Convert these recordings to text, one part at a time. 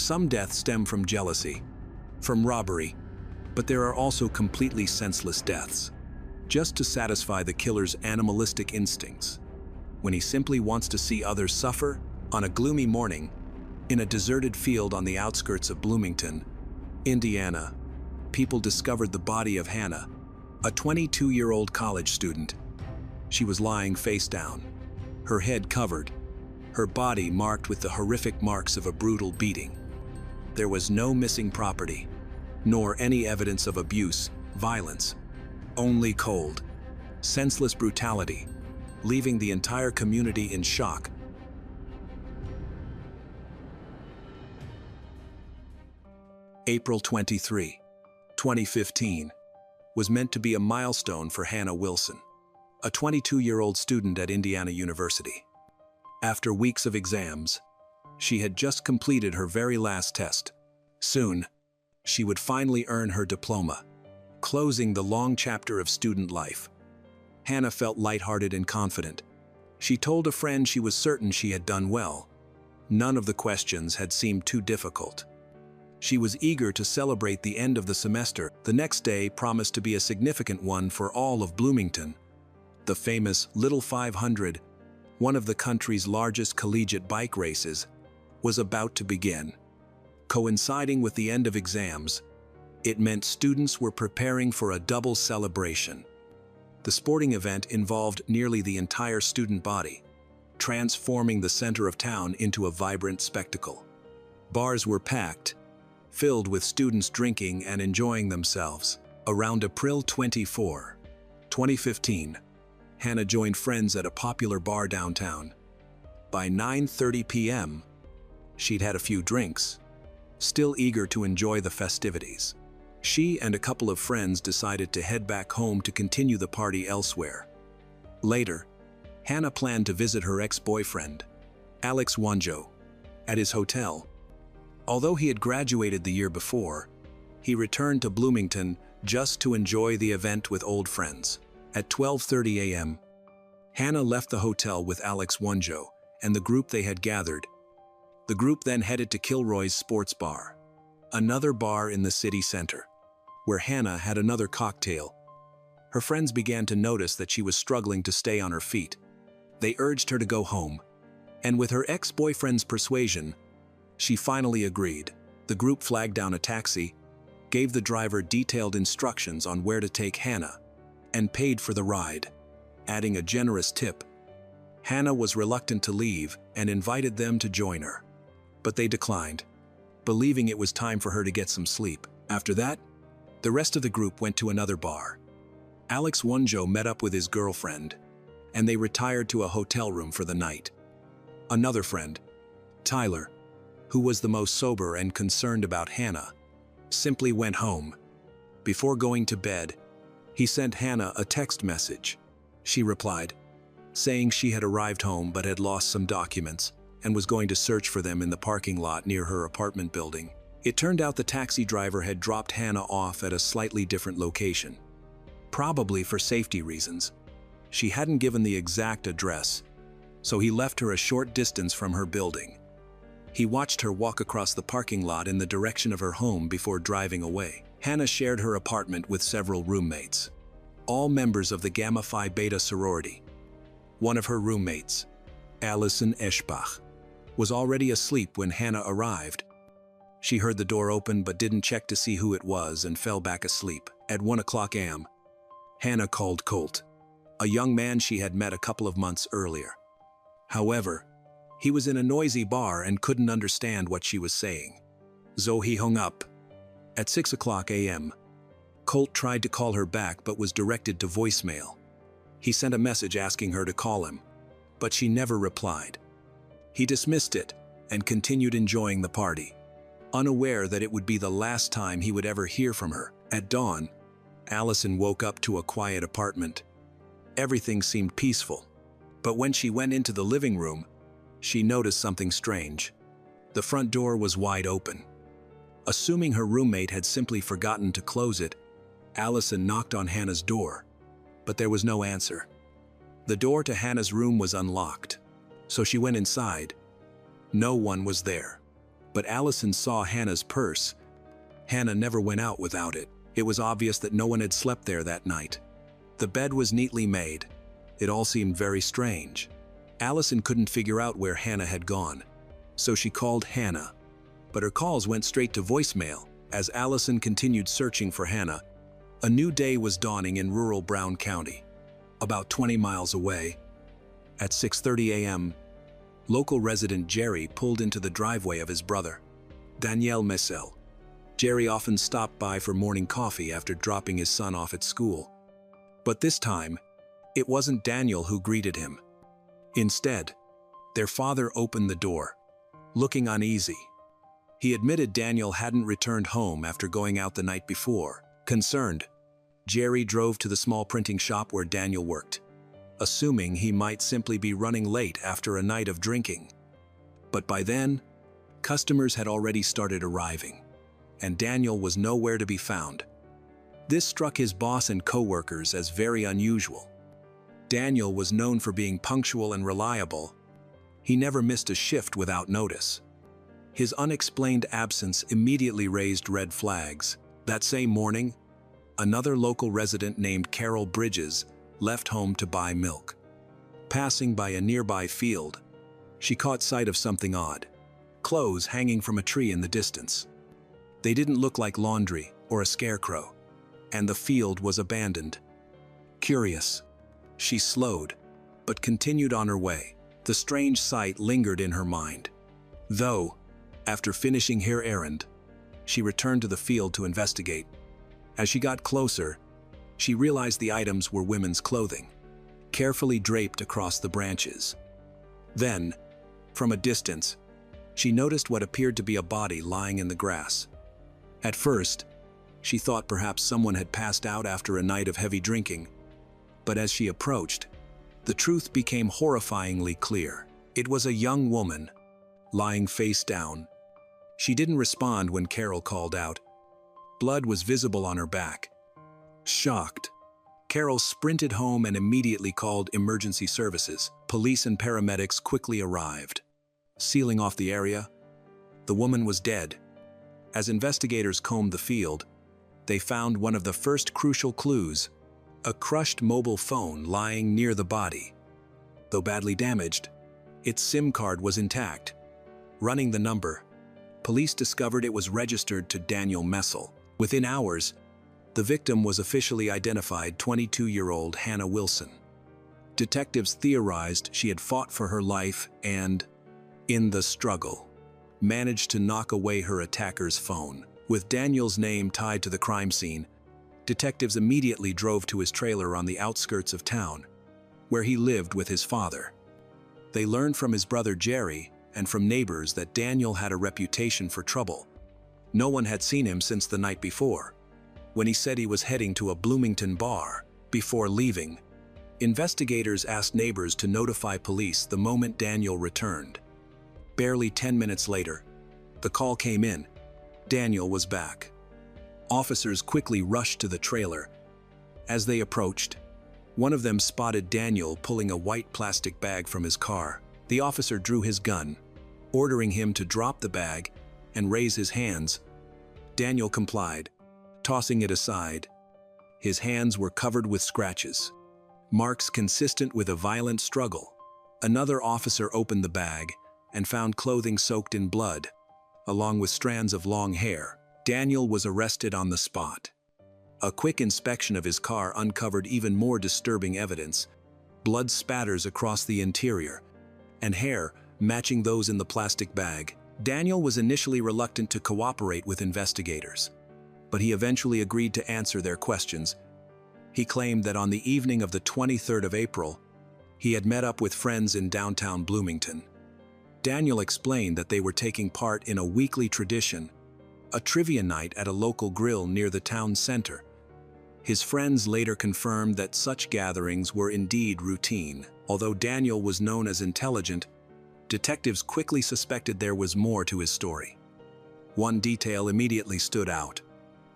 Some deaths stem from jealousy, from robbery, but there are also completely senseless deaths, just to satisfy the killer's animalistic instincts, when he simply wants to see others suffer. On a gloomy morning, in a deserted field on the outskirts of Bloomington, Indiana, people discovered the body of Hannah, a 22-year-old college student. She was lying face down, her head covered, her body marked with the horrific marks of a brutal beating. There was no missing property, nor any evidence of abuse, violence. Only cold, senseless brutality, leaving the entire community in shock. April 23, 2015, was meant to be a milestone for Hannah Wilson, a 22-year-old student at Indiana University. After weeks of exams, she had just completed her very last test. Soon, she would finally earn her diploma, closing the long chapter of student life. Hannah felt lighthearted and confident. She told a friend she was certain she had done well. None of the questions had seemed too difficult. She was eager to celebrate the end of the semester. The next day promised to be a significant one for all of Bloomington. The famous Little 500, one of the country's largest collegiate bike races, was about to begin. Coinciding with the end of exams, it meant students were preparing for a double celebration. The sporting event involved nearly the entire student body, transforming the center of town into a vibrant spectacle. Bars were packed, filled with students drinking and enjoying themselves. Around April 24, 2015, Hannah joined friends at a popular bar downtown. By 9:30 p.m., she'd had a few drinks, still eager to enjoy the festivities. She and a couple of friends decided to head back home to continue the party elsewhere. Later, Hannah planned to visit her ex-boyfriend, Alex Wanjo, at his hotel. Although he had graduated the year before, he returned to Bloomington just to enjoy the event with old friends. At 12:30 a.m., Hannah left the hotel with Alex Wanjo and the group they had gathered. The group then headed to Kilroy's Sports Bar, another bar in the city center, where Hannah had another cocktail. Her friends began to notice that she was struggling to stay on her feet. They urged her to go home, and with her ex-boyfriend's persuasion, she finally agreed. The group flagged down a taxi, gave the driver detailed instructions on where to take Hannah, and paid for the ride, adding a generous tip. Hannah was reluctant to leave and invited them to join her, but they declined, believing it was time for her to get some sleep. After that, the rest of the group went to another bar. Alex Wanjo met up with his girlfriend, and they retired to a hotel room for the night. Another friend, Tyler, who was the most sober and concerned about Hannah, simply went home. Before going to bed, he sent Hannah a text message. She replied, saying she had arrived home but had lost some documents and was going to search for them in the parking lot near her apartment building. It turned out the taxi driver had dropped Hannah off at a slightly different location. Probably for safety reasons. She hadn't given the exact address, so he left her a short distance from her building. He watched her walk across the parking lot in the direction of her home before driving away. Hannah shared her apartment with several roommates, all members of the Gamma Phi Beta sorority. One of her roommates, Allison Eschbach, was already asleep when Hannah arrived. She heard the door open but didn't check to see who it was and fell back asleep. At 1:00 a.m., Hannah called Colt, a young man she had met a couple of months earlier. However, he was in a noisy bar and couldn't understand what she was saying, so he hung up. At 6:00 a.m., Colt tried to call her back but was directed to voicemail. He sent a message asking her to call him, but she never replied. He dismissed it and continued enjoying the party, unaware that it would be the last time he would ever hear from her. At dawn, Allison woke up to a quiet apartment. Everything seemed peaceful, but when she went into the living room, she noticed something strange. The front door was wide open. Assuming her roommate had simply forgotten to close it, Allison knocked on Hannah's door, but there was no answer. The door to Hannah's room was unlocked, so she went inside. No one was there. But Allison saw Hannah's purse. Hannah never went out without it. It was obvious that no one had slept there that night. The bed was neatly made. It all seemed very strange. Allison couldn't figure out where Hannah had gone, so she called Hannah. But her calls went straight to voicemail. As Allison continued searching for Hannah, a new day was dawning in rural Brown County. About 20 miles away, at 6:30 a.m., local resident Jerry pulled into the driveway of his brother, Daniel Messel. Jerry often stopped by for morning coffee after dropping his son off at school. But this time, it wasn't Daniel who greeted him. Instead, their father opened the door, looking uneasy. He admitted Daniel hadn't returned home after going out the night before. Concerned, Jerry drove to the small printing shop where Daniel worked, assuming he might simply be running late after a night of drinking. But by then, customers had already started arriving, and Daniel was nowhere to be found. This struck his boss and co-workers as very unusual. Daniel was known for being punctual and reliable. He never missed a shift without notice. His unexplained absence immediately raised red flags. That same morning, another local resident named Carol Bridges left home to buy milk. Passing by a nearby field, she caught sight of something odd: clothes hanging from a tree in the distance. They didn't look like laundry or a scarecrow, and the field was abandoned. Curious, she slowed, but continued on her way. The strange sight lingered in her mind. Though, after finishing her errand, she returned to the field to investigate. As she got closer, she realized the items were women's clothing, carefully draped across the branches. Then, from a distance, she noticed what appeared to be a body lying in the grass. At first, she thought perhaps someone had passed out after a night of heavy drinking, but as she approached, the truth became horrifyingly clear. It was a young woman, lying face down. She didn't respond when Carol called out. Blood was visible on her back. Shocked, Carol sprinted home and immediately called emergency services. Police and paramedics quickly arrived. Sealing off the area, the woman was dead. As investigators combed the field, they found one of the first crucial clues: a crushed mobile phone lying near the body. Though badly damaged, its SIM card was intact. Running the number, police discovered it was registered to Daniel Messel. Within hours, the victim was officially identified: 22-year-old Hannah Wilson. Detectives theorized she had fought for her life and, in the struggle, managed to knock away her attacker's phone. With Daniel's name tied to the crime scene, detectives immediately drove to his trailer on the outskirts of town, where he lived with his father. They learned from his brother Jerry and from neighbors that Daniel had a reputation for trouble. No one had seen him since the night before, when he said he was heading to a Bloomington bar. Before leaving, investigators asked neighbors to notify police the moment Daniel returned. Barely 10 minutes later, the call came in. Daniel was back. Officers quickly rushed to the trailer. As they approached, one of them spotted Daniel pulling a white plastic bag from his car. The officer drew his gun, ordering him to drop the bag and raise his hands. Daniel complied, tossing it aside. His hands were covered with scratches, marks consistent with a violent struggle. Another officer opened the bag and found clothing soaked in blood, along with strands of long hair. Daniel was arrested on the spot. A quick inspection of his car uncovered even more disturbing evidence: blood spatters across the interior, and hair matching those in the plastic bag. Daniel was initially reluctant to cooperate with investigators, but he eventually agreed to answer their questions. He claimed that on the evening of the 23rd of April, he had met up with friends in downtown Bloomington. Daniel explained that they were taking part in a weekly tradition, a trivia night at a local grill near the town center. His friends later confirmed that such gatherings were indeed routine. Although Daniel was known as intelligent, detectives quickly suspected there was more to his story. One detail immediately stood out.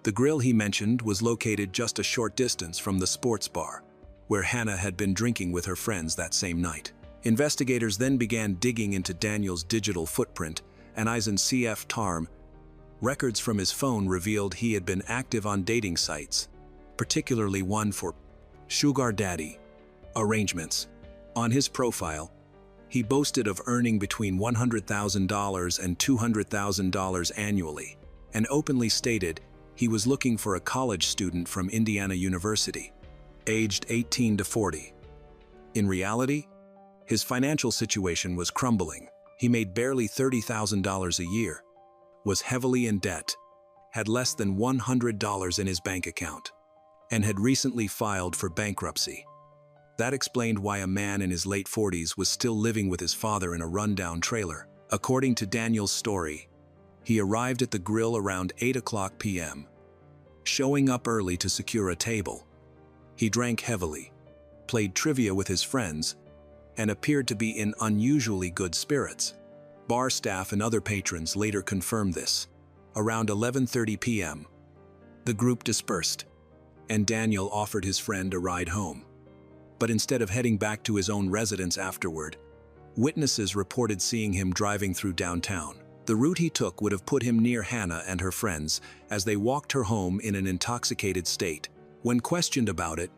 The grill he mentioned was located just a short distance from the sports bar, where Hannah had been drinking with her friends that same night. Investigators then began digging into Daniel's digital footprint and Eisen CF Tarm. Records from his phone revealed he had been active on dating sites, particularly one for sugar daddy arrangements. On his profile, he boasted of earning between $100,000 and $200,000 annually, and openly stated he was looking for a college student from Indiana University, aged 18 to 40. In reality, his financial situation was crumbling. He made barely $30,000 a year, was heavily in debt, had less than $100 in his bank account, and had recently filed for bankruptcy. That explained why a man in his late 40s was still living with his father in a rundown trailer. According to Daniel's story, he arrived at the grill around 8:00 p.m., showing up early to secure a table. He drank heavily, played trivia with his friends, and appeared to be in unusually good spirits. Bar staff and other patrons later confirmed this. Around 11:30 p.m., the group dispersed, and Daniel offered his friend a ride home. But instead of heading back to his own residence afterward, witnesses reported seeing him driving through downtown. The route he took would have put him near Hannah and her friends as they walked her home in an intoxicated state. When questioned about it,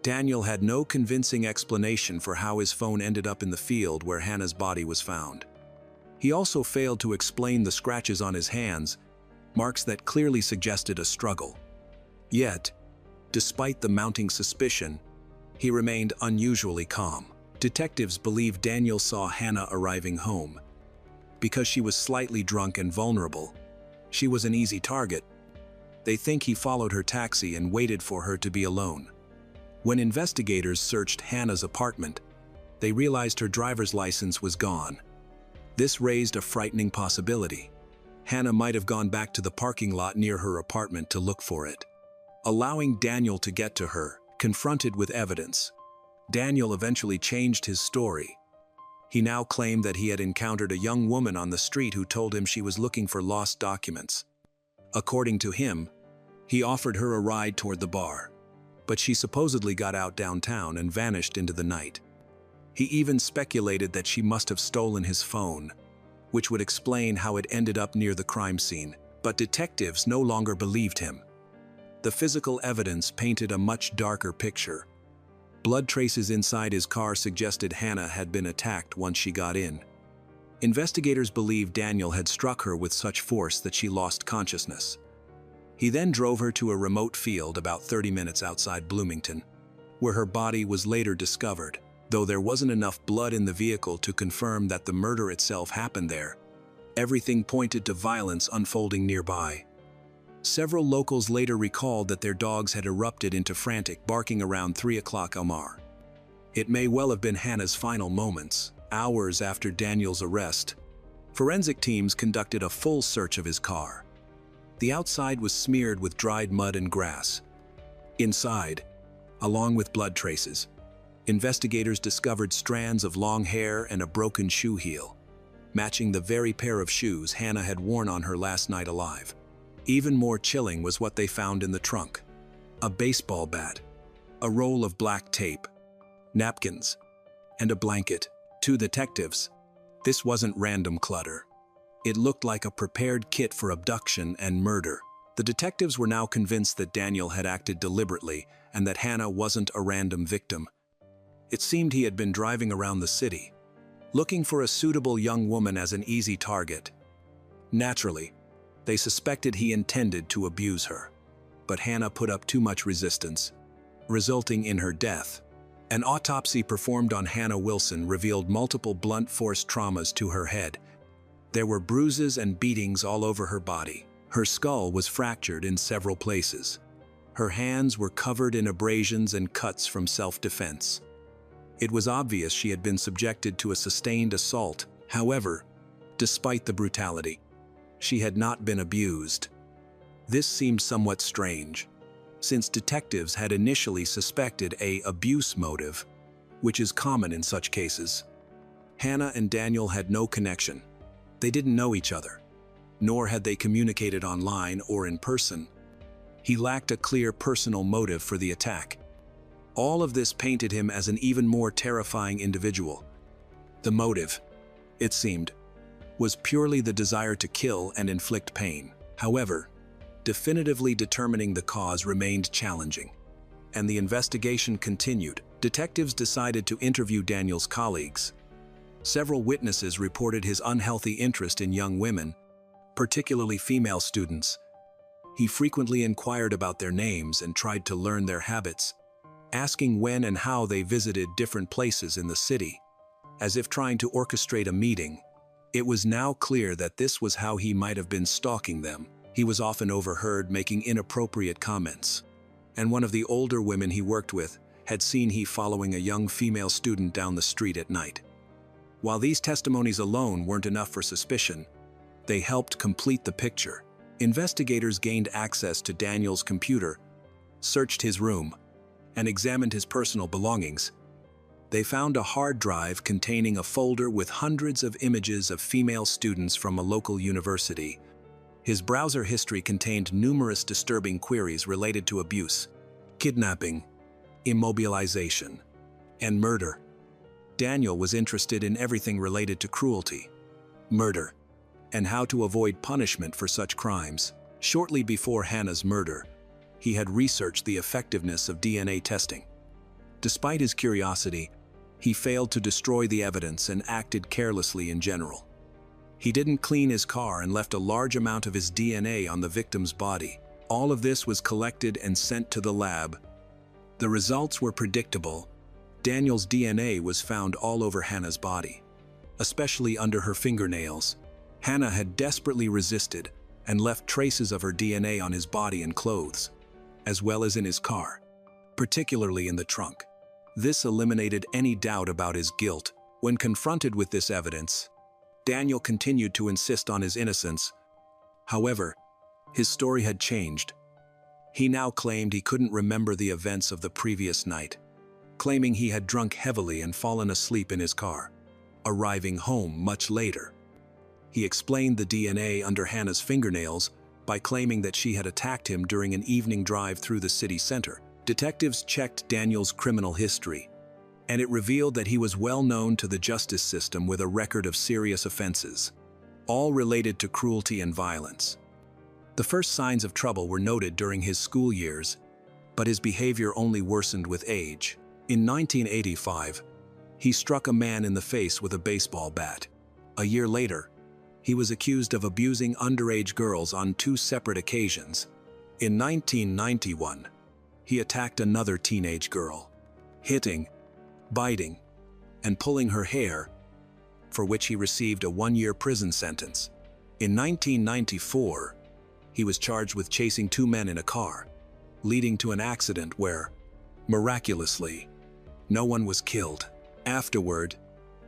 Daniel had no convincing explanation for how his phone ended up in the field where Hannah's body was found. He also failed to explain the scratches on his hands, marks that clearly suggested a struggle. Yet, despite the mounting suspicion, he remained unusually calm. Detectives believe Daniel saw Hannah arriving home. Because she was slightly drunk and vulnerable, she was an easy target. They think he followed her taxi and waited for her to be alone. When investigators searched Hannah's apartment, they realized her driver's license was gone. This raised a frightening possibility. Hannah might have gone back to the parking lot near her apartment to look for it. Allowing Daniel to get to her, confronted with evidence, Daniel eventually changed his story. He now claimed that he had encountered a young woman on the street who told him she was looking for lost documents. According to him, he offered her a ride toward the bar, but she supposedly got out downtown and vanished into the night. He even speculated that she must have stolen his phone, which would explain how it ended up near the crime scene, but detectives no longer believed him. The physical evidence painted a much darker picture. Blood traces inside his car suggested Hannah had been attacked once she got in. Investigators believe Daniel had struck her with such force that she lost consciousness. He then drove her to a remote field about 30 minutes outside Bloomington, where her body was later discovered. Though there wasn't enough blood in the vehicle to confirm that the murder itself happened there, everything pointed to violence unfolding nearby. Several locals later recalled that their dogs had erupted into frantic barking around 3:00 am. It may well have been Hannah's final moments. Hours after Daniel's arrest, forensic teams conducted a full search of his car. The outside was smeared with dried mud and grass. Inside, along with blood traces, investigators discovered strands of long hair and a broken shoe heel, matching the very pair of shoes Hannah had worn on her last night alive. Even more chilling was what they found in the trunk: a baseball bat, a roll of black tape, napkins, and a blanket. To detectives, this wasn't random clutter. It looked like a prepared kit for abduction and murder. The detectives were now convinced that Daniel had acted deliberately and that Hannah wasn't a random victim. It seemed he had been driving around the city, looking for a suitable young woman as an easy target. Naturally, they suspected he intended to abuse her, but Hannah put up too much resistance, resulting in her death. An autopsy performed on Hannah Wilson revealed multiple blunt force traumas to her head. There were bruises and beatings all over her body. Her skull was fractured in several places. Her hands were covered in abrasions and cuts from self-defense. It was obvious she had been subjected to a sustained assault. However, despite the brutality, she had not been abused. This seemed somewhat strange, since detectives had initially suspected an abuse motive, which is common in such cases. Hannah and Daniel had no connection. They didn't know each other, nor had they communicated online or in person. He lacked a clear personal motive for the attack. All of this painted him as an even more terrifying individual. The motive, it seemed, was purely the desire to kill and inflict pain. However, definitively determining the cause remained challenging, and the investigation continued. Detectives decided to interview Daniel's colleagues. Several witnesses reported his unhealthy interest in young women, particularly female students. He frequently inquired about their names and tried to learn their habits, asking when and how they visited different places in the city, as if trying to orchestrate a meeting. It was now clear that this was how he might have been stalking them. He was often overheard making inappropriate comments, and one of the older women he worked with had seen he following a young female student down the street at night. While these testimonies alone weren't enough for suspicion, they helped complete the picture. Investigators gained access to Daniel's computer, searched his room, and examined his personal belongings. They found a hard drive containing a folder with hundreds of images of female students from a local university. His browser history contained numerous disturbing queries related to abuse, kidnapping, immobilization, and murder. Daniel was interested in everything related to cruelty, murder, and how to avoid punishment for such crimes. Shortly before Hannah's murder, he had researched the effectiveness of DNA testing. Despite his curiosity, he failed to destroy the evidence and acted carelessly in general. He didn't clean his car and left a large amount of his DNA on the victim's body. All of this was collected and sent to the lab. The results were predictable. Daniel's DNA was found all over Hannah's body, especially under her fingernails. Hannah had desperately resisted and left traces of her DNA on his body and clothes, as well as in his car, particularly in the trunk. This eliminated any doubt about his guilt. When confronted with this evidence, Daniel continued to insist on his innocence. However, his story had changed. He now claimed he couldn't remember the events of the previous night, claiming he had drunk heavily and fallen asleep in his car, arriving home much later. He explained the DNA under Hannah's fingernails by claiming that she had attacked him during an evening drive through the city center. Detectives checked Daniel's criminal history, and it revealed that he was well known to the justice system with a record of serious offenses, all related to cruelty and violence. The first signs of trouble were noted during his school years, but his behavior only worsened with age. In 1985, he struck a man in the face with a baseball bat. A year later, he was accused of abusing underage girls on 2 separate occasions. In 1991, he attacked another teenage girl, hitting, biting, and pulling her hair, for which he received a 1-year prison sentence. In 1994, he was charged with chasing 2 men in a car, leading to an accident where, miraculously, no one was killed. Afterward,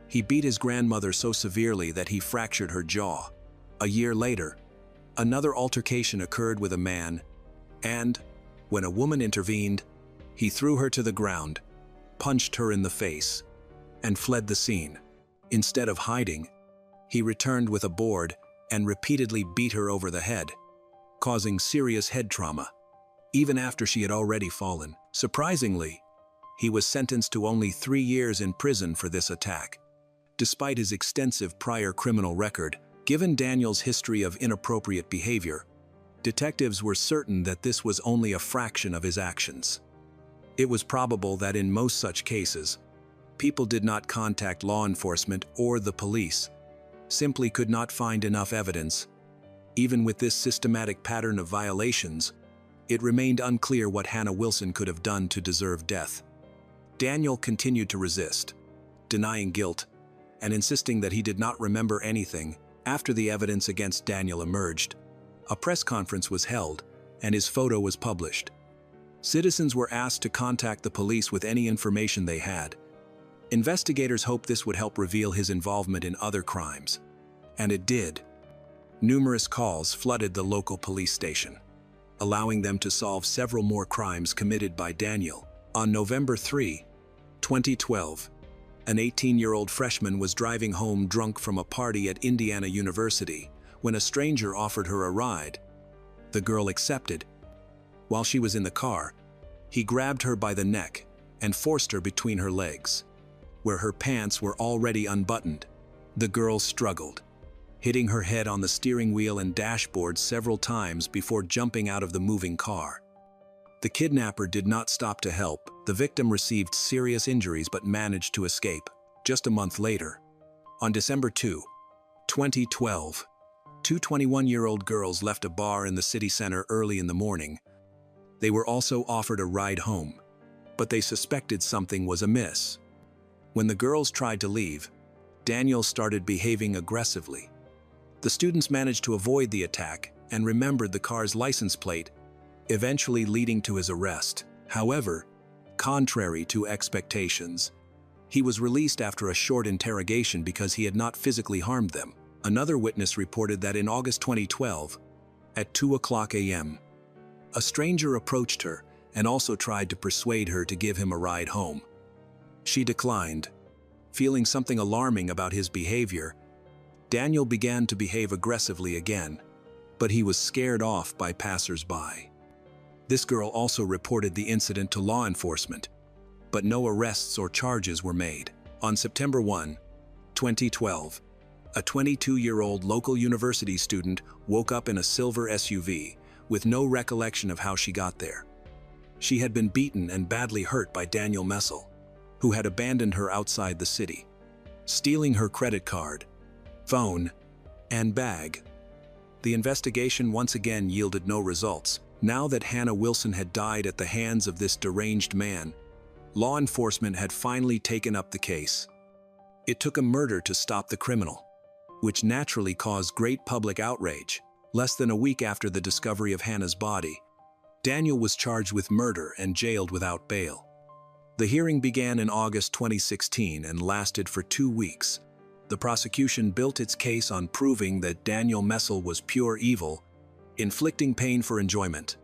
he beat his grandmother so severely that he fractured her jaw. A year later, another altercation occurred with a man, and, when a woman intervened, he threw her to the ground, punched her in the face, and fled the scene. Instead of hiding, he returned with a board and repeatedly beat her over the head, causing serious head trauma, even after she had already fallen. Surprisingly, he was sentenced to only 3 years in prison for this attack. Despite his extensive prior criminal record, given Daniel's history of inappropriate behavior, detectives were certain that this was only a fraction of his actions. It was probable that in most such cases, people did not contact law enforcement or the police, simply could not find enough evidence. Even with this systematic pattern of violations, it remained unclear what Hannah Wilson could have done to deserve death. Daniel continued to resist, denying guilt, and insisting that he did not remember anything. After the evidence against Daniel emerged, a press conference was held, and his photo was published. Citizens were asked to contact the police with any information they had. Investigators hoped this would help reveal his involvement in other crimes, and it did. Numerous calls flooded the local police station, allowing them to solve several more crimes committed by Daniel. On November 3, 2012, an 18-year-old freshman was driving home drunk from a party at Indiana University when a stranger offered her a ride. The girl accepted. While she was in the car, he grabbed her by the neck and forced her between her legs, where her pants were already unbuttoned. The girl struggled, hitting her head on the steering wheel and dashboard several times before jumping out of the moving car. The kidnapper did not stop to help. The victim received serious injuries but managed to escape. Just a month later, on December 2, 2012, two 21-year-old girls left a bar in the city center early in the morning. They were also offered a ride home, but they suspected something was amiss. When the girls tried to leave, Daniel started behaving aggressively. The students managed to avoid the attack and remembered the car's license plate, eventually leading to his arrest. However, contrary to expectations, he was released after a short interrogation because he had not physically harmed them. Another witness reported that in August 2012, at 2:00 a.m., a stranger approached her and also tried to persuade her to give him a ride home. She declined. Feeling something alarming about his behavior, Daniel began to behave aggressively again, but he was scared off by passers-by. This girl also reported the incident to law enforcement, but no arrests or charges were made. On September 1, 2012, a 22-year-old local university student woke up in a silver SUV with no recollection of how she got there. She had been beaten and badly hurt by Daniel Messel, who had abandoned her outside the city, stealing her credit card, phone, and bag. The investigation once again yielded no results. Now that Hannah Wilson had died at the hands of this deranged man, law enforcement had finally taken up the case. It took a murder to stop the criminal, which naturally caused great public outrage. Less than a week after the discovery of Hannah's body, Daniel was charged with murder and jailed without bail. The hearing began in August 2016 and lasted for 2 weeks. The prosecution built its case on proving that Daniel Messel was pure evil, inflicting pain for enjoyment,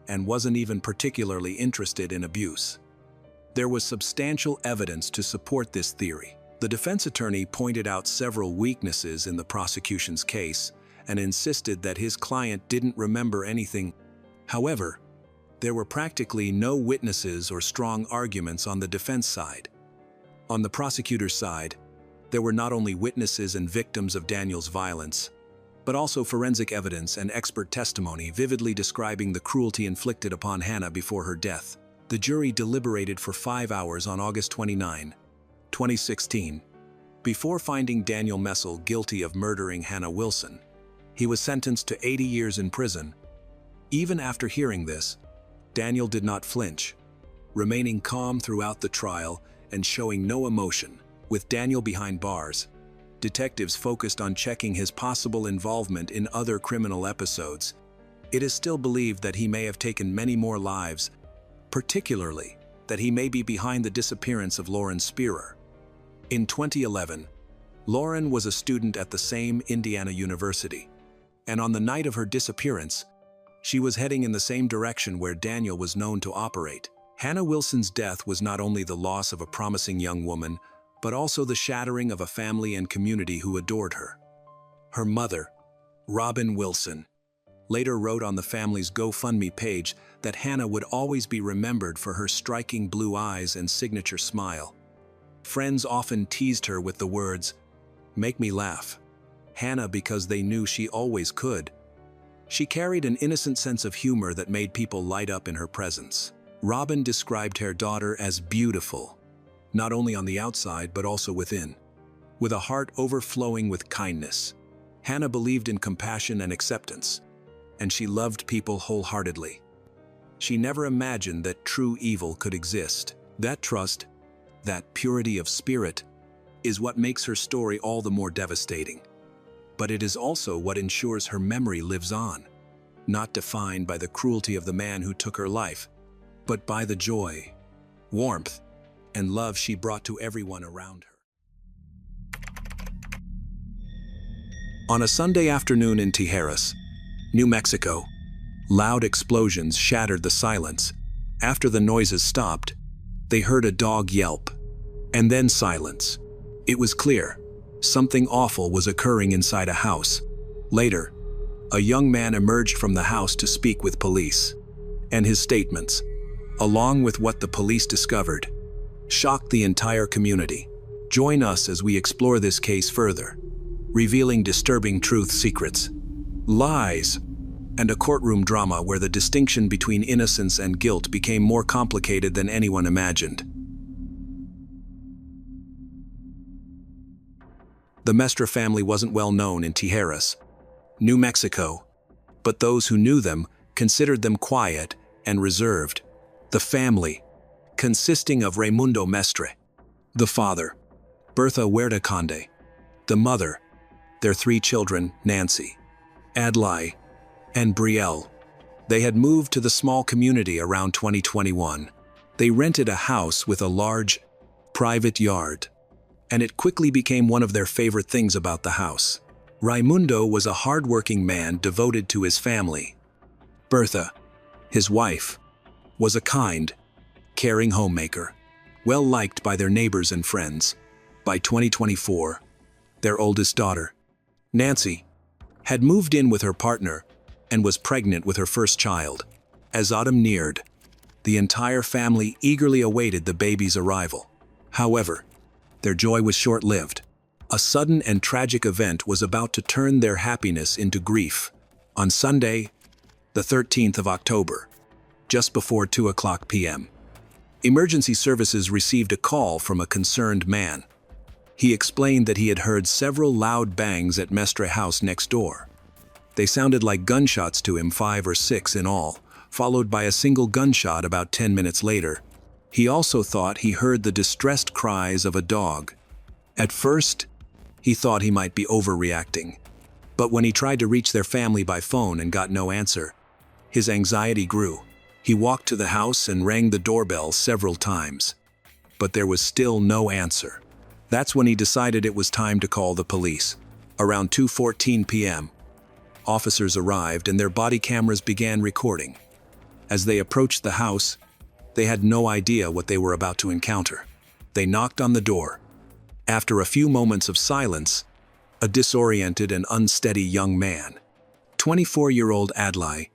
and wasn't even particularly interested in abuse. There was substantial evidence to support this theory. The defense attorney pointed out several weaknesses in the prosecution's case and insisted that his client didn't remember anything. However, there were practically no witnesses or strong arguments on the defense side. On the prosecutor's side, there were not only witnesses and victims of Daniel's violence, but also forensic evidence and expert testimony vividly describing the cruelty inflicted upon Hannah before her death. The jury deliberated for 5 hours on August 29, 2016. Before finding Daniel Messel guilty of murdering Hannah Wilson, he was sentenced to 80 years in prison. Even after hearing this, Daniel did not flinch, remaining calm throughout the trial and showing no emotion. With Daniel behind bars, detectives focused on checking his possible involvement in other criminal episodes. It is still believed that he may have taken many more lives, particularly that he may be behind the disappearance of Lauren Spearer. In 2011, Lauren was a student at the same Indiana University, and on the night of her disappearance, she was heading in the same direction where Daniel was known to operate. Hannah Wilson's death was not only the loss of a promising young woman, but also the shattering of a family and community who adored her. Her mother, Robin Wilson, later wrote on the family's GoFundMe page that Hannah would always be remembered for her striking blue eyes and signature smile. Friends often teased her with the words, "Make me laugh, Hannah," because they knew she always could. She carried an innocent sense of humor that made people light up in her presence. Robin described her daughter as beautiful, not only on the outside but also within, with a heart overflowing with kindness. Hannah believed in compassion and acceptance, and she loved people wholeheartedly. She never imagined that true evil could exist. That trust, that purity of spirit, is what makes her story all the more devastating. But it is also what ensures her memory lives on, not defined by the cruelty of the man who took her life, but by the joy, warmth, and love she brought to everyone around her. On a Sunday afternoon in Tijeras, New Mexico, loud explosions shattered the silence. After the noises stopped, they heard a dog yelp, and then silence. It was clear something awful was occurring inside a house. Later, a young man emerged from the house to speak with police, and his statements, along with what the police discovered, shocked the entire community. Join us as we explore this case further. revealing disturbing truth secrets, lies, and a courtroom drama where the distinction between innocence and guilt became more complicated than anyone imagined. The Mestre family wasn't well known in Tijeras, New Mexico, but those who knew them considered them quiet and reserved. The family, consisting of Raimundo Mestre, the father, Bertha Huerta Conde, the mother, their 3 children, Nancy, Adlai, and Brielle. They had moved to the small community around 2021. They rented a house with a large, private yard, and it quickly became one of their favorite things about the house. Raimundo was a hard-working man devoted to his family. Bertha, his wife, was a kind, caring homemaker, well-liked by their neighbors and friends. By 2024, their oldest daughter, Nancy, had moved in with her partner and was pregnant with her first child. As autumn neared, the entire family eagerly awaited the baby's arrival. However, their joy was short-lived. A sudden and tragic event was about to turn their happiness into grief. On Sunday, the 13th of October, just before 2:00 p.m., emergency services received a call from a concerned man. He explained that he had heard several loud bangs at Mestre house next door. They sounded like gunshots to him, 5 or 6 in all, followed by a single gunshot about 10 minutes later. He also thought he heard the distressed cries of a dog. At first, he thought he might be overreacting, but when he tried to reach their family by phone and got no answer, his anxiety grew. He walked to the house and rang the doorbell several times, but there was still no answer. That's when he decided it was time to call the police. Around 2:14 p.m., officers arrived and their body cameras began recording. As they approached the house, they had no idea what they were about to encounter. They knocked on the door. After a few moments of silence, a disoriented and unsteady young man, 24-year-old Adlai,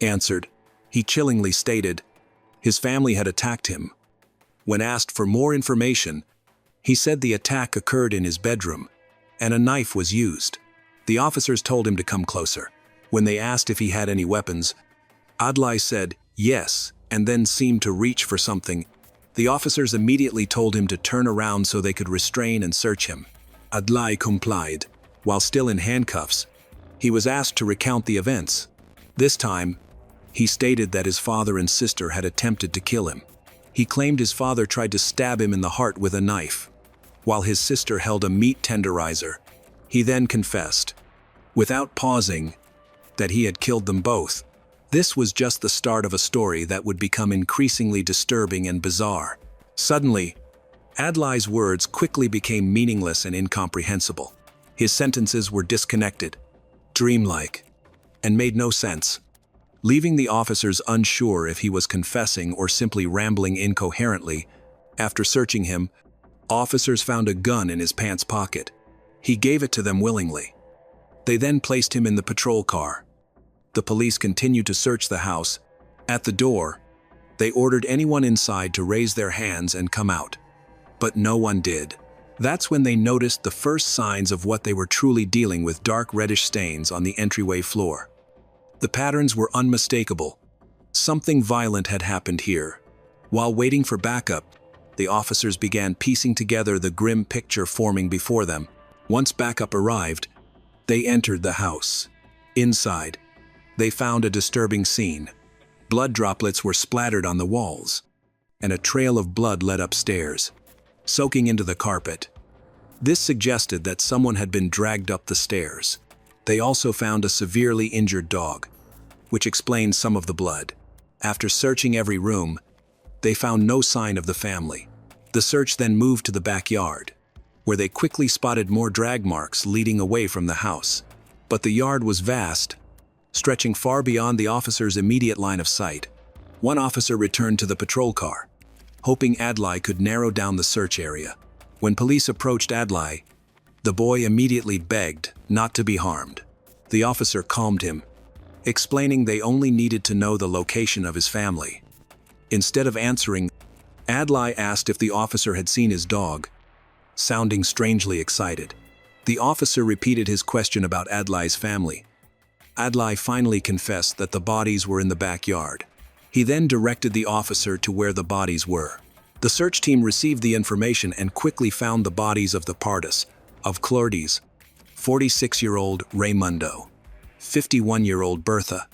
answered. He chillingly stated his family had attacked him. When asked for more information, he said the attack occurred in his bedroom and a knife was used. The officers told him to come closer. When they asked if he had any weapons, Adlai said yes, and then seemed to reach for something. The officers immediately told him to turn around so they could restrain and search him. Adlai complied. While still in handcuffs, he was asked to recount the events. This time, he stated that his father and sister had attempted to kill him. He claimed his father tried to stab him in the heart with a knife, while his sister held a meat tenderizer. He then confessed, without pausing, that he had killed them both. This was just the start of a story that would become increasingly disturbing and bizarre. Suddenly, Adlai's words quickly became meaningless and incomprehensible. His sentences were disconnected, dreamlike, and made no sense, leaving the officers unsure if he was confessing or simply rambling incoherently. After searching him, officers found a gun in his pants pocket. He gave it to them willingly. They then placed him in the patrol car. The police continued to search the house. At the door, they ordered anyone inside to raise their hands and come out. But no one did. That's when they noticed the first signs of what they were truly dealing with: dark reddish stains on the entryway floor. The patterns were unmistakable. Something violent had happened here. While waiting for backup, the officers began piecing together the grim picture forming before them. Once backup arrived, they entered the house. Inside, they found a disturbing scene. Blood droplets were splattered on the walls, and a trail of blood led upstairs, soaking into the carpet. This suggested that someone had been dragged up the stairs. They also found a severely injured dog, which explained some of the blood. After searching every room, they found no sign of the family. The search then moved to the backyard, where they quickly spotted more drag marks leading away from the house. But the yard was vast, stretching far beyond the officers' immediate line of sight. One officer returned to the patrol car, hoping Adlai could narrow down the search area. When police approached Adlai, the boy immediately begged not to be harmed. The officer calmed him, explaining they only needed to know the location of his family. Instead of answering, Adlai asked if the officer had seen his dog, sounding strangely excited. The officer repeated his question about Adlai's family. Adlai finally confessed that the bodies were in the backyard. He then directed the officer to where the bodies were. The search team received the information and quickly found the bodies of the Pardus, of Clordes, 46-year-old Raimundo, 51-year-old Bertha,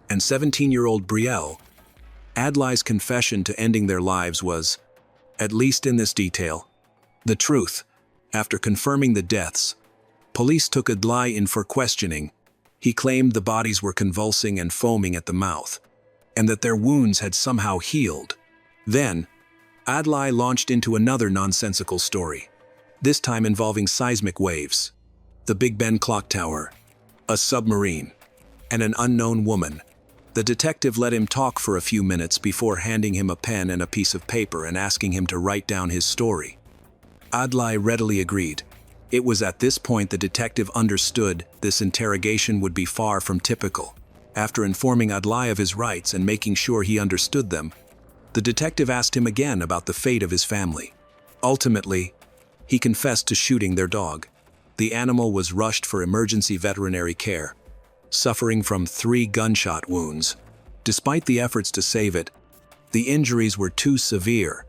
and 17-year-old Brielle. Adlai's confession to ending their lives was, at least in this detail, the truth. After confirming the deaths, police took Adlai in for questioning. He claimed the bodies were convulsing and foaming at the mouth, and that their wounds had somehow healed. Then, Adlai launched into another nonsensical story, this time involving seismic waves, the Big Ben clock tower, a submarine, and an unknown woman. The detective let him talk for a few minutes before handing him a pen and a piece of paper and asking him to write down his story. Adlai readily agreed. It was at this point the detective understood this interrogation would be far from typical. After informing Adlai of his rights and making sure he understood them, the detective asked him again about the fate of his family. Ultimately, he confessed to shooting their dog. The animal was rushed for emergency veterinary care, suffering from 3 gunshot wounds. Despite the efforts to save it, the injuries were too severe,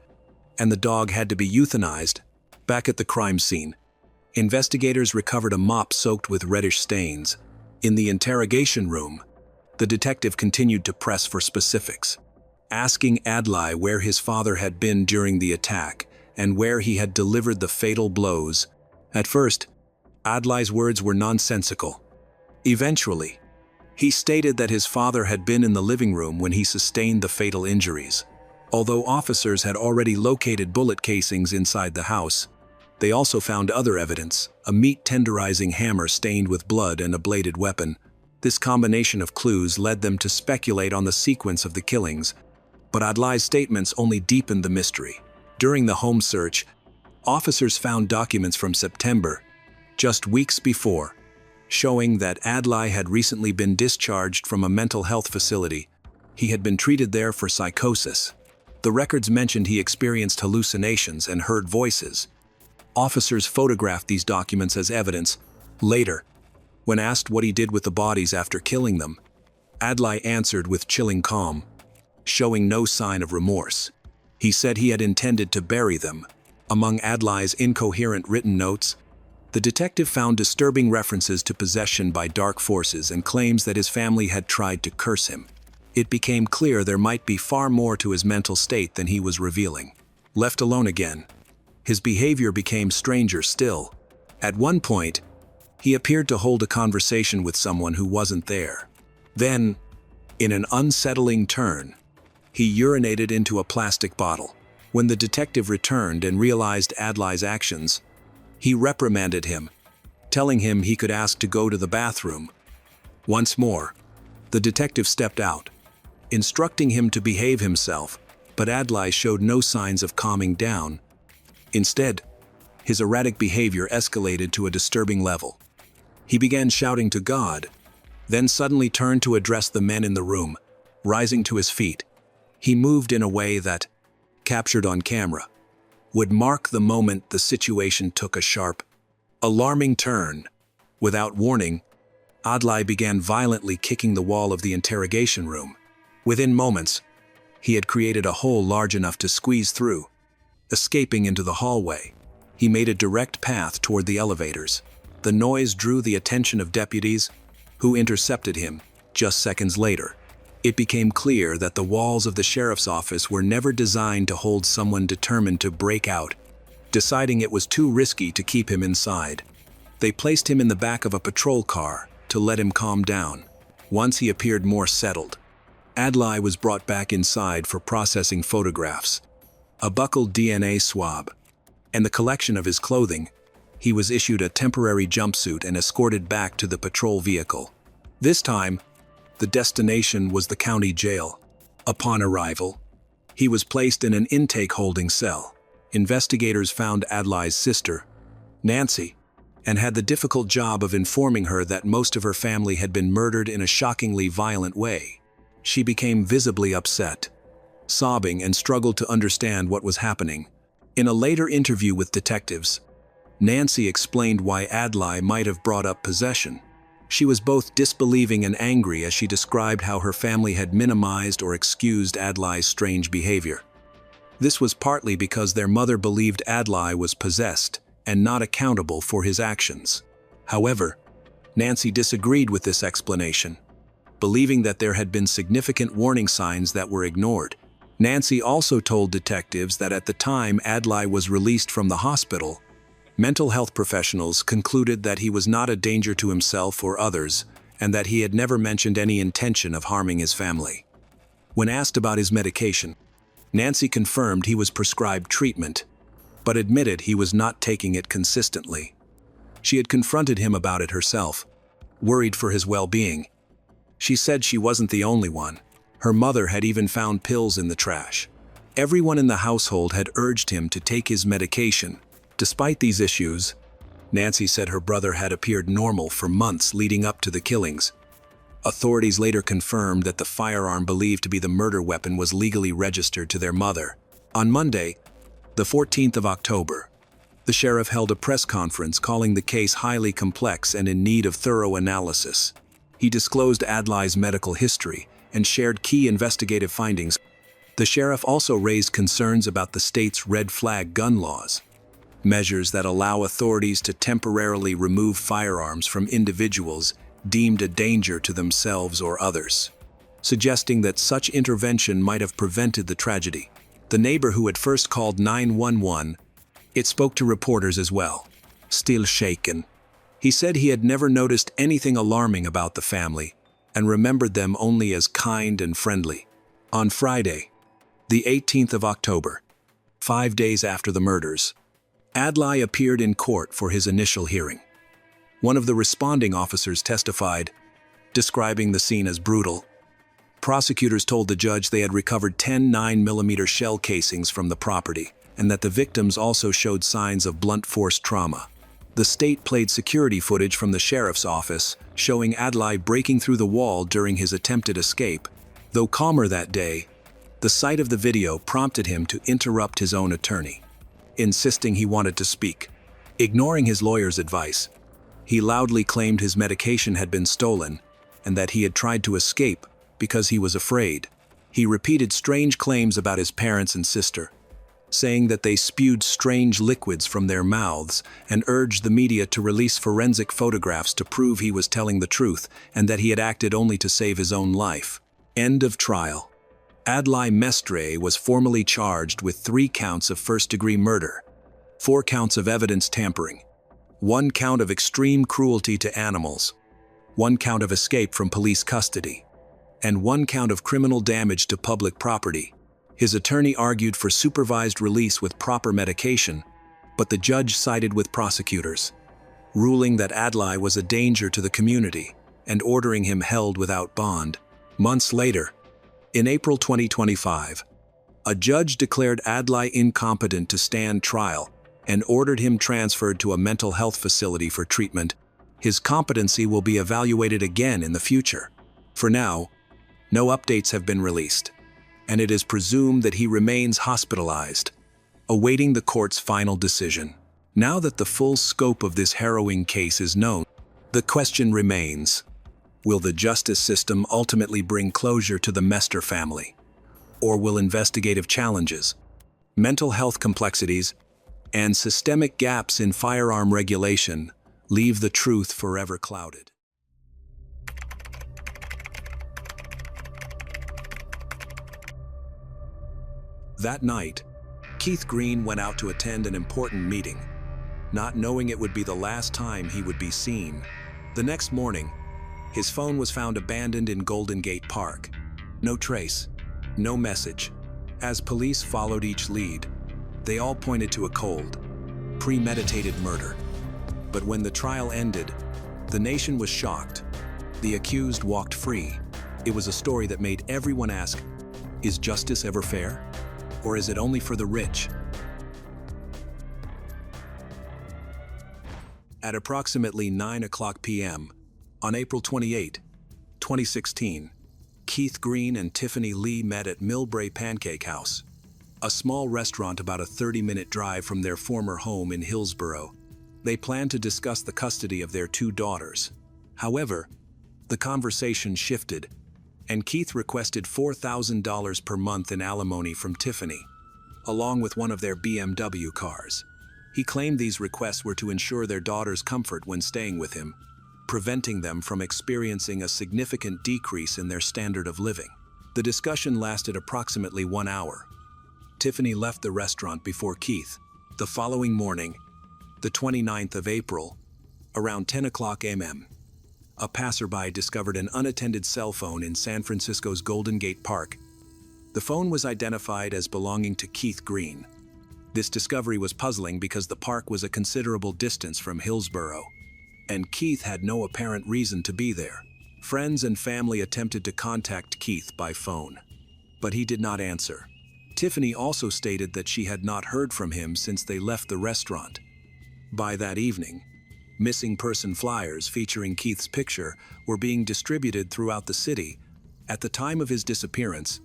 and the dog had to be euthanized. Back at the crime scene, investigators recovered a mop soaked with reddish stains. In the interrogation room, the detective continued to press for specifics, asking Adlai where his father had been during the attack and where he had delivered the fatal blows. At first, Adlai's words were nonsensical. Eventually, he stated that his father had been in the living room when he sustained the fatal injuries. Although officers had already located bullet casings inside the house, they also found other evidence, a meat tenderizing hammer stained with blood and a bladed weapon. This combination of clues led them to speculate on the sequence of the killings, but Adlai's statements only deepened the mystery. During the home search, officers found documents from September, just weeks before, showing that Adlai had recently been discharged from a mental health facility. He had been treated there for psychosis. The records mentioned he experienced hallucinations and heard voices. Officers photographed these documents as evidence. Later, when asked what he did with the bodies after killing them, Adlai answered with chilling calm, showing no sign of remorse. He said he had intended to bury them. Among Adlai's incoherent written notes, the detective found disturbing references to possession by dark forces and claims that his family had tried to curse him. It became clear there might be far more to his mental state than he was revealing. Left alone again, his behavior became stranger still. At one point, he appeared to hold a conversation with someone who wasn't there. Then, in an unsettling turn, he urinated into a plastic bottle. When the detective returned and realized Adlai's actions, he reprimanded him, telling him he could ask to go to the bathroom. Once more, the detective stepped out, instructing him to behave himself, but Adlai showed no signs of calming down. Instead, his erratic behavior escalated to a disturbing level. He began shouting to God, then suddenly turned to address the men in the room. Rising to his feet, he moved in a way that, captured on camera, would mark the moment the situation took a sharp, alarming turn. Without warning, Adlai began violently kicking the wall of the interrogation room. Within moments, he had created a hole large enough to squeeze through. Escaping into the hallway, he made a direct path toward the elevators. The noise drew the attention of deputies, who intercepted him. Just seconds later, it became clear that the walls of the sheriff's office were never designed to hold someone determined to break out. Deciding it was too risky to keep him inside, they placed him in the back of a patrol car to let him calm down. Once he appeared more settled, Adlai was brought back inside for processing photographs, a buckled DNA swab, and the collection of his clothing. He was issued a temporary jumpsuit and escorted back to the patrol vehicle. This time, the destination was the county jail. Upon arrival, he was placed in an intake holding cell. Investigators found Adlai's sister, Nancy, and had the difficult job of informing her that most of her family had been murdered in a shockingly violent way. She became visibly upset, sobbing, and struggled to understand what was happening. In a later interview with detectives, Nancy explained why Adlai might have brought up possession. She was both disbelieving and angry as she described how her family had minimized or excused Adlai's strange behavior. This was partly because their mother believed Adlai was possessed and not accountable for his actions. However, Nancy disagreed with this explanation, believing that there had been significant warning signs that were ignored. Nancy also told detectives that at the time Adlai was released from the hospital, mental health professionals concluded that he was not a danger to himself or others, and that he had never mentioned any intention of harming his family. When asked about his medication, Nancy confirmed he was prescribed treatment, but admitted he was not taking it consistently. She had confronted him about it herself, worried for his well-being. She said she wasn't the only one. Her mother had even found pills in the trash. Everyone in the household had urged him to take his medication. Despite these issues, Nancy said her brother had appeared normal for months leading up to the killings. Authorities later confirmed that the firearm believed to be the murder weapon was legally registered to their mother. On Monday, the 14th of October, the sheriff held a press conference calling the case highly complex and in need of thorough analysis. He disclosed Adlai's medical history and shared key investigative findings. The sheriff also raised concerns about the state's red flag gun laws, measures that allow authorities to temporarily remove firearms from individuals deemed a danger to themselves or others, suggesting that such intervention might have prevented the tragedy. The neighbor who had first called 911, it spoke to reporters as well, still shaken. He said he had never noticed anything alarming about the family and remembered them only as kind and friendly. On Friday, the 18th of October, 5 days after the murders, Adlai appeared in court for his initial hearing. One of the responding officers testified, describing the scene as brutal. Prosecutors told the judge they had recovered 10 9mm shell casings from the property and that the victims also showed signs of blunt force trauma. The state played security footage from the sheriff's office, showing Adlai breaking through the wall during his attempted escape. Though calmer that day, the sight of the video prompted him to interrupt his own attorney, insisting he wanted to speak. Ignoring his lawyer's advice, he loudly claimed his medication had been stolen and that he had tried to escape because he was afraid. He repeated strange claims about his parents and sister, saying that they spewed strange liquids from their mouths, and urged the media to release forensic photographs to prove he was telling the truth and that he had acted only to save his own life. End of trial. Adlai Mestre was formally charged with 3 counts of first-degree murder, 4 counts of evidence tampering, 1 count of extreme cruelty to animals, 1 count of escape from police custody, and 1 count of criminal damage to public property. His attorney argued for supervised release with proper medication, but the judge sided with prosecutors, ruling that Adlai was a danger to the community and ordering him held without bond. Months later, in April 2025, a judge declared Adlai incompetent to stand trial and ordered him transferred to a mental health facility for treatment. His competency will be evaluated again in the future. For now, no updates have been released, and it is presumed that he remains hospitalized, awaiting the court's final decision. Now that the full scope of this harrowing case is known, the question remains: will the justice system ultimately bring closure to the Mestre family? Or will investigative challenges, mental health complexities, and systemic gaps in firearm regulation leave the truth forever clouded? That night, Keith Green went out to attend an important meeting, not knowing it would be the last time he would be seen. The next morning, his phone was found abandoned in Golden Gate Park. No trace, no message. As police followed each lead, they all pointed to a cold, premeditated murder. But when the trial ended, the nation was shocked. The accused walked free. It was a story that made everyone ask, is justice ever fair? Or is it only for the rich? At approximately 9:00 p.m. on April 28, 2016, Keith Green and Tiffany Lee met at Millbrae Pancake House, a small restaurant about a 30-minute drive from their former home in Hillsborough. They planned to discuss the custody of their 2 daughters. However, the conversation shifted, and Keith requested $4,000 per month in alimony from Tiffany, along with one of their BMW cars. He claimed these requests were to ensure their daughter's comfort when staying with him, preventing them from experiencing a significant decrease in their standard of living. The discussion lasted approximately 1 hour. Tiffany left the restaurant before Keith. The following morning, the 29th of April, around 10 o'clock a.m., a passerby discovered an unattended cell phone in San Francisco's Golden Gate Park. The phone was identified as belonging to Keith Green. This discovery was puzzling because the park was a considerable distance from Hillsborough, and Keith had no apparent reason to be there. Friends and family attempted to contact Keith by phone, but he did not answer. Tiffany also stated that she had not heard from him since they left the restaurant. By that evening, missing person flyers featuring Keith's picture were being distributed throughout the city. At the time of his disappearance,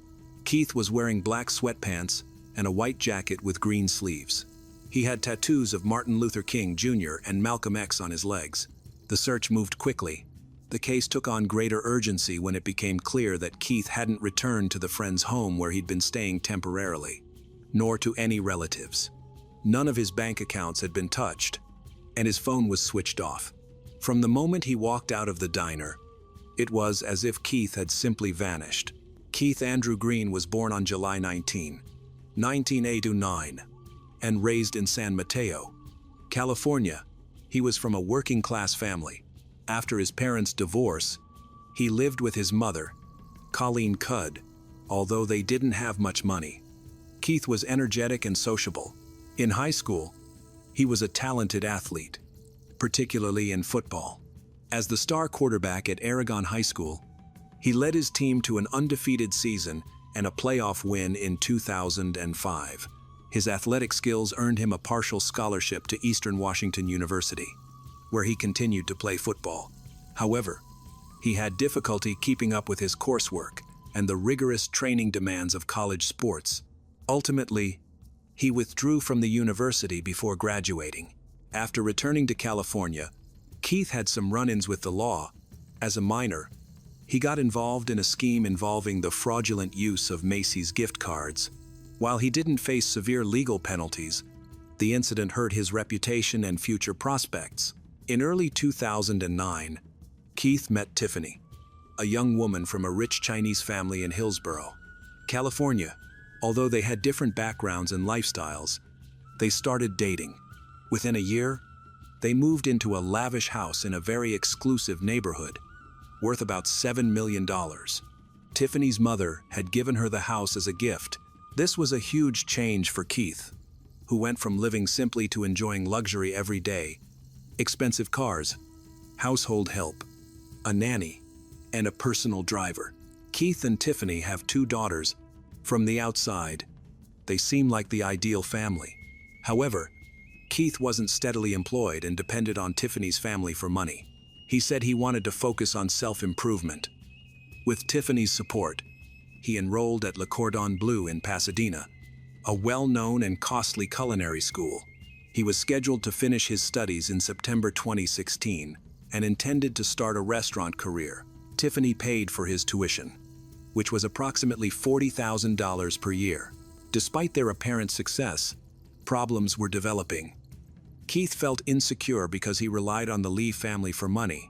Keith was wearing black sweatpants and a white jacket with green sleeves. He had tattoos of Martin Luther King Jr. and Malcolm X on his legs. The search moved quickly. The case took on greater urgency when it became clear that Keith hadn't returned to the friend's home where he'd been staying temporarily, nor to any relatives. None of his bank accounts had been touched, and his phone was switched off. From the moment he walked out of the diner, it was as if Keith had simply vanished. Keith Andrew Green was born on July 19, 1989, and raised in San Mateo, California. He was from a working-class family. After his parents' divorce, he lived with his mother, Colleen Cudd, although they didn't have much money. Keith was energetic and sociable. In high school, he was a talented athlete, particularly in football. As the star quarterback at Aragon High School, he led his team to an undefeated season and a playoff win in 2005. His athletic skills earned him a partial scholarship to Eastern Washington University, where he continued to play football. However, he had difficulty keeping up with his coursework and the rigorous training demands of college sports. Ultimately, he withdrew from the university before graduating. After returning to California, Keith had some run-ins with the law. As a minor, he got involved in a scheme involving the fraudulent use of Macy's gift cards. While he didn't face severe legal penalties, the incident hurt his reputation and future prospects. In early 2009, Keith met Tiffany, a young woman from a rich Chinese family in Hillsborough, California. Although they had different backgrounds and lifestyles, they started dating. Within a year, they moved into a lavish house in a very exclusive neighborhood, worth about $7 million. Tiffany's mother had given her the house as a gift. This was a huge change for Keith, who went from living simply to enjoying luxury every day: expensive cars, household help, a nanny, and a personal driver. Keith and Tiffany have 2 daughters. From the outside, they seem like the ideal family. However, Keith wasn't steadily employed and depended on Tiffany's family for money. He said he wanted to focus on self-improvement. With Tiffany's support, he enrolled at Le Cordon Bleu in Pasadena, a well-known and costly culinary school. He was scheduled to finish his studies in September 2016 and intended to start a restaurant career. Tiffany paid for his tuition, which was approximately $40,000 per year. Despite their apparent success, problems were developing. Keith felt insecure because he relied on the Lee family for money,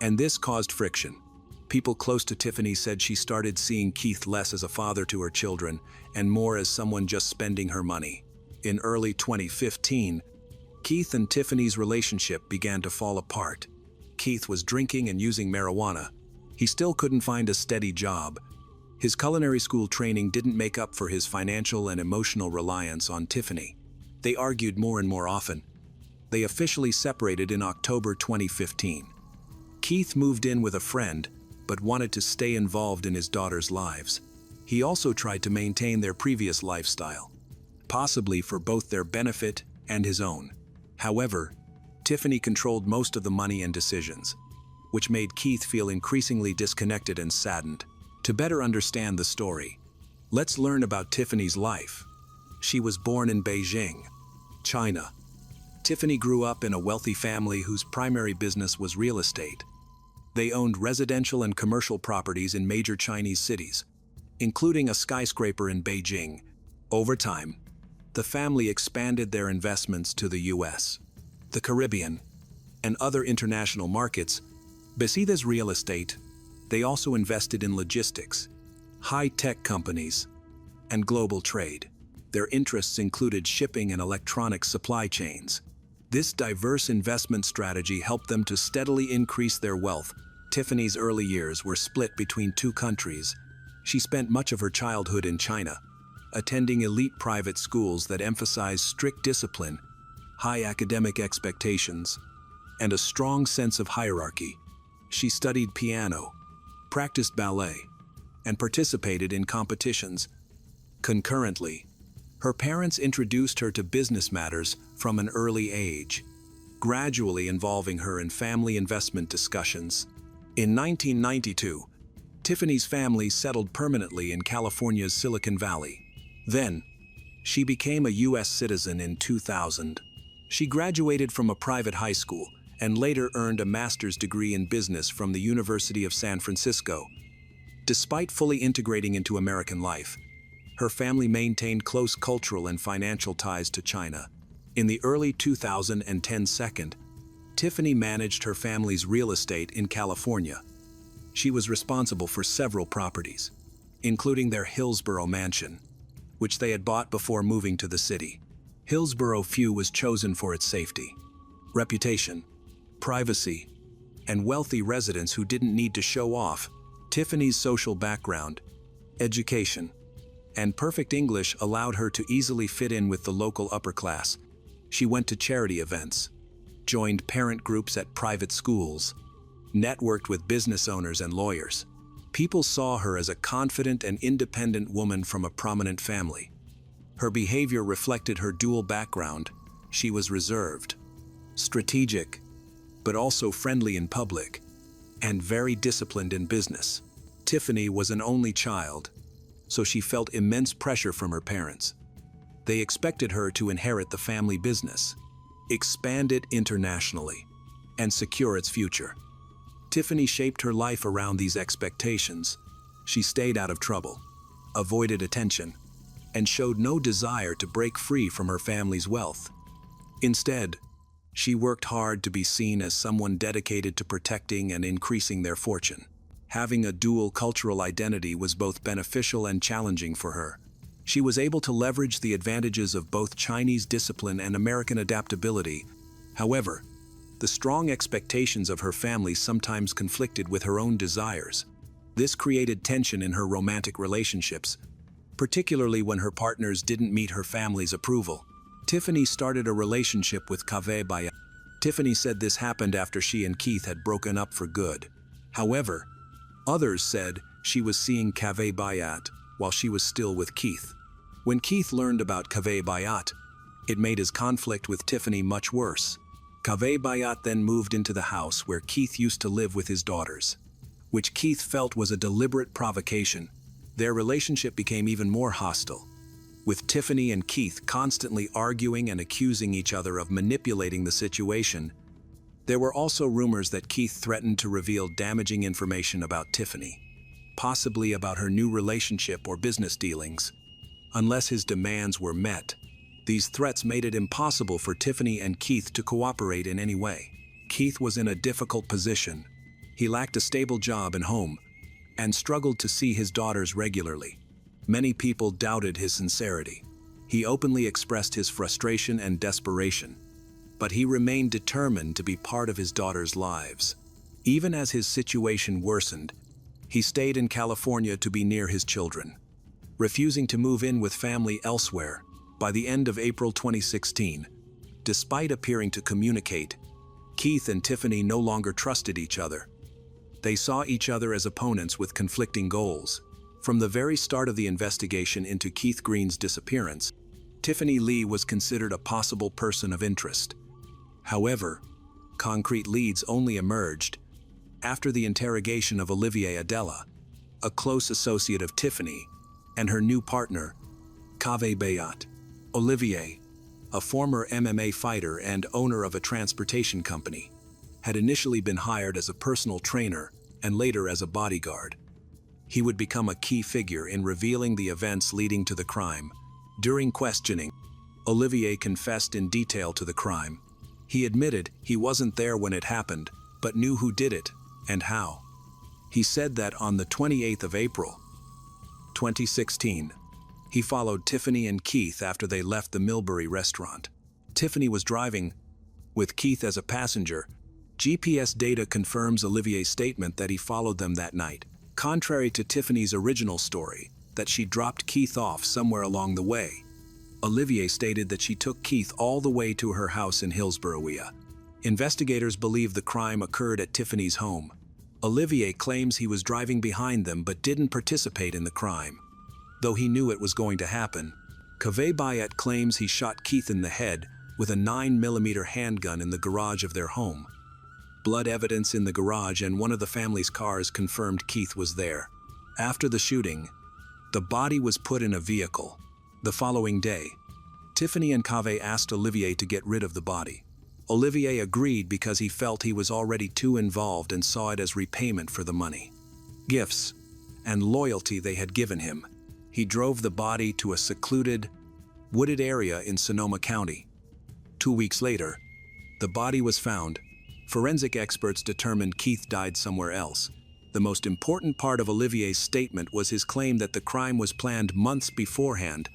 and this caused friction. People close to Tiffany said she started seeing Keith less as a father to her children and more as someone just spending her money. In early 2015, Keith and Tiffany's relationship began to fall apart. Keith was drinking and using marijuana. He still couldn't find a steady job. His culinary school training didn't make up for his financial and emotional reliance on Tiffany. They argued more and more often. They officially separated in October 2015. Keith moved in with a friend, but wanted to stay involved in his daughters' lives. He also tried to maintain their previous lifestyle, possibly for both their benefit and his own. However, Tiffany controlled most of the money and decisions, which made Keith feel increasingly disconnected and saddened. To better understand the story, let's learn about Tiffany's life. She was born in Beijing, China, Tiffany grew up in a wealthy family whose primary business was real estate. They owned residential and commercial properties in major Chinese cities, including a skyscraper in Beijing. Over time, the family expanded their investments to the US, the Caribbean, and other international markets. Besides real estate, they also invested in logistics, high-tech companies, and global trade. Their interests included shipping and electronic supply chains. This diverse investment strategy helped them to steadily increase their wealth. Tiffany's early years were split between two countries. She spent much of her childhood in China, attending elite private schools that emphasized strict discipline, high academic expectations, and a strong sense of hierarchy. She studied piano, practiced ballet, and participated in competitions. Concurrently, her parents introduced her to business matters from an early age, gradually involving her in family investment discussions. In 1992, Tiffany's family settled permanently in California's Silicon Valley. Then, she became a US citizen in 2000. She graduated from a private high school and later earned a master's degree in business from the University of San Francisco. Despite fully integrating into American life, her family maintained close cultural and financial ties to China. In the early 2010s, Tiffany managed her family's real estate in California. She was responsible for several properties, including their Hillsborough mansion, which they had bought before moving to the city. Hillsborough View was chosen for its safety, reputation, privacy, and wealthy residents who didn't need to show off. Tiffany's social background, education, and perfect English allowed her to easily fit in with the local upper class. She went to charity events, joined parent groups at private schools, networked with business owners and lawyers. People saw her as a confident and independent woman from a prominent family. Her behavior reflected her dual background. She was reserved, strategic, but also friendly in public, and very disciplined in business. Tiffany was an only child, so she felt immense pressure from her parents. They expected her to inherit the family business, expand it internationally, and secure its future. Tiffany shaped her life around these expectations. She stayed out of trouble, avoided attention, and showed no desire to break free from her family's wealth. Instead, she worked hard to be seen as someone dedicated to protecting and increasing their fortune. Having a dual cultural identity was both beneficial and challenging for her. She was able to leverage the advantages of both Chinese discipline and American adaptability. However, the strong expectations of her family sometimes conflicted with her own desires. This created tension in her romantic relationships, particularly when her partners didn't meet her family's approval. Tiffany started a relationship with Kaveh Bayat. Tiffany said this happened after she and Keith had broken up for good. However, others said she was seeing Kaveh Bayat while she was still with Keith. When Keith learned about Kaveh Bayat, it made his conflict with Tiffany much worse. Kaveh Bayat then moved into the house where Keith used to live with his daughters, which Keith felt was a deliberate provocation. Their relationship became even more hostile, with Tiffany and Keith constantly arguing and accusing each other of manipulating the situation. There were also rumors that Keith threatened to reveal damaging information about Tiffany, possibly about her new relationship or business dealings, unless his demands were met. These threats made it impossible for Tiffany and Keith to cooperate in any way. Keith was in a difficult position. He lacked a stable job and home, and struggled to see his daughters regularly. Many people doubted his sincerity. He openly expressed his frustration and desperation, but he remained determined to be part of his daughters' lives. Even as his situation worsened, he stayed in California to be near his children, refusing to move in with family elsewhere. By the end of April 2016, despite appearing to communicate, Keith and Tiffany no longer trusted each other. They saw each other as opponents with conflicting goals. From the very start of the investigation into Keith Green's disappearance, Tiffany Lee was considered a possible person of interest. However, concrete leads only emerged after the interrogation of Olivier Adela, a close associate of Tiffany, and her new partner, Kaveh Bayat. Olivier, a former MMA fighter and owner of a transportation company, had initially been hired as a personal trainer and later as a bodyguard. He would become a key figure in revealing the events leading to the crime. During questioning, Olivier confessed in detail to the crime. He admitted he wasn't there when it happened, but knew who did it and how. He said that on the 28th of April, 2016, he followed Tiffany and Keith after they left the Millbury restaurant. Tiffany was driving, with Keith as a passenger. GPS data confirms Olivier's statement that he followed them that night, contrary to Tiffany's original story, that she dropped Keith off somewhere along the way. Olivier stated that she took Keith all the way to her house in Hillsborough. Investigators believe the crime occurred at Tiffany's home. Olivier claims he was driving behind them but didn't participate in the crime. Though he knew it was going to happen, Kaveh Bayat claims he shot Keith in the head with a 9mm handgun in the garage of their home. Blood evidence in the garage and one of the family's cars confirmed Keith was there. After the shooting, the body was put in a vehicle. The following day, Tiffany and Kaveh asked Olivier to get rid of the body. Olivier agreed because he felt he was already too involved and saw it as repayment for the money, gifts, and loyalty they had given him. He drove the body to a secluded, wooded area in Sonoma County. 2 weeks later, the body was found. Forensic experts determined Keith died somewhere else. The most important part of Olivier's statement was his claim that the crime was planned months beforehand.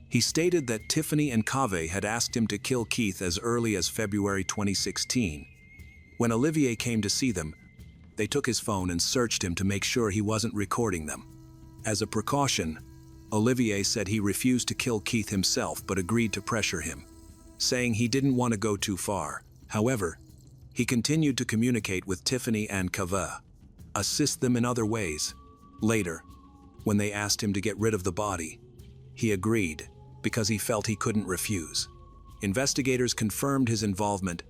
He stated that Tiffany and Kaveh had asked him to kill Keith as early as February 2016. When Olivier came to see them, they took his phone and searched him to make sure he wasn't recording them. As a precaution, Olivier said he refused to kill Keith himself but agreed to pressure him, saying he didn't want to go too far. However, he continued to communicate with Tiffany and Kaveh, assist them in other ways. Later, when they asked him to get rid of the body, he agreed because he felt he couldn't refuse. Investigators confirmed his involvement.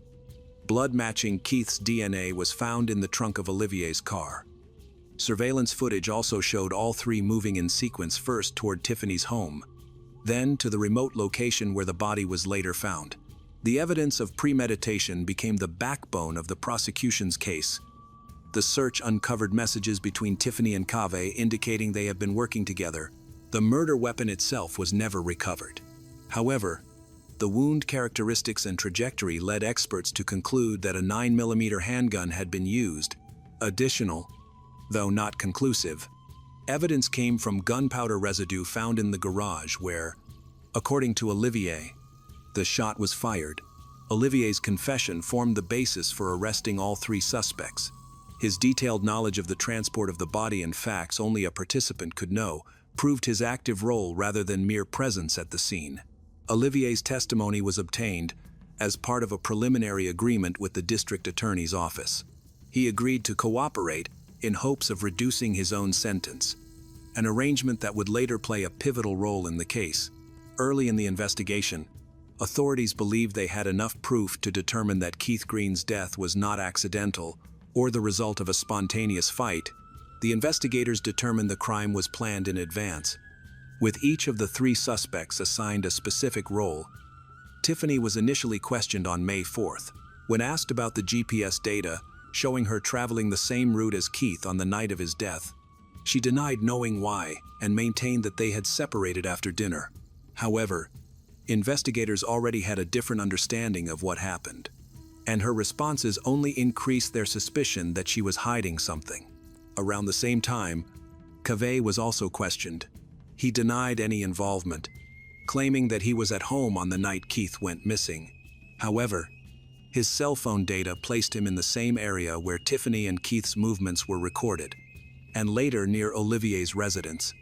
Blood matching Keith's DNA was found in the trunk of Olivier's car. Surveillance footage also showed all three moving in sequence, first toward Tiffany's home, then to the remote location where the body was later found. The evidence of premeditation became the backbone of the prosecution's case. The search uncovered messages between Tiffany and Kaveh indicating they had been working together. The murder weapon itself was never recovered. However, the wound characteristics and trajectory led experts to conclude that a 9mm handgun had been used. Additional, though not conclusive, evidence came from gunpowder residue found in the garage where, according to Olivier, the shot was fired. Olivier's confession formed the basis for arresting all three suspects. His detailed knowledge of the transport of the body and facts only a participant could know proved his active role rather than mere presence at the scene. Olivier's testimony was obtained as part of a preliminary agreement with the district attorney's office. He agreed to cooperate in hopes of reducing his own sentence, an arrangement that would later play a pivotal role in the case. Early in the investigation, authorities believed they had enough proof to determine that Keith Green's death was not accidental or the result of a spontaneous fight. The investigators determined the crime was planned in advance. With each of the three suspects assigned a specific role, Tiffany was initially questioned on May 4th. When asked about the GPS data showing her traveling the same route as Keith on the night of his death, she denied knowing why and maintained that they had separated after dinner. However, investigators already had a different understanding of what happened, and her responses only increased their suspicion that she was hiding something. Around the same time, Kaveh was also questioned. He denied any involvement, claiming that he was at home on the night Keith went missing. However, his cell phone data placed him in the same area where Tiffany and Keith's movements were recorded, and later near Olivier's residence.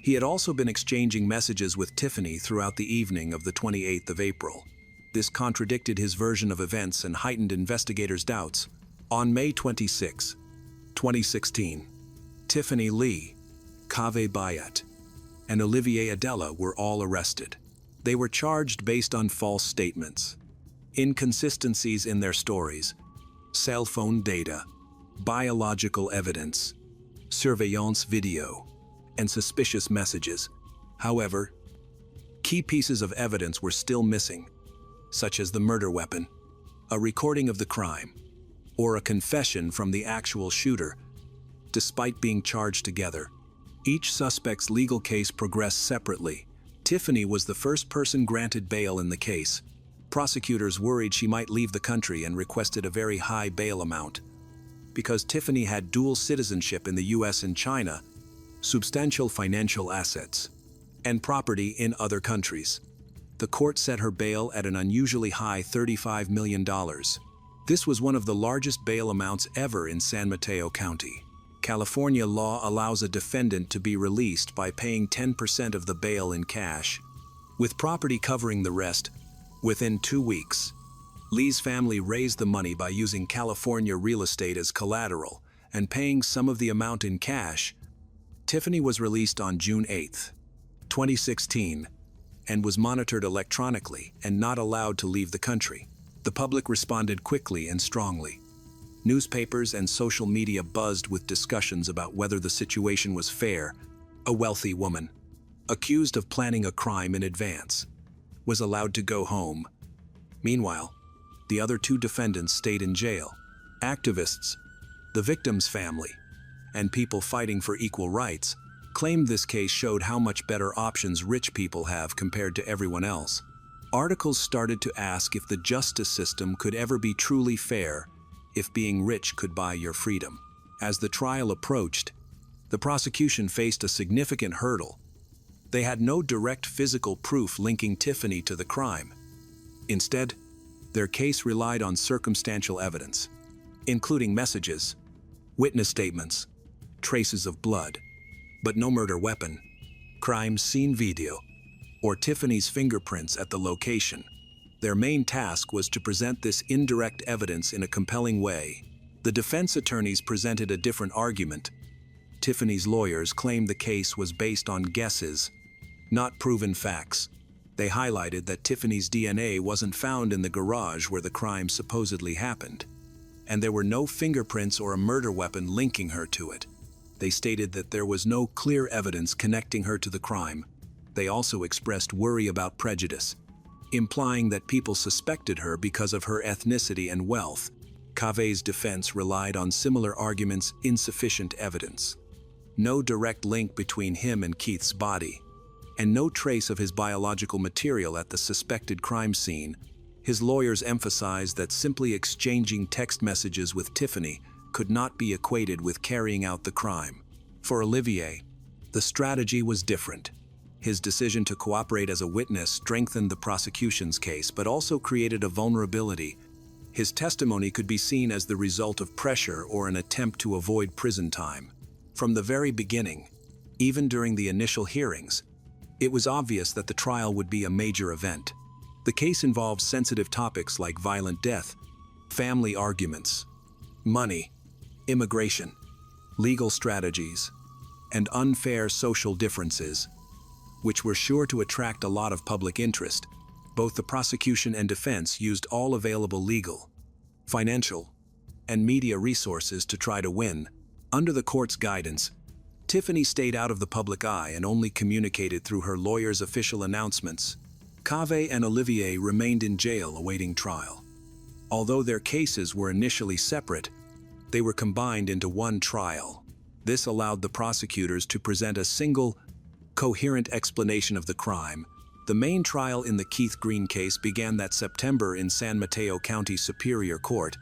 He had also been exchanging messages with Tiffany throughout the evening of the 28th of April. This contradicted his version of events and heightened investigators' doubts. On May 26, 2016, Tiffany Lee, Kaveh Bayat, and Olivier Adela were all arrested. They were charged based on false statements, inconsistencies in their stories, cell phone data, biological evidence, surveillance video, and suspicious messages. However, key pieces of evidence were still missing. such as the murder weapon, a recording of the crime, or a confession from the actual shooter. Despite being charged together, each suspect's legal case progressed separately. Tiffany was the first person granted bail in the case. Prosecutors worried she might leave the country and requested a very high bail amount. Because Tiffany had dual citizenship in the US and China, substantial financial assets, and property in other countries, the court set her bail at an unusually high $35 million. This was one of the largest bail amounts ever in San Mateo County. California law allows a defendant to be released by paying 10% of the bail in cash, with property covering the rest. Within 2 weeks, Lee's family raised the money by using California real estate as collateral and paying some of the amount in cash. Tiffany was released on June 8, 2016, and was monitored electronically and not allowed to leave the country. The public responded quickly and strongly. Newspapers and social media buzzed with discussions about whether the situation was fair. A wealthy woman, accused of planning a crime in advance, was allowed to go home. Meanwhile, the other 2 defendants stayed in jail. Activists, the victim's family, and people fighting for equal rights claimed this case showed how much better options rich people have compared to everyone else. Articles started to ask if the justice system could ever be truly fair, if being rich could buy your freedom. As the trial approached, the prosecution faced a significant hurdle. They had no direct physical proof linking Tiffany to the crime. Instead, their case relied on circumstantial evidence, including messages, witness statements, traces of blood, but no murder weapon, crime scene video, or Tiffany's fingerprints at the location. Their main task was to present this indirect evidence in a compelling way. The defense attorneys presented a different argument. Tiffany's lawyers claimed the case was based on guesses, not proven facts. They highlighted that Tiffany's DNA wasn't found in the garage where the crime supposedly happened, and there were no fingerprints or a murder weapon linking her to it. They stated that there was no clear evidence connecting her to the crime. They also expressed worry about prejudice, implying that people suspected her because of her ethnicity and wealth. Cave's defense relied on similar arguments: insufficient evidence, no direct link between him and Keith's body, and no trace of his biological material at the suspected crime scene. His lawyers emphasized that simply exchanging text messages with Tiffany could not be equated with carrying out the crime. For Olivier, the strategy was different. His decision to cooperate as a witness strengthened the prosecution's case, but also created a vulnerability. His testimony could be seen as the result of pressure or an attempt to avoid prison time. From the very beginning, even during the initial hearings, it was obvious that the trial would be a major event. The case involved sensitive topics like violent death, family arguments, money, immigration, legal strategies, and unfair social differences, which were sure to attract a lot of public interest. Both the prosecution and defense used all available legal, financial, and media resources to try to win. Under the court's guidance, Tiffany stayed out of the public eye and only communicated through her lawyer's official announcements. Cave and Olivier remained in jail awaiting trial. Although their cases were initially separate, they were combined into one trial. This allowed the prosecutors to present a single, coherent explanation of the crime. The main trial in the Keith Green case began that September in San Mateo County Superior Court.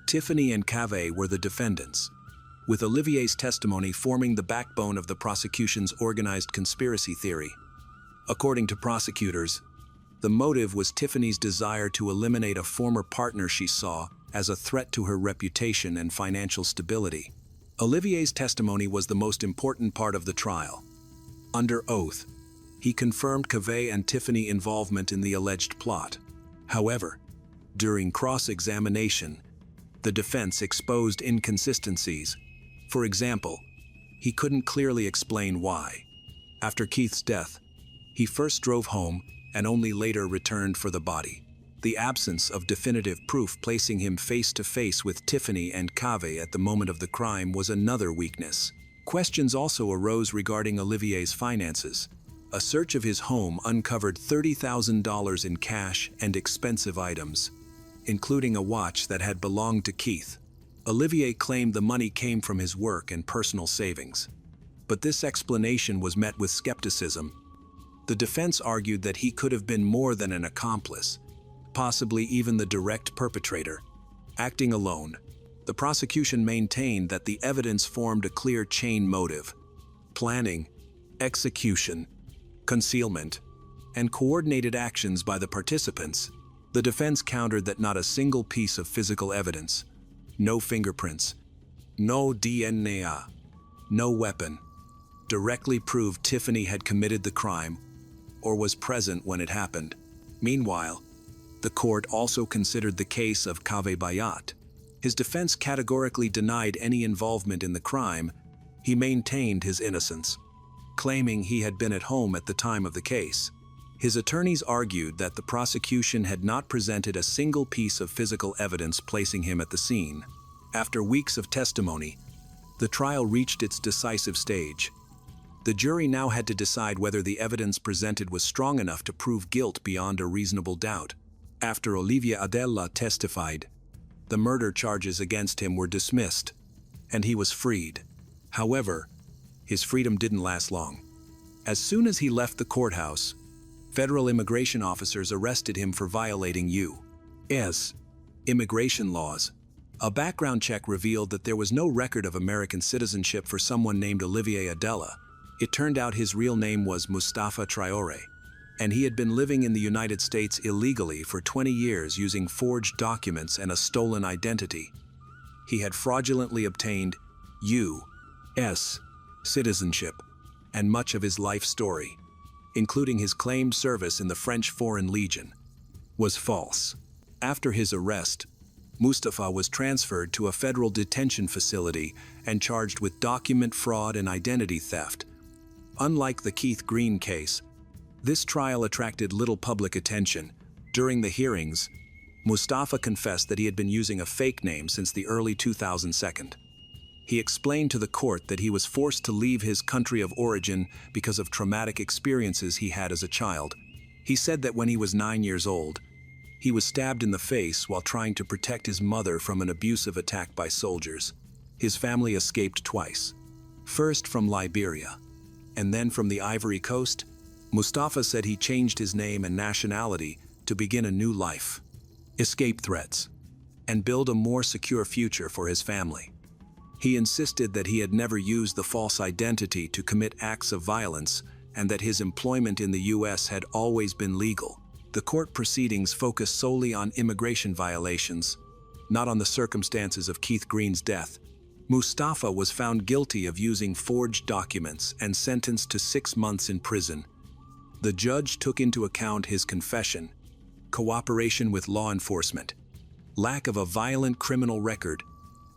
Tiffany and Cave were the defendants, with Olivier's testimony forming the backbone of the prosecution's organized conspiracy theory. According to prosecutors, the motive was Tiffany's desire to eliminate a former partner she saw as a threat to her reputation and financial stability. Olivier's testimony was the most important part of the trial. Under oath, he confirmed Cave and Tiffany's involvement in the alleged plot. However, during cross-examination, the defense exposed inconsistencies. For example, he couldn't clearly explain why, after Keith's death, he first drove home and only later returned for the body. The absence of definitive proof placing him face-to-face with Tiffany and Cave at the moment of the crime was another weakness. Questions also arose regarding Olivier's finances. A search of his home uncovered $30,000 in cash and expensive items, including a watch that had belonged to Keith. Olivier claimed the money came from his work and personal savings. But this explanation was met with skepticism. The defense argued that he could have been more than an accomplice, possibly even the direct perpetrator. Acting alone, the prosecution maintained that the evidence formed a clear chain motive: planning, execution, concealment, and coordinated actions by the participants. The defense countered that not a single piece of physical evidence, no fingerprints, no DNA, no weapon, directly proved Tiffany had committed the crime or was present when it happened. Meanwhile, the court also considered the case of Kaveh Bayat. His defense categorically denied any involvement in the crime. He maintained his innocence, claiming he had been at home at the time of the case. His attorneys argued that the prosecution had not presented a single piece of physical evidence placing him at the scene. After weeks of testimony, the trial reached its decisive stage. The jury now had to decide whether the evidence presented was strong enough to prove guilt beyond a reasonable doubt. After Olivier Adela testified, the murder charges against him were dismissed, and he was freed. However, his freedom didn't last long. As soon as he left the courthouse, federal immigration officers arrested him for violating U.S. immigration laws. A background check revealed that there was no record of American citizenship for someone named Olivier Adela. It turned out his real name was Mustafa Traoré, and he had been living in the United States illegally for 20 years using forged documents and a stolen identity. He had fraudulently obtained U.S. citizenship, and much of his life story, including his claimed service in the French Foreign Legion, was false. After his arrest, Mustafa was transferred to a federal detention facility and charged with document fraud and identity theft. Unlike the Keith Green case, this trial attracted little public attention. During the hearings, Mustafa confessed that he had been using a fake name since the early 2000s. He explained to the court that he was forced to leave his country of origin because of traumatic experiences he had as a child. He said that when he was 9 years old, he was stabbed in the face while trying to protect his mother from an abusive attack by soldiers. His family escaped twice, first from Liberia, and then from the Ivory Coast. Mustafa said he changed his name and nationality to begin a new life, escape threats, and build a more secure future for his family. He insisted that he had never used the false identity to commit acts of violence and that his employment in the U.S. had always been legal. The court proceedings focused solely on immigration violations, not on the circumstances of Keith Green's death. Mustafa was found guilty of using forged documents and sentenced to 6 months in prison. The judge took into account his confession, cooperation with law enforcement, lack of a violent criminal record,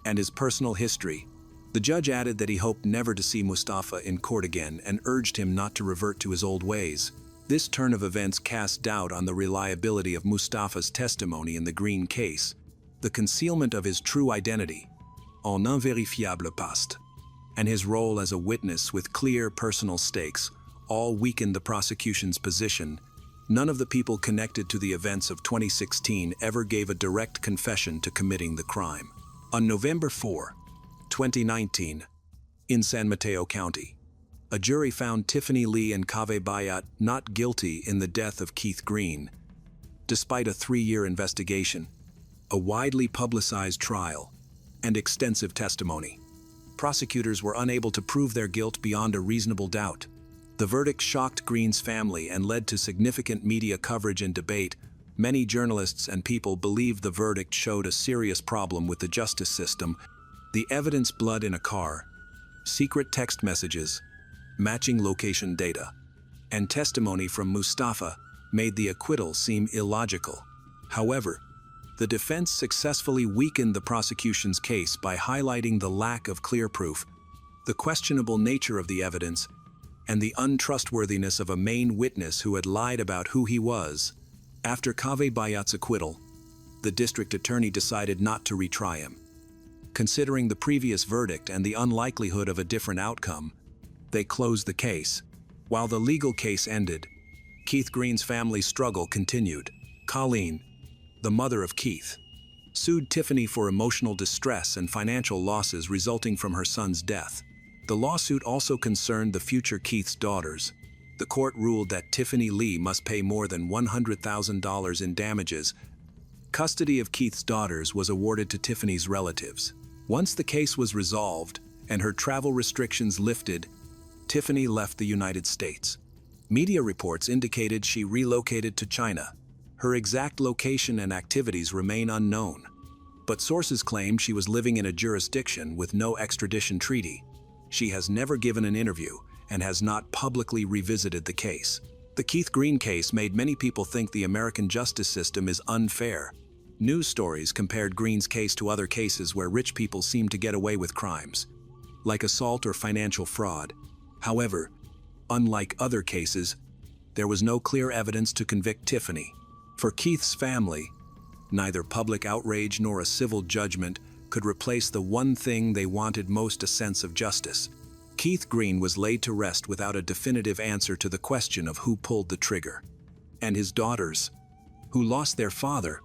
and his personal history. The judge added that he hoped never to see Mustafa in court again and urged him not to revert to his old ways. This turn of events cast doubt on the reliability of Mustafa's testimony in the Green case. The concealment of his true identity, un invérifiable past, and his role as a witness with clear personal stakes all weakened the prosecution's position. None of the people connected to the events of 2016 ever gave a direct confession to committing the crime. On November 4, 2019, in San Mateo County, a jury found Tiffany Lee and Kaveh Bayat not guilty in the death of Keith Green. Despite a 3-year investigation, a widely publicized trial, and extensive testimony, prosecutors were unable to prove their guilt beyond a reasonable doubt. The verdict shocked Green's family and led to significant media coverage and debate. Many journalists and people believed the verdict showed a serious problem with the justice system. The evidence: blood in a car, secret text messages, matching location data, and testimony from Mustafa made the acquittal seem illogical. However, the defense successfully weakened the prosecution's case by highlighting the lack of clear proof, the questionable nature of the evidence, and the untrustworthiness of a main witness who had lied about who he was. After Kaveh Bayat's acquittal, the district attorney decided not to retry him. Considering the previous verdict and the unlikelihood of a different outcome, they closed the case. While the legal case ended, Keith Green's family struggle continued. Colleen, the mother of Keith, sued Tiffany for emotional distress and financial losses resulting from her son's death. The lawsuit also concerned the future Keith's daughters. The court ruled that Tiffany Lee must pay more than $100,000 in damages. Custody of Keith's daughters was awarded to Tiffany's relatives. Once the case was resolved and her travel restrictions lifted, Tiffany left the United States. Media reports indicated she relocated to China. Her exact location and activities remain unknown, but sources claim she was living in a jurisdiction with no extradition treaty. She has never given an interview and has not publicly revisited the case. The Keith Green case made many people think the American justice system is unfair. News stories compared Green's case to other cases where rich people seem to get away with crimes, like assault or financial fraud. However, unlike other cases, there was no clear evidence to convict Tiffany. For Keith's family, neither public outrage nor a civil judgment could replace the one thing they wanted most: a sense of justice. Keith Green was laid to rest without a definitive answer to the question of who pulled the trigger. And his daughters, who lost their father,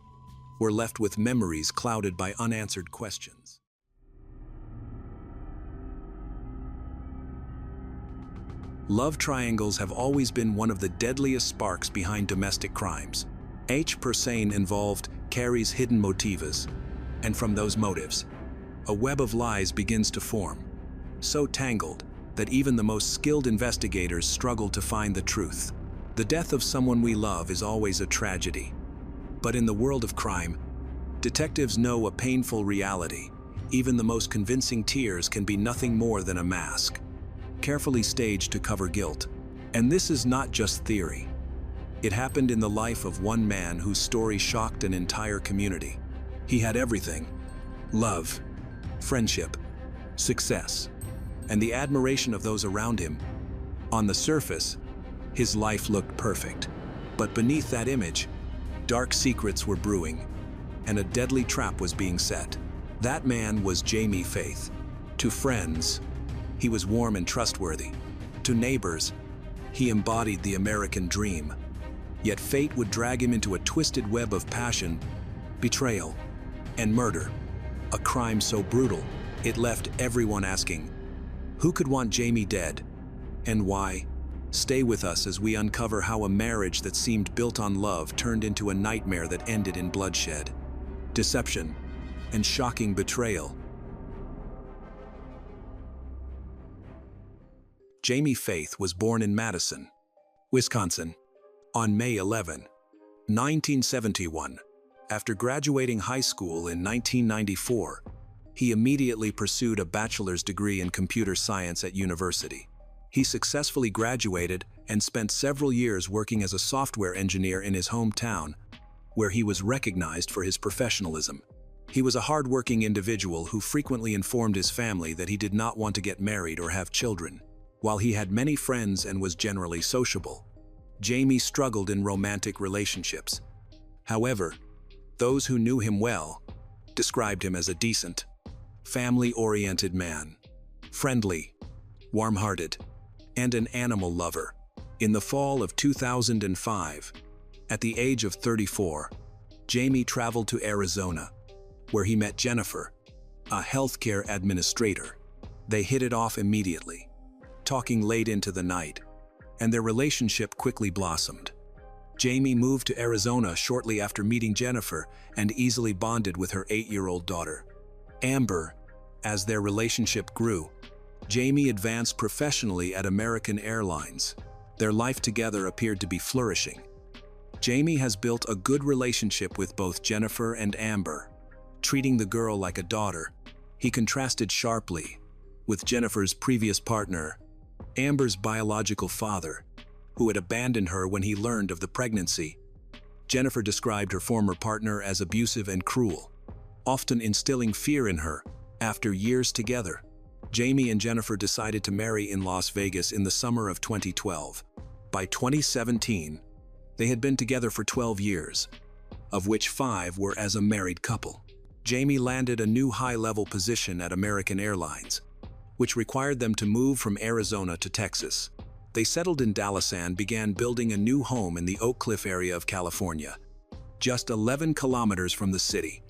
were left with memories clouded by unanswered questions. Love triangles have always been one of the deadliest sparks behind domestic crimes. Each persona involved carries hidden motives, and from those motives, a web of lies begins to form, so tangled that even the most skilled investigators struggle to find the truth. The death of someone we love is always a tragedy. But in the world of crime, detectives know a painful reality. Even the most convincing tears can be nothing more than a mask, carefully staged to cover guilt. And this is not just theory. It happened in the life of one man whose story shocked an entire community. He had everything: love, friendship, success, and the admiration of those around him. On the surface, his life looked perfect. But beneath that image, dark secrets were brewing, and a deadly trap was being set. That man was Jamie Faith. To friends, he was warm and trustworthy. To neighbors, he embodied the American dream. Yet fate would drag him into a twisted web of passion, betrayal, and murder. A crime so brutal, it left everyone asking, who could want Jamie dead, and why? Stay with us as we uncover how a marriage that seemed built on love turned into a nightmare that ended in bloodshed, deception, and shocking betrayal. Jamie Faith was born in Madison, Wisconsin, on May 11, 1971. After graduating high school in 1994, he immediately pursued a bachelor's degree in computer science at university. He successfully graduated and spent several years working as a software engineer in his hometown, where he was recognized for his professionalism. He was a hardworking individual who frequently informed his family that he did not want to get married or have children. While he had many friends and was generally sociable, Jamie struggled in romantic relationships. However, those who knew him well described him as a decent, family-oriented man, friendly, warm-hearted, and an animal lover. In the fall of 2005, at the age of 34, Jamie traveled to Arizona, where he met Jennifer, a healthcare administrator. They hit it off immediately, talking late into the night, and their relationship quickly blossomed. Jamie moved to Arizona shortly after meeting Jennifer and easily bonded with her 8-year-old daughter, Amber. As their relationship grew, Jamie advanced professionally at American Airlines. Their life together appeared to be flourishing. Jamie has built a good relationship with both Jennifer and Amber. Treating the girl like a daughter, he contrasted sharply with Jennifer's previous partner, Amber's biological father, who had abandoned her when he learned of the pregnancy. Jennifer described her former partner as abusive and cruel, often instilling fear in her. After years together, Jamie and Jennifer decided to marry in Las Vegas in the summer of 2012. By 2017, they had been together for 12 years, of which 5 were as a married couple. Jamie landed a new high-level position at American Airlines, which required them to move from Arizona to Texas. They settled in Dallas and began building a new home in the Oak Cliff area of California, just 11 kilometers from the city,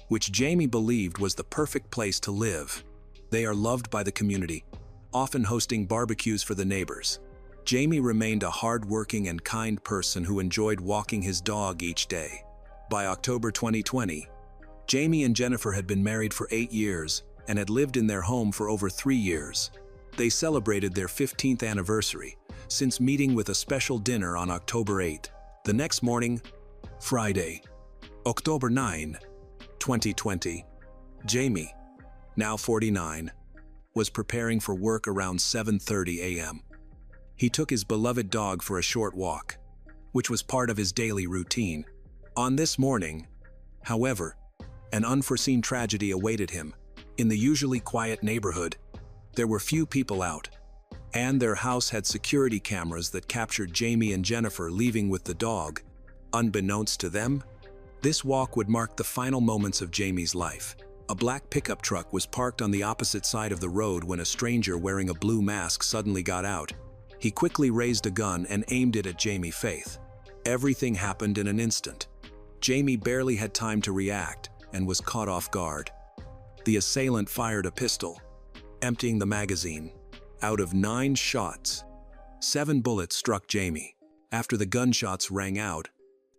which Jamie believed was the perfect place to live. They are loved by the community, often hosting barbecues for the neighbors. Jamie remained a hard-working and kind person who enjoyed walking his dog each day. By October 2020, Jamie and Jennifer had been married for 8 years and had lived in their home for over 3 years. They celebrated their 15th anniversary since meeting with a special dinner on October 8. The next morning, Friday, October 9, 2020, Jamie, now 49, was preparing for work around 7:30 a.m. He took his beloved dog for a short walk, which was part of his daily routine. On this morning, however, an unforeseen tragedy awaited him. In the usually quiet neighborhood, there were few people out, and their house had security cameras that captured Jamie and Jennifer leaving with the dog. Unbeknownst to them, this walk would mark the final moments of Jamie's life. A black pickup truck was parked on the opposite side of the road when a stranger wearing a blue mask suddenly got out. He quickly raised a gun and aimed it at Jamie Faith. Everything happened in an instant. Jamie barely had time to react and was caught off guard. The assailant fired a pistol, emptying the magazine. Out of 9 shots, 7 bullets struck Jamie. After the gunshots rang out,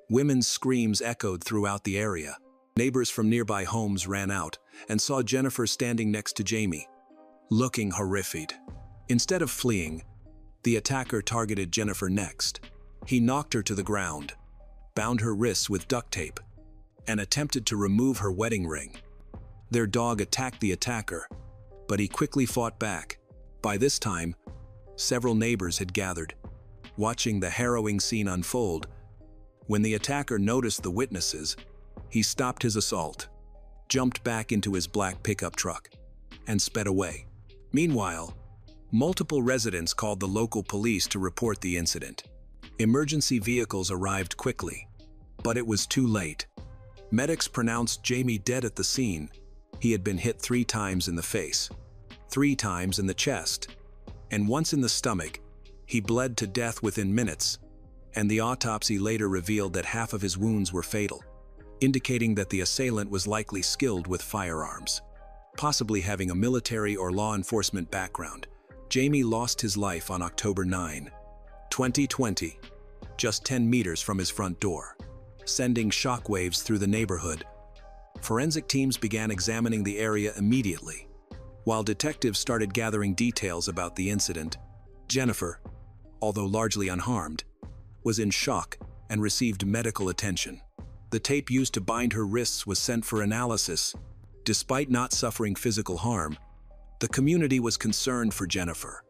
women's screams echoed throughout the area. Neighbors from nearby homes ran out and saw Jennifer standing next to Jamie, looking horrified. Instead of fleeing, the attacker targeted Jennifer next. He knocked her to the ground, bound her wrists with duct tape, and attempted to remove her wedding ring. Their dog attacked the attacker, but he quickly fought back. By this time, several neighbors had gathered, watching the harrowing scene unfold. When the attacker noticed the witnesses, he stopped his assault, jumped back into his black pickup truck, and sped away. Meanwhile, multiple residents called the local police to report the incident. Emergency vehicles arrived quickly, but it was too late. Medics pronounced Jamie dead at the scene. He had been hit 3 times in the face, 3 times in the chest, and once in the stomach. He bled to death within minutes, and the autopsy later revealed that half of his wounds were fatal, indicating that the assailant was likely skilled with firearms, possibly having a military or law enforcement background. Jamie lost his life on October 9, 2020, just 10 meters from his front door, sending shockwaves through the neighborhood. Forensic teams began examining the area immediately. While detectives started gathering details about the incident, Jennifer, although largely unharmed, was in shock and received medical attention. The tape used to bind her wrists was sent for analysis. Despite not suffering physical harm, the community was concerned for Jennifer,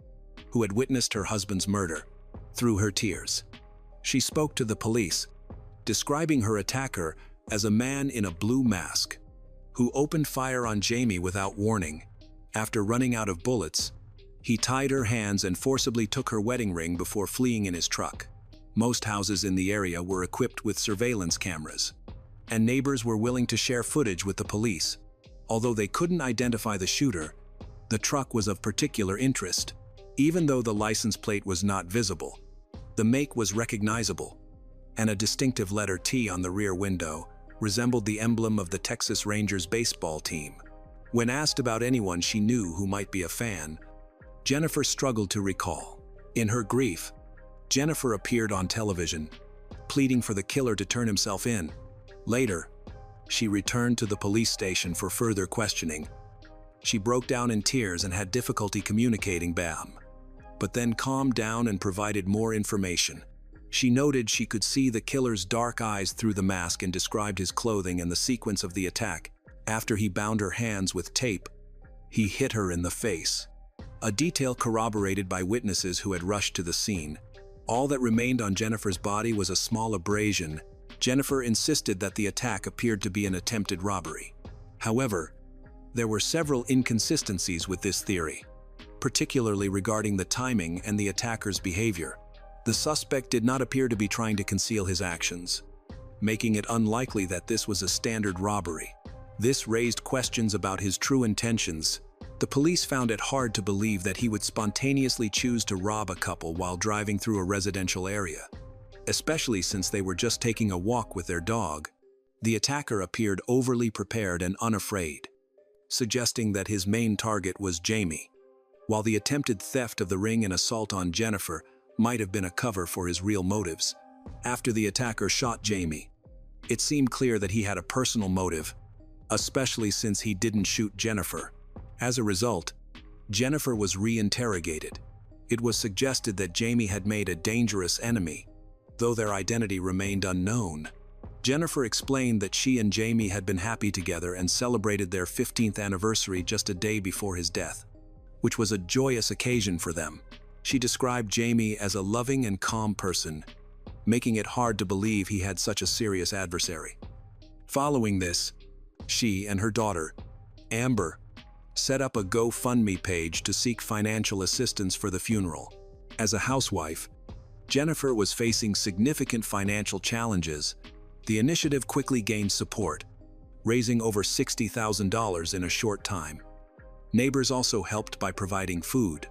who had witnessed her husband's murder. Through her tears, she spoke to the police, describing her attacker as a man in a blue mask, who opened fire on Jamie without warning. After running out of bullets, he tied her hands and forcibly took her wedding ring before fleeing in his truck. Most houses in the area were equipped with surveillance cameras, and neighbors were willing to share footage with the police. Although they couldn't identify the shooter, the truck was of particular interest. Even though the license plate was not visible, the make was recognizable, and a distinctive letter T on the rear window resembled the emblem of the Texas Rangers baseball team. When asked about anyone she knew who might be a fan, Jennifer struggled to recall. In her grief, Jennifer appeared on television, pleading for the killer to turn himself in. Later, she returned to the police station for further questioning. She broke down in tears and had difficulty communicating but then calmed down and provided more information. She noted she could see the killer's dark eyes through the mask and described his clothing and the sequence of the attack. After he bound her hands with tape, he hit her in the face, a detail corroborated by witnesses who had rushed to the scene. All that remained on Jennifer's body was a small abrasion. Jennifer insisted that the attack appeared to be an attempted robbery. However, there were several inconsistencies with this theory, particularly regarding the timing and the attacker's behavior. The suspect did not appear to be trying to conceal his actions, making it unlikely that this was a standard robbery. This raised questions about his true intentions The police found it hard to believe that he would spontaneously choose to rob a couple while driving through a residential area, especially since they were just taking a walk with their dog. The attacker appeared overly prepared and unafraid, suggesting that his main target was Jamie, while the attempted theft of the ring and assault on Jennifer might have been a cover for his real motives. After the attacker shot Jamie, it seemed clear that he had a personal motive, especially since he didn't shoot Jennifer. As a result, Jennifer was re-interrogated. It was suggested that Jamie had made a dangerous enemy, though their identity remained unknown. Jennifer explained that she and Jamie had been happy together and celebrated their 15th anniversary just a day before his death, which was a joyous occasion for them. She described Jamie as a loving and calm person, making it hard to believe he had such a serious adversary. Following this, she and her daughter, Amber, set up a GoFundMe page to seek financial assistance for the funeral. As a housewife, Jennifer was facing significant financial challenges. The initiative quickly gained support, raising over $60,000 in a short time. Neighbors also helped by providing food.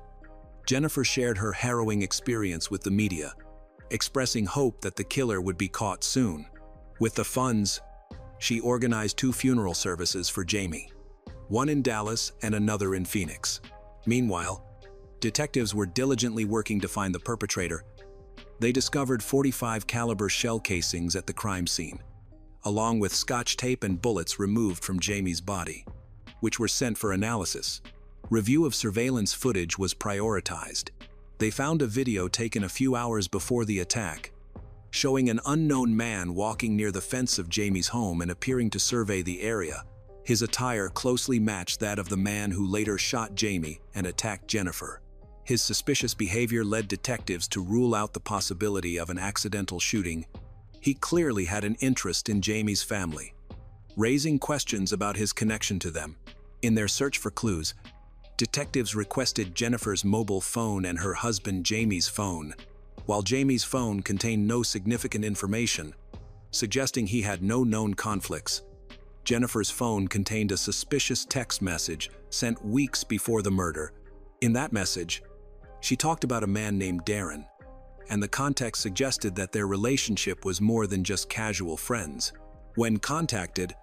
Jennifer shared her harrowing experience with the media, expressing hope that the killer would be caught soon. With the funds, she organized 2 funeral services for Jamie, one in Dallas and another in Phoenix. Meanwhile, detectives were diligently working to find the perpetrator. They discovered .45 caliber shell casings at the crime scene, along with Scotch tape and bullets removed from Jamie's body, which were sent for analysis. Review of surveillance footage was prioritized. They found a video taken a few hours before the attack, showing an unknown man walking near the fence of Jamie's home and appearing to survey the area. His attire closely matched that of the man who later shot Jamie and attacked Jennifer. His suspicious behavior led detectives to rule out the possibility of an accidental shooting. He clearly had an interest in Jamie's family, raising questions about his connection to them. In their search for clues, detectives requested Jennifer's mobile phone and her husband Jamie's phone. While Jamie's phone contained no significant information, suggesting he had no known conflicts, Jennifer's phone contained a suspicious text message sent weeks before the murder. In that message, she talked about a man named Darren, and the context suggested that their relationship was more than just casual friends. When contacted,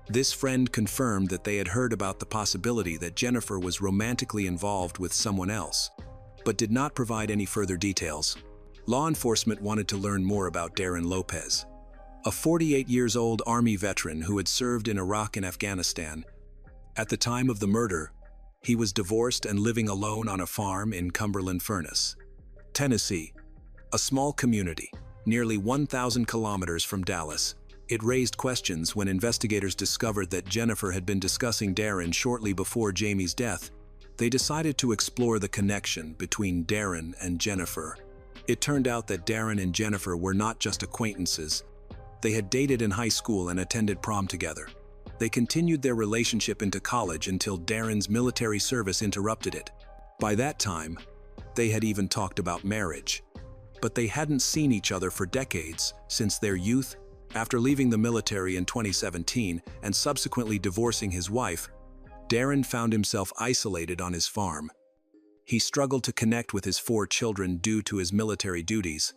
this friend confirmed that they had heard about the possibility that Jennifer was romantically involved with someone else, but did not provide any further details. Law enforcement wanted to learn more about Darren Lopez, a 48-year-old Army veteran who had served in Iraq and Afghanistan. At the time of the murder, he was divorced and living alone on a farm in Cumberland Furnace, Tennessee, a small community, nearly 1,000 kilometers from Dallas. It raised questions when investigators discovered that Jennifer had been discussing Darren shortly before Jamie's death. They decided to explore the connection between Darren and Jennifer. It turned out that Darren and Jennifer were not just acquaintances. They had dated in high school and attended prom together. They continued their relationship into college until Darren's military service interrupted it. By that time, they had even talked about marriage. But they hadn't seen each other for decades, since their youth. After leaving the military in 2017 and subsequently divorcing his wife, Darren found himself isolated on his farm. He struggled to connect with his 4 children due to his military duties,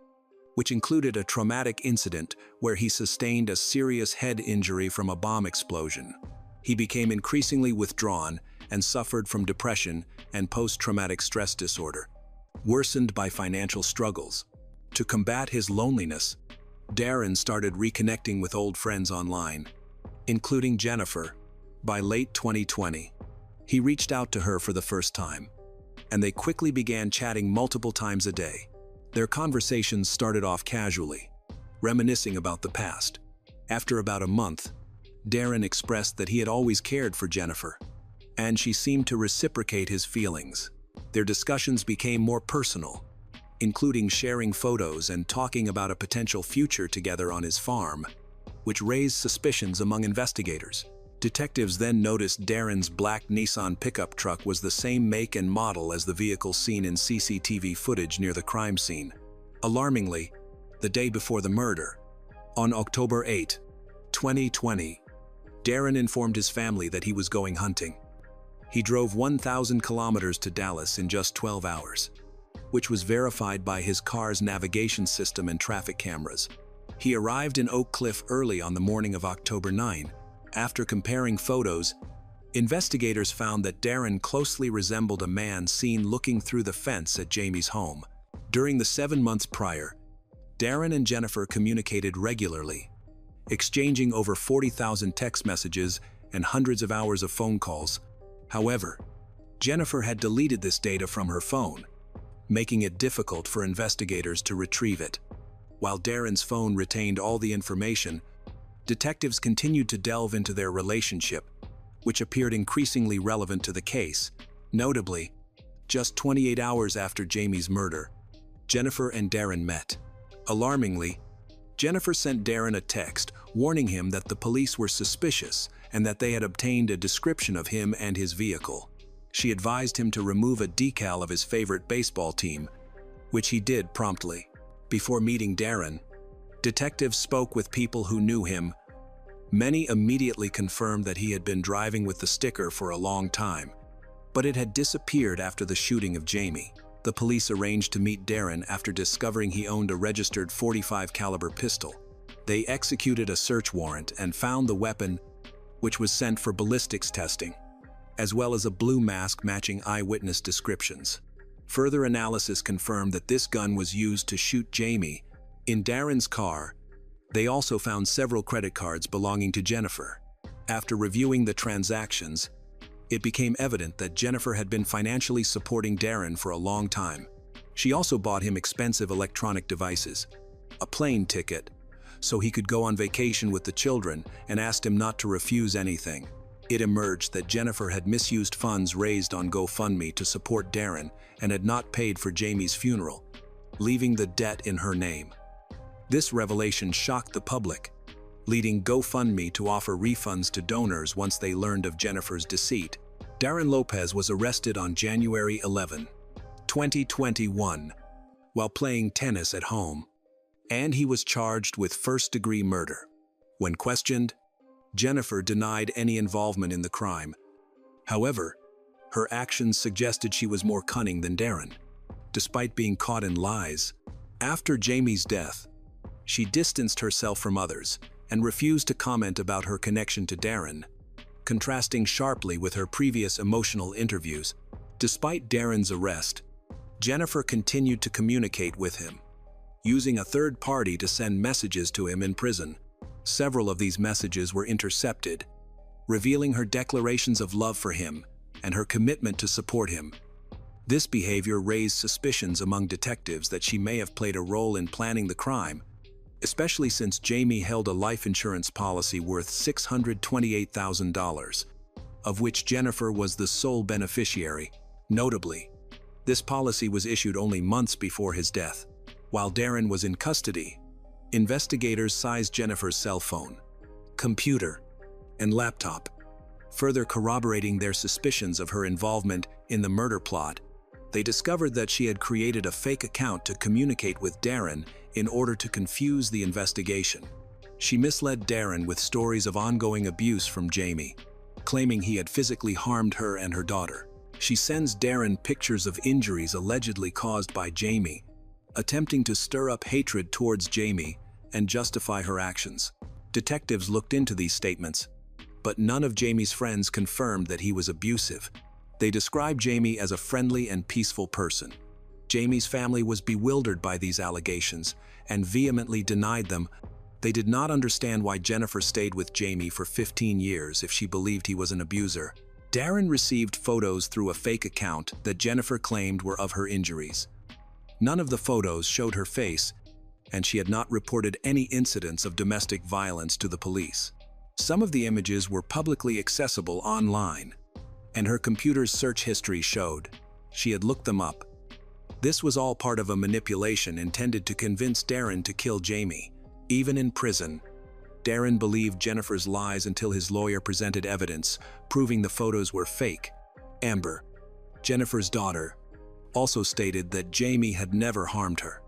which included a traumatic incident where he sustained a serious head injury from a bomb explosion. He became increasingly withdrawn and suffered from depression and post-traumatic stress disorder, worsened by financial struggles. To combat his loneliness, Darren started reconnecting with old friends online, including Jennifer. By late 2020, he reached out to her for the first time, and they quickly began chatting multiple times a day. Their conversations started off casually, reminiscing about the past. After about a month, Darren expressed that he had always cared for Jennifer, and she seemed to reciprocate his feelings. Their discussions became more personal, including sharing photos and talking about a potential future together on his farm, which raised suspicions among investigators. Detectives then noticed Darren's black Nissan pickup truck was the same make and model as the vehicle seen in CCTV footage near the crime scene. Alarmingly, the day before the murder, on October 8, 2020, Darren informed his family that he was going hunting. He drove 1,000 kilometers to Dallas in just 12 hours, which was verified by his car's navigation system and traffic cameras. He arrived in Oak Cliff early on the morning of October 9. After comparing photos, investigators found that Darren closely resembled a man seen looking through the fence at Jamie's home. During the 7 months prior, Darren and Jennifer communicated regularly, exchanging over 40,000 text messages and hundreds of hours of phone calls. However, Jennifer had deleted this data from her phone, making it difficult for investigators to retrieve it. While Darren's phone retained all the information, detectives continued to delve into their relationship, which appeared increasingly relevant to the case. Notably, just 28 hours after Jamie's murder, Jennifer and Darren met. Alarmingly, Jennifer sent Darren a text warning him that the police were suspicious and that they had obtained a description of him and his vehicle. She advised him to remove a decal of his favorite baseball team, which he did promptly. Before meeting Darren, detectives spoke with people who knew him. Many immediately confirmed that he had been driving with the sticker for a long time, but it had disappeared after the shooting of Jamie. The police arranged to meet Darren after discovering he owned a registered .45 caliber pistol. They executed a search warrant and found the weapon, which was sent for ballistics testing, as well as a blue mask matching eyewitness descriptions. Further analysis confirmed that this gun was used to shoot Jamie. In Darren's car, they also found several credit cards belonging to Jennifer. After reviewing the transactions, it became evident that Jennifer had been financially supporting Darren for a long time. She also bought him expensive electronic devices, a plane ticket, so he could go on vacation with the children, and asked him not to refuse anything. It emerged that Jennifer had misused funds raised on GoFundMe to support Darren and had not paid for Jamie's funeral, leaving the debt in her name. This revelation shocked the public, leading GoFundMe to offer refunds to donors once they learned of Jennifer's deceit. Darren Lopez was arrested on January 11, 2021, while playing tennis at home, and he was charged with first-degree murder. When questioned, Jennifer denied any involvement in the crime. However, her actions suggested she was more cunning than Darren. Despite being caught in lies, after Jamie's death, she distanced herself from others and refused to comment about her connection to Darren, contrasting sharply with her previous emotional interviews. Despite Darren's arrest, Jennifer continued to communicate with him, using a third party to send messages to him in prison. Several of these messages were intercepted, revealing her declarations of love for him and her commitment to support him. This behavior raised suspicions among detectives that she may have played a role in planning the crime, especially since Jamie held a life insurance policy worth $628,000, of which Jennifer was the sole beneficiary. Notably, this policy was issued only months before his death. While Darren was in custody, investigators seized Jennifer's cell phone, computer, and laptop, further corroborating their suspicions of her involvement in the murder plot. They discovered that she had created a fake account to communicate with Darren in order to confuse the investigation. She misled Darren with stories of ongoing abuse from Jamie, claiming he had physically harmed her and her daughter. She sends Darren pictures of injuries allegedly caused by Jamie, attempting to stir up hatred towards Jamie and justify her actions. Detectives looked into these statements, but none of Jamie's friends confirmed that he was abusive. They described Jamie as a friendly and peaceful person. Jamie's family was bewildered by these allegations and vehemently denied them. They did not understand why Jennifer stayed with Jamie for 15 years if she believed he was an abuser. Darren received photos through a fake account that Jennifer claimed were of her injuries. None of the photos showed her face, and she had not reported any incidents of domestic violence to the police. Some of the images were publicly accessible online, and her computer's search history showed she had looked them up. This was all part of a manipulation intended to convince Darren to kill Jamie. Even in prison, Darren believed Jennifer's lies until his lawyer presented evidence proving the photos were fake. Amber, Jennifer's daughter, also stated that Jamie had never harmed her.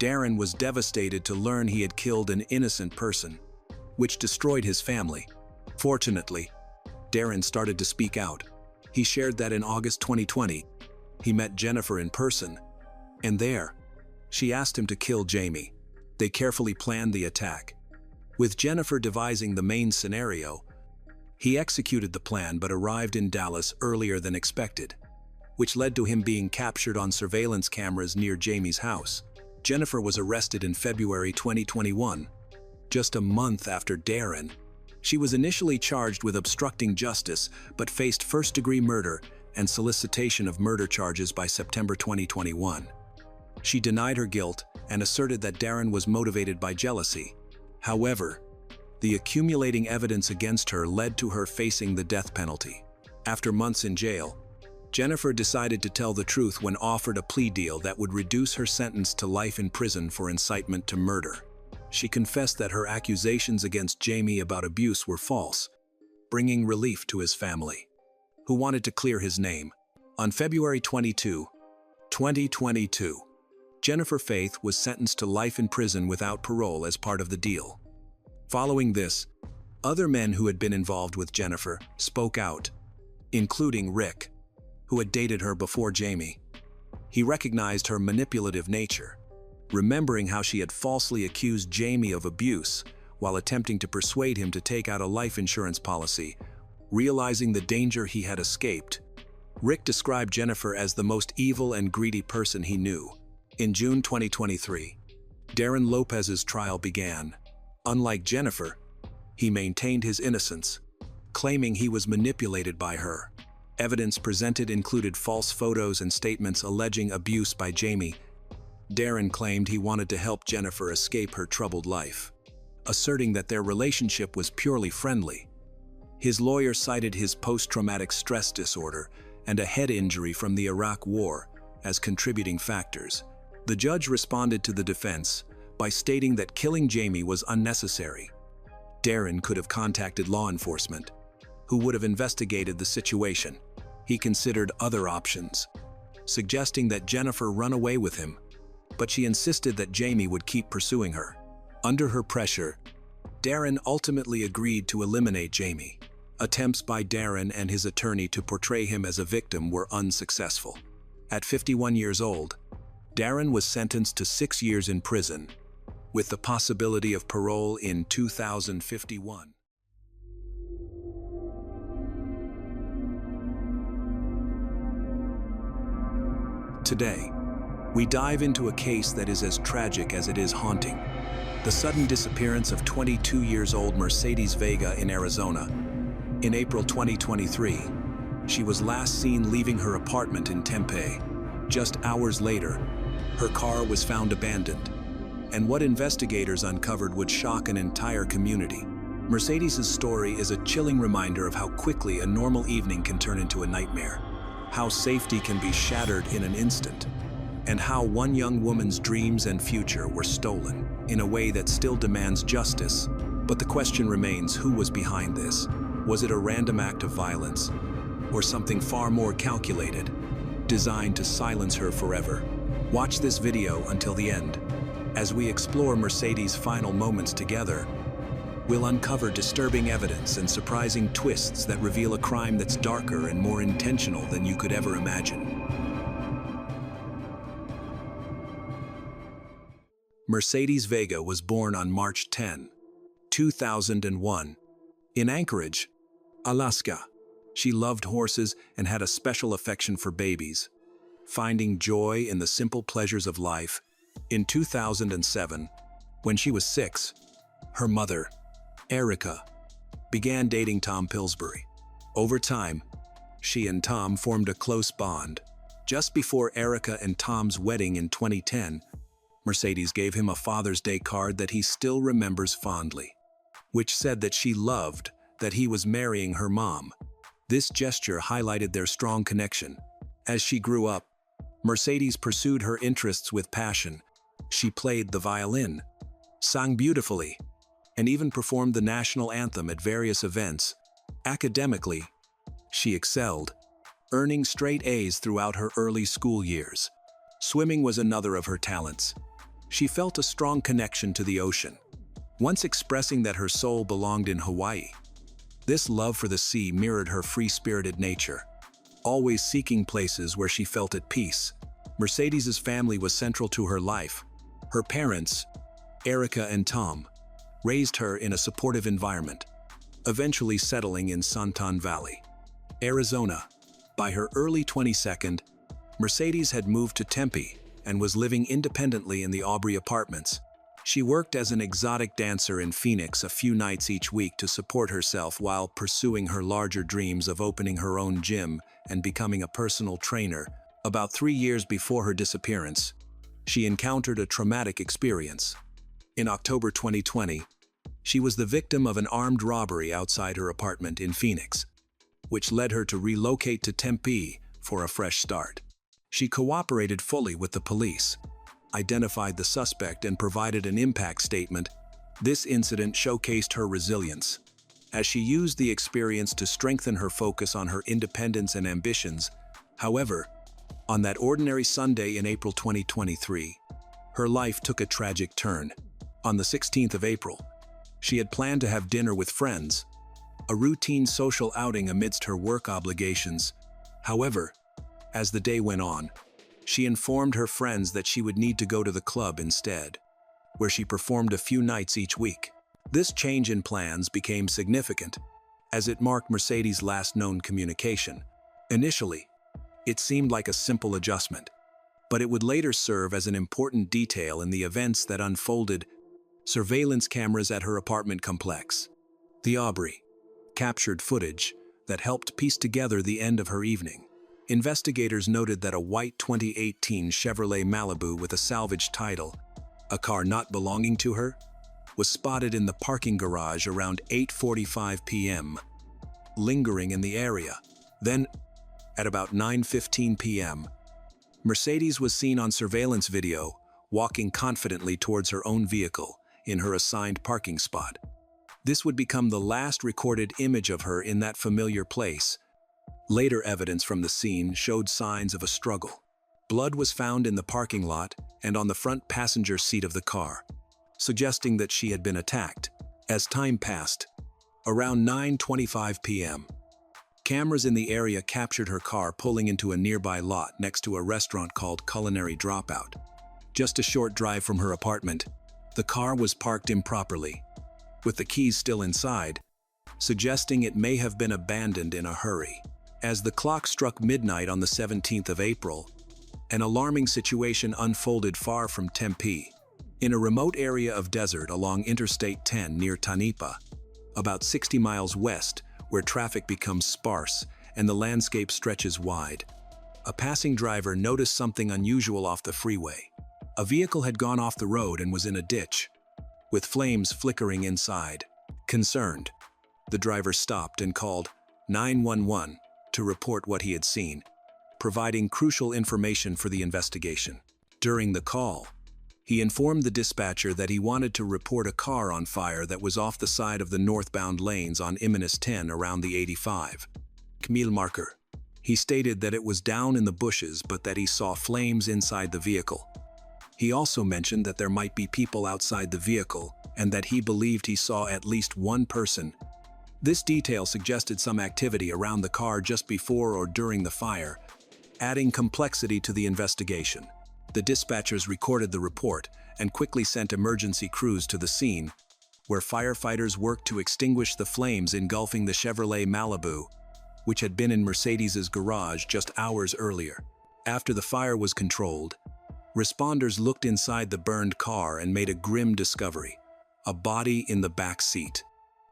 Darren was devastated to learn he had killed an innocent person, which destroyed his family. Fortunately, Darren started to speak out, He shared that in August 2020, he met Jennifer in person, and there, she asked him to kill Jamie. They carefully planned the attack. With Jennifer devising the main scenario, he executed the plan but arrived in Dallas earlier than expected, which led to him being captured on surveillance cameras near Jamie's house. Jennifer was arrested in February 2021, just a month after Darren. She was initially charged with obstructing justice, but faced first-degree murder and solicitation of murder charges by September 2021. She denied her guilt and asserted that Darren was motivated by jealousy. However, the accumulating evidence against her led to her facing the death penalty. After months in jail, Jennifer decided to tell the truth when offered a plea deal that would reduce her sentence to life in prison for incitement to murder. She confessed that her accusations against Jamie about abuse were false, bringing relief to his family, who wanted to clear his name. On February 22, 2022, Jennifer Faith was sentenced to life in prison without parole as part of the deal. Following this, other men who had been involved with Jennifer spoke out, including Rick, who had dated her before Jamie. He recognized her manipulative nature, remembering how she had falsely accused Jamie of abuse while attempting to persuade him to take out a life insurance policy. Realizing the danger he had escaped, Rick described Jennifer as the most evil and greedy person he knew. In June 2023, Darren Lopez's trial began. Unlike Jennifer, he maintained his innocence, claiming he was manipulated by her. Evidence presented included false photos and statements alleging abuse by Jamie. Darren claimed he wanted to help Jennifer escape her troubled life, asserting that their relationship was purely friendly. His lawyer cited his post-traumatic stress disorder and a head injury from the Iraq War as contributing factors. The judge responded to the defense by stating that killing Jamie was unnecessary. Darren could have contacted law enforcement, who would have investigated the situation. He considered other options, suggesting that Jennifer run away with him, but she insisted that Jamie would keep pursuing her. Under her pressure, Darren ultimately agreed to eliminate Jamie. Attempts by Darren and his attorney to portray him as a victim were unsuccessful. At 51 years old, Darren was sentenced to 6 years in prison, with the possibility of parole in 2051. Today, we dive into a case that is as tragic as it is haunting. The sudden disappearance of 22-year-old Mercedes Vega in Arizona. In April 2023, she was last seen leaving her apartment in Tempe. Just hours later, her car was found abandoned, and what investigators uncovered would shock an entire community. Mercedes's story is a chilling reminder of how quickly a normal evening can turn into a nightmare, how safety can be shattered in an instant, and how one young woman's dreams and future were stolen in a way that still demands justice. But the question remains, who was behind this? Was it a random act of violence, or something far more calculated, designed to silence her forever? Watch this video until the end. As we explore Mercedes' final moments together, we'll uncover disturbing evidence and surprising twists that reveal a crime that's darker and more intentional than you could ever imagine. Mercedes Vega was born on March 10, 2001, in Anchorage, Alaska. She loved horses and had a special affection for babies, finding joy in the simple pleasures of life. In 2007, when she was 6, her mother, Erica, began dating Tom Pillsbury. Over time, she and Tom formed a close bond. Just before Erica and Tom's wedding in 2010, Mercedes gave him a Father's Day card that he still remembers fondly, which said that she loved that he was marrying her mom. This gesture highlighted their strong connection. As she grew up, Mercedes pursued her interests with passion. She played the violin, sang beautifully, and even performed the national anthem at various events. Academically, she excelled, earning straight A's throughout her early school years. Swimming was another of her talents. She felt a strong connection to the ocean, once expressing that her soul belonged in Hawaii. This love for the sea mirrored her free-spirited nature. always seeking places where she felt at peace. Mercedes's family was central to her life. Her parents, Erica and Tom, raised her in a supportive environment, eventually settling in Santan Valley, Arizona. By her early 22nd, Mercedes had moved to Tempe and was living independently in the Aubrey Apartments. She worked as an exotic dancer in Phoenix a few nights each week to support herself while pursuing her larger dreams of opening her own gym and becoming a personal trainer. About 3 years before her disappearance, she encountered a traumatic experience. In October 2020, she was the victim of an armed robbery outside her apartment in Phoenix, which led her to relocate to Tempe for a fresh start. She cooperated fully with the police, identified the suspect, and provided an impact statement. This incident showcased her resilience, as she used the experience to strengthen her focus on her independence and ambitions. However, on that ordinary Sunday in April 2023, her life took a tragic turn. On the 16th of April, she had planned to have dinner with friends, a routine social outing amidst her work obligations. However, as the day went on, she informed her friends that she would need to go to the club instead, where she performed a few nights each week. This change in plans became significant, as it marked Mercedes' last known communication. Initially, it seemed like a simple adjustment, but it would later serve as an important detail in the events that unfolded. Surveillance cameras at her apartment complex, the Aubrey, captured footage that helped piece together the end of her evening. Investigators noted that a white 2018 Chevrolet Malibu with a salvage title, a car not belonging to her, was spotted in the parking garage around 8:45 p.m., lingering in the area. Then, at about 9:15 p.m., Mercedes was seen on surveillance video, walking confidently towards her own vehicle in her assigned parking spot. This would become the last recorded image of her in that familiar place. Later evidence from the scene showed signs of a struggle. Blood was found in the parking lot and on the front passenger seat of the car, suggesting that she had been attacked. As time passed, around 9:25 p.m., cameras in the area captured her car pulling into a nearby lot next to a restaurant called Culinary Dropout. Just a short drive from her apartment, the car was parked improperly, with the keys still inside, suggesting it may have been abandoned in a hurry. As the clock struck midnight on the 17th of April, an alarming situation unfolded far from Tempe. In a remote area of desert along Interstate 10 near Tanipa, about 60 miles west, where traffic becomes sparse and the landscape stretches wide, a passing driver noticed something unusual off the freeway. A vehicle had gone off the road and was in a ditch, with flames flickering inside. Concerned, the driver stopped and called 911 to report what he had seen, providing crucial information for the investigation. During the call, he informed the dispatcher that he wanted to report a car on fire that was off the side of the northbound lanes on Imanus 10 around the 85 mile marker. He stated that it was down in the bushes but that he saw flames inside the vehicle. He also mentioned that there might be people outside the vehicle and that he believed he saw at least one person. This detail suggested some activity around the car just before or during the fire, adding complexity to the investigation. The dispatchers recorded the report and quickly sent emergency crews to the scene, where firefighters worked to extinguish the flames engulfing the Chevrolet Malibu, which had been in Mercedes's garage just hours earlier. After the fire was controlled, responders looked inside the burned car and made a grim discovery: a body in the back seat,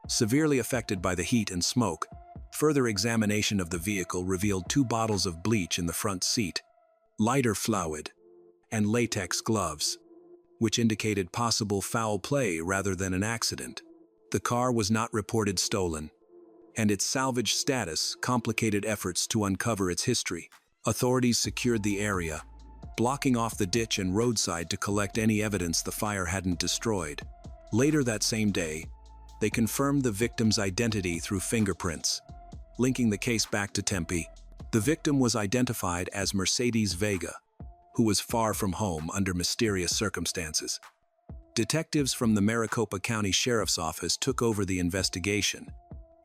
severely affected by the heat and smoke. Further examination of the vehicle revealed 2 bottles of bleach in the front seat, lighter fluid, and latex gloves, which indicated possible foul play rather than an accident. The car was not reported stolen, and its salvage status complicated efforts to uncover its history. Authorities secured the area, blocking off the ditch and roadside to collect any evidence the fire hadn't destroyed. Later that same day, they confirmed the victim's identity through fingerprints, linking the case back to Tempe. The victim was identified as Mercedes Vega, who was far from home under mysterious circumstances. Detectives from the Maricopa County Sheriff's Office took over the investigation,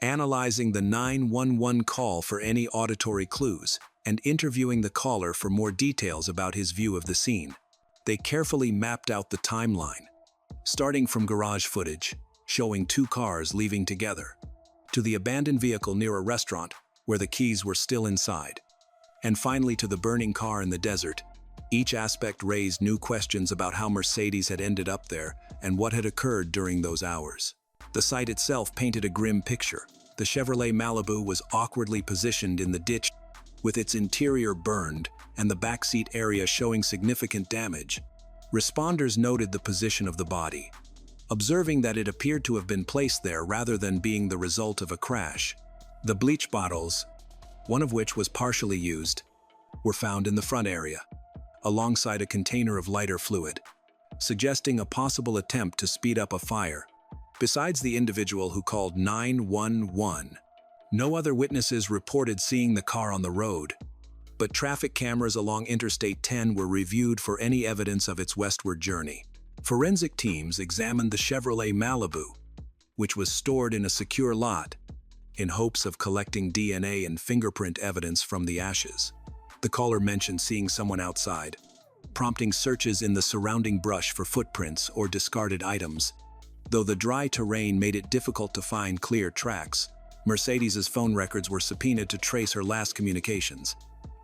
analyzing the 911 call for any auditory clues, and interviewing the caller for more details about his view of the scene. They carefully mapped out the timeline, starting from garage footage, showing two cars leaving together, to the abandoned vehicle near a restaurant where the keys were still inside, and finally to the burning car in the desert. Each aspect raised new questions about how Mercedes had ended up there and what had occurred during those hours. The site itself painted a grim picture. The Chevrolet Malibu was awkwardly positioned in the ditch, with its interior burned and the backseat area showing significant damage. Responders noted the position of the body, observing that it appeared to have been placed there rather than being the result of a crash. The bleach bottles, one of which was partially used, were found in the front area, alongside a container of lighter fluid, suggesting a possible attempt to speed up a fire. Besides the individual who called 911, no other witnesses reported seeing the car on the road, but traffic cameras along Interstate 10 were reviewed for any evidence of its westward journey. Forensic teams examined the Chevrolet Malibu, which was stored in a secure lot, in hopes of collecting DNA and fingerprint evidence from the ashes. The caller mentioned seeing someone outside, prompting searches in the surrounding brush for footprints or discarded items. Though the dry terrain made it difficult to find clear tracks, Mercedes's phone records were subpoenaed to trace her last communications,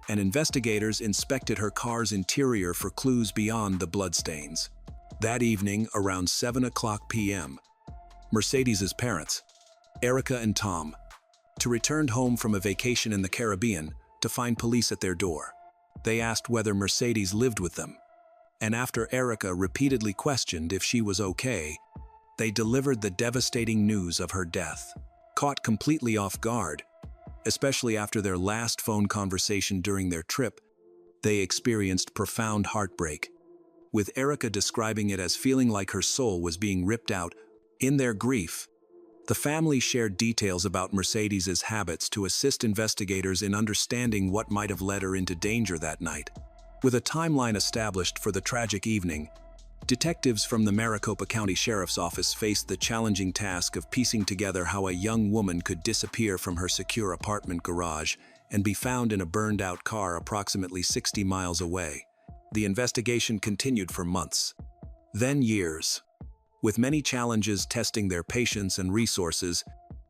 and investigators inspected her car's interior for clues beyond the bloodstains. That evening, around 7:00 p.m., Mercedes's parents, Erica and Tom, returned home from a vacation in the Caribbean to find police at their door. They asked whether Mercedes lived with them, and after Erica repeatedly questioned if she was okay, they delivered the devastating news of her death. Caught completely off guard, especially after their last phone conversation during their trip, they experienced profound heartbreak, with Erica describing it as feeling like her soul was being ripped out. In their grief, the family shared details about Mercedes's habits to assist investigators in understanding what might have led her into danger that night. With a timeline established for the tragic evening, detectives from the Maricopa County Sheriff's Office faced the challenging task of piecing together how a young woman could disappear from her secure apartment garage and be found in a burned-out car approximately 60 miles away. The investigation continued for months, then years. With many challenges testing their patience and resources,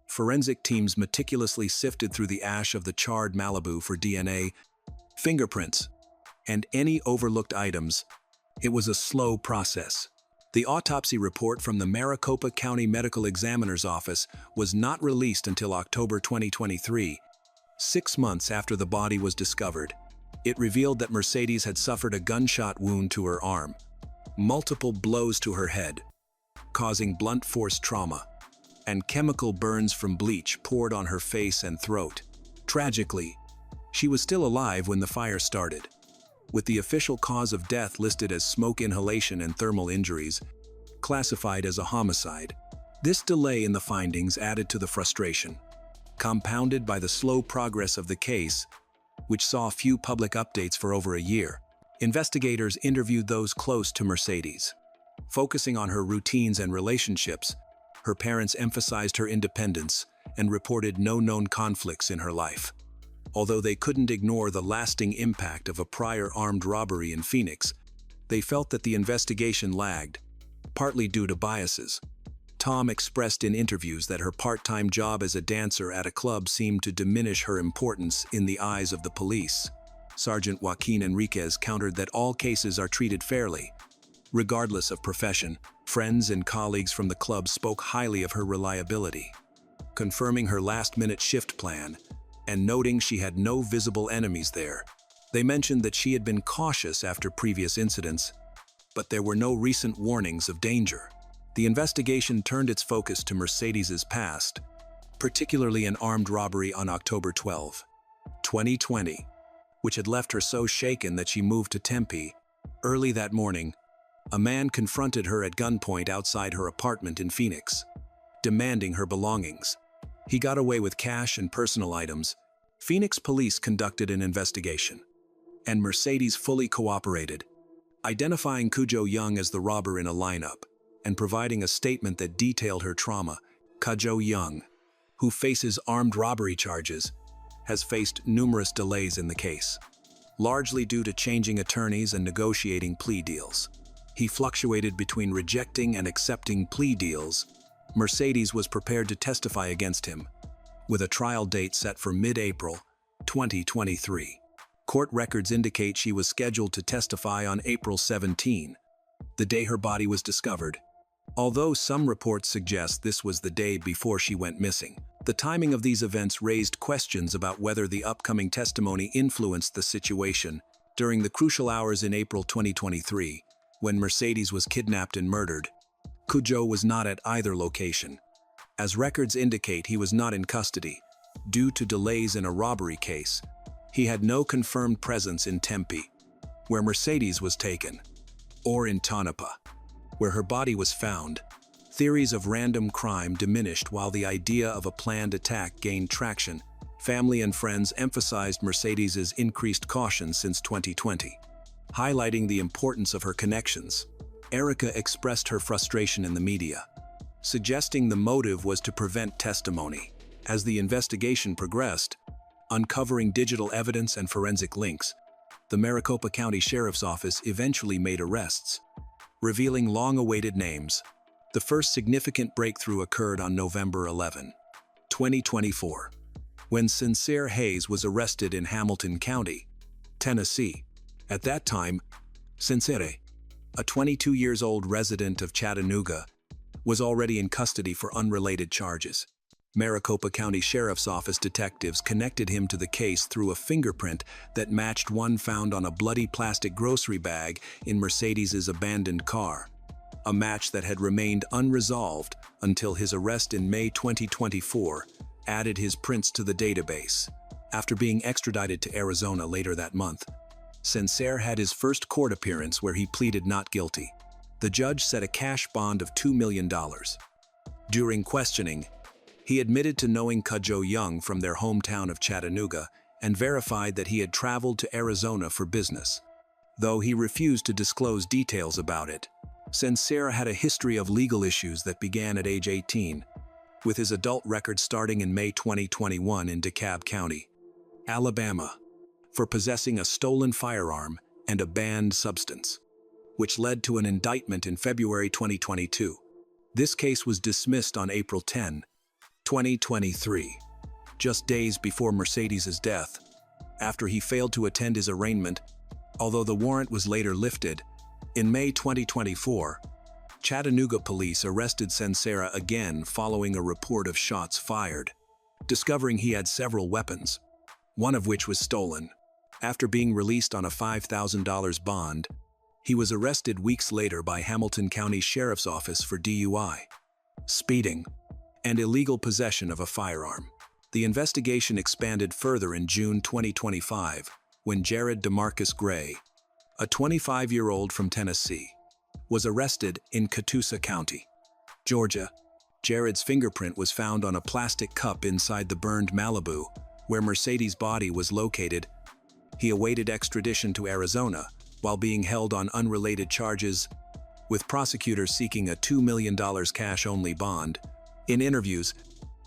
forensic teams meticulously sifted through the ash of the charred Malibu for DNA, fingerprints, and any overlooked items. It was a slow process. The autopsy report from the Maricopa County Medical Examiner's Office was not released until October 2023, 6 months after the body was discovered. It revealed that Mercedes had suffered a gunshot wound to her arm, multiple blows to her head, causing blunt force trauma, and chemical burns from bleach poured on her face and throat. Tragically, she was still alive when the fire started, with the official cause of death listed as smoke inhalation and thermal injuries, classified as a homicide. This delay in the findings added to the frustration, compounded by the slow progress of the case, which saw few public updates for over a year. Investigators interviewed those close to Mercedes. Focusing on her routines and relationships, her parents emphasized her independence and reported no known conflicts in her life. Although they couldn't ignore the lasting impact of a prior armed robbery in Phoenix, they felt that the investigation lagged, partly due to biases. Tom expressed in interviews that her part-time job as a dancer at a club seemed to diminish her importance in the eyes of the police. Sergeant Joaquin Enriquez countered that all cases are treated fairly, regardless of profession. Friends and colleagues from the club spoke highly of her reliability, confirming her last-minute shift plan and noting she had no visible enemies there. They mentioned that she had been cautious after previous incidents, but there were no recent warnings of danger. The investigation turned its focus to Mercedes's past, particularly an armed robbery on October 12, 2020, which had left her so shaken that she moved to Tempe. Early that morning, a man confronted her at gunpoint outside her apartment in Phoenix, demanding her belongings. He got away with cash and personal items. Phoenix police conducted an investigation, and Mercedes fully cooperated, identifying Cujo Young as the robber in a lineup and providing a statement that detailed her trauma. Cujo Young, who faces armed robbery charges, has faced numerous delays in the case, largely due to changing attorneys and negotiating plea deals. He fluctuated between rejecting and accepting plea deals. Mercedes was prepared to testify against him, with a trial date set for mid-April 2023. Court records indicate she was scheduled to testify on April 17, the day her body was discovered. Although some reports suggest this was the day before she went missing, the timing of these events raised questions about whether the upcoming testimony influenced the situation. During the crucial hours in April 2023, when Mercedes was kidnapped and murdered, Cudjoe was not at either location. As records indicate, he was not in custody. Due to delays in a robbery case, he had no confirmed presence in Tempe, where Mercedes was taken, or in Tonopah, where her body was found. Theories of random crime diminished while the idea of a planned attack gained traction. Family and friends emphasized Mercedes's increased caution since 2020, highlighting the importance of her connections. Erica expressed her frustration in the media, suggesting the motive was to prevent testimony. As the investigation progressed, uncovering digital evidence and forensic links, the Maricopa County Sheriff's Office eventually made arrests, revealing long-awaited names. The first significant breakthrough occurred on November 11, 2024, when Sincere Hayes was arrested in Hamilton County, Tennessee. At that time, Sincere, a 22-year-old resident of Chattanooga, was already in custody for unrelated charges. Maricopa County Sheriff's Office detectives connected him to the case through a fingerprint that matched one found on a bloody plastic grocery bag in Mercedes's abandoned car, a match that had remained unresolved until his arrest in May 2024 added his prints to the database. After being extradited to Arizona later that month, Sincere had his first court appearance where he pleaded not guilty. The judge set a cash bond of $2 million. During questioning, he admitted to knowing Cudjoe Young from their hometown of Chattanooga and verified that he had traveled to Arizona for business. Though he refused to disclose details about it, Sincere had a history of legal issues that began at age 18, with his adult record starting in May 2021 in DeKalb County, Alabama, for possessing a stolen firearm and a banned substance, which led to an indictment in February 2022. This case was dismissed on April 10, 2023, just days before Mercedes's death, after he failed to attend his arraignment. Although the warrant was later lifted, in May 2024, Chattanooga police arrested Sincere again following a report of shots fired, discovering he had several weapons, one of which was stolen. After being released on a $5,000 bond, he was arrested weeks later by Hamilton County Sheriff's Office for DUI, speeding, and illegal possession of a firearm. The investigation expanded further in June 2025 when Jared DeMarcus Gray, a 25-year-old from Tennessee, was arrested in Catoosa County, Georgia. Jared's fingerprint was found on a plastic cup inside the burned Malibu, where Mercedes' body was located. He awaited extradition to Arizona while being held on unrelated charges, with prosecutors seeking a $2 million cash-only bond. In interviews,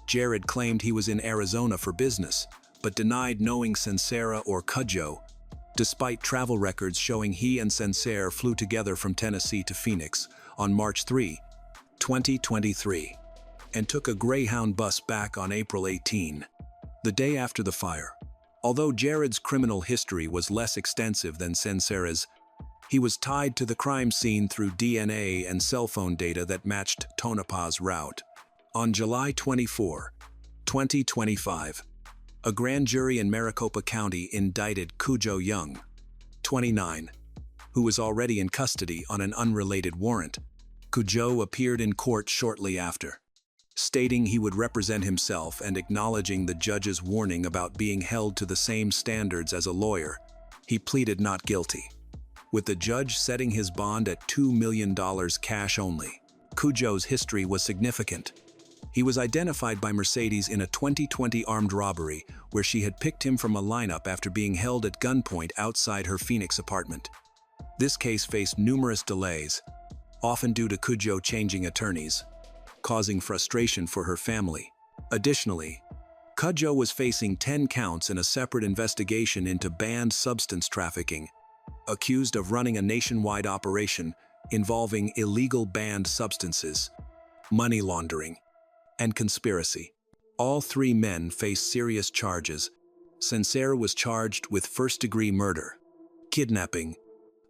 Jared claimed he was in Arizona for business, but denied knowing Sincere or Cudjoe, despite travel records showing he and Sincere flew together from Tennessee to Phoenix on March 3, 2023, and took a Greyhound bus back on April 18, the day after the fire. Although Jared's criminal history was less extensive than Sincere's, he was tied to the crime scene through DNA and cell phone data that matched Tonopah's route. On July 24, 2025, a grand jury in Maricopa County indicted Cudjoe Young, 29, who was already in custody on an unrelated warrant. Cudjoe appeared in court shortly after, stating he would represent himself and acknowledging the judge's warning about being held to the same standards as a lawyer. He pleaded not guilty, with the judge setting his bond at $2 million cash only. Cudjoe's history was significant. He was identified by Mercedes in a 2020 armed robbery where she had picked him from a lineup after being held at gunpoint outside her Phoenix apartment. This case faced numerous delays, often due to Cudjoe changing attorneys, causing frustration for her family. Additionally, Cudjoe was facing 10 counts in a separate investigation into banned substance trafficking, accused of running a nationwide operation involving illegal banned substances, money laundering, and conspiracy. All three men faced serious charges. Censeur was charged with first-degree murder, kidnapping,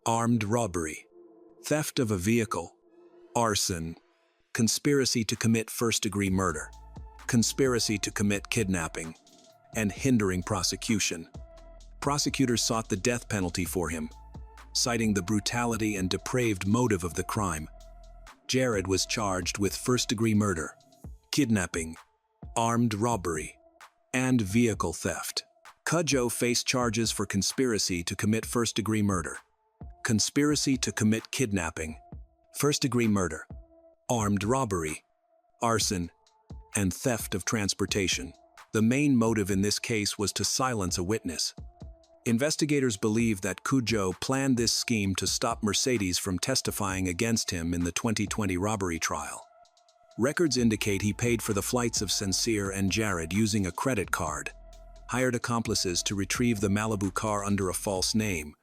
armed robbery, theft of a vehicle, arson, conspiracy to commit first-degree murder, conspiracy to commit kidnapping, and hindering prosecution. Prosecutors sought the death penalty for him, citing the brutality and depraved motive of the crime. Jared was charged with first-degree murder, kidnapping, armed robbery, and vehicle theft. Cudjoe faced charges for conspiracy to commit first-degree murder, conspiracy to commit kidnapping, first-degree murder, armed robbery, arson, and theft of transportation. The main motive in this case was to silence a witness. Investigators believe that Cudjoe planned this scheme to stop Mercedes from testifying against him in the 2020 robbery trial. Records indicate he paid for the flights of Censeur and Jared using a credit card, hired accomplices to retrieve the Malibu car under a false name,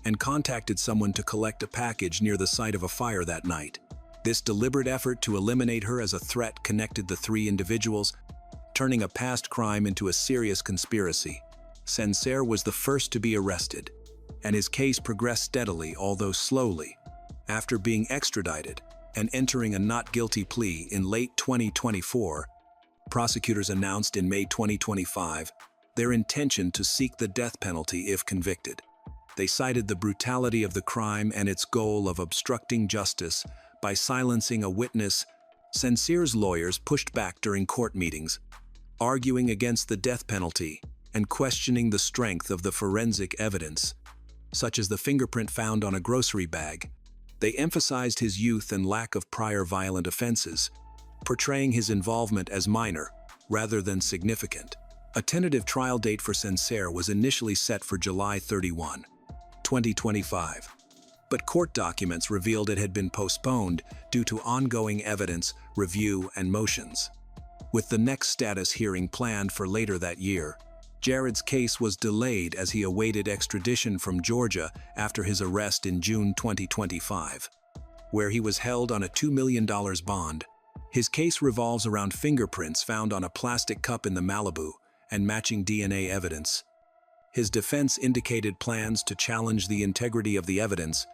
and contacted someone to collect a package near the site of a fire that night. This deliberate effort to eliminate her as a threat connected the three individuals, turning a past crime into a serious conspiracy. Censeur was the first to be arrested, and his case progressed steadily, although slowly. After being extradited and entering a not guilty plea in late 2024, prosecutors announced in May 2025 their intention to seek the death penalty if convicted. They cited the brutality of the crime and its goal of obstructing justice by silencing a witness. Censeur's lawyers pushed back during court meetings, arguing against the death penalty and questioning the strength of the forensic evidence, such as the fingerprint found on a grocery bag. They emphasized his youth and lack of prior violent offenses, portraying his involvement as minor rather than significant. A tentative trial date for Censeur was initially set for July 31, 2025, but court documents revealed it had been postponed due to ongoing evidence, review, and motions. With the next status hearing planned for later that year, Jared's case was delayed as he awaited extradition from Georgia after his arrest in June 2025, where he was held on a $2 million bond. His case revolves around fingerprints found on a plastic cup in the Malibu and matching DNA evidence. His defense indicated plans to challenge the integrity of the evidence,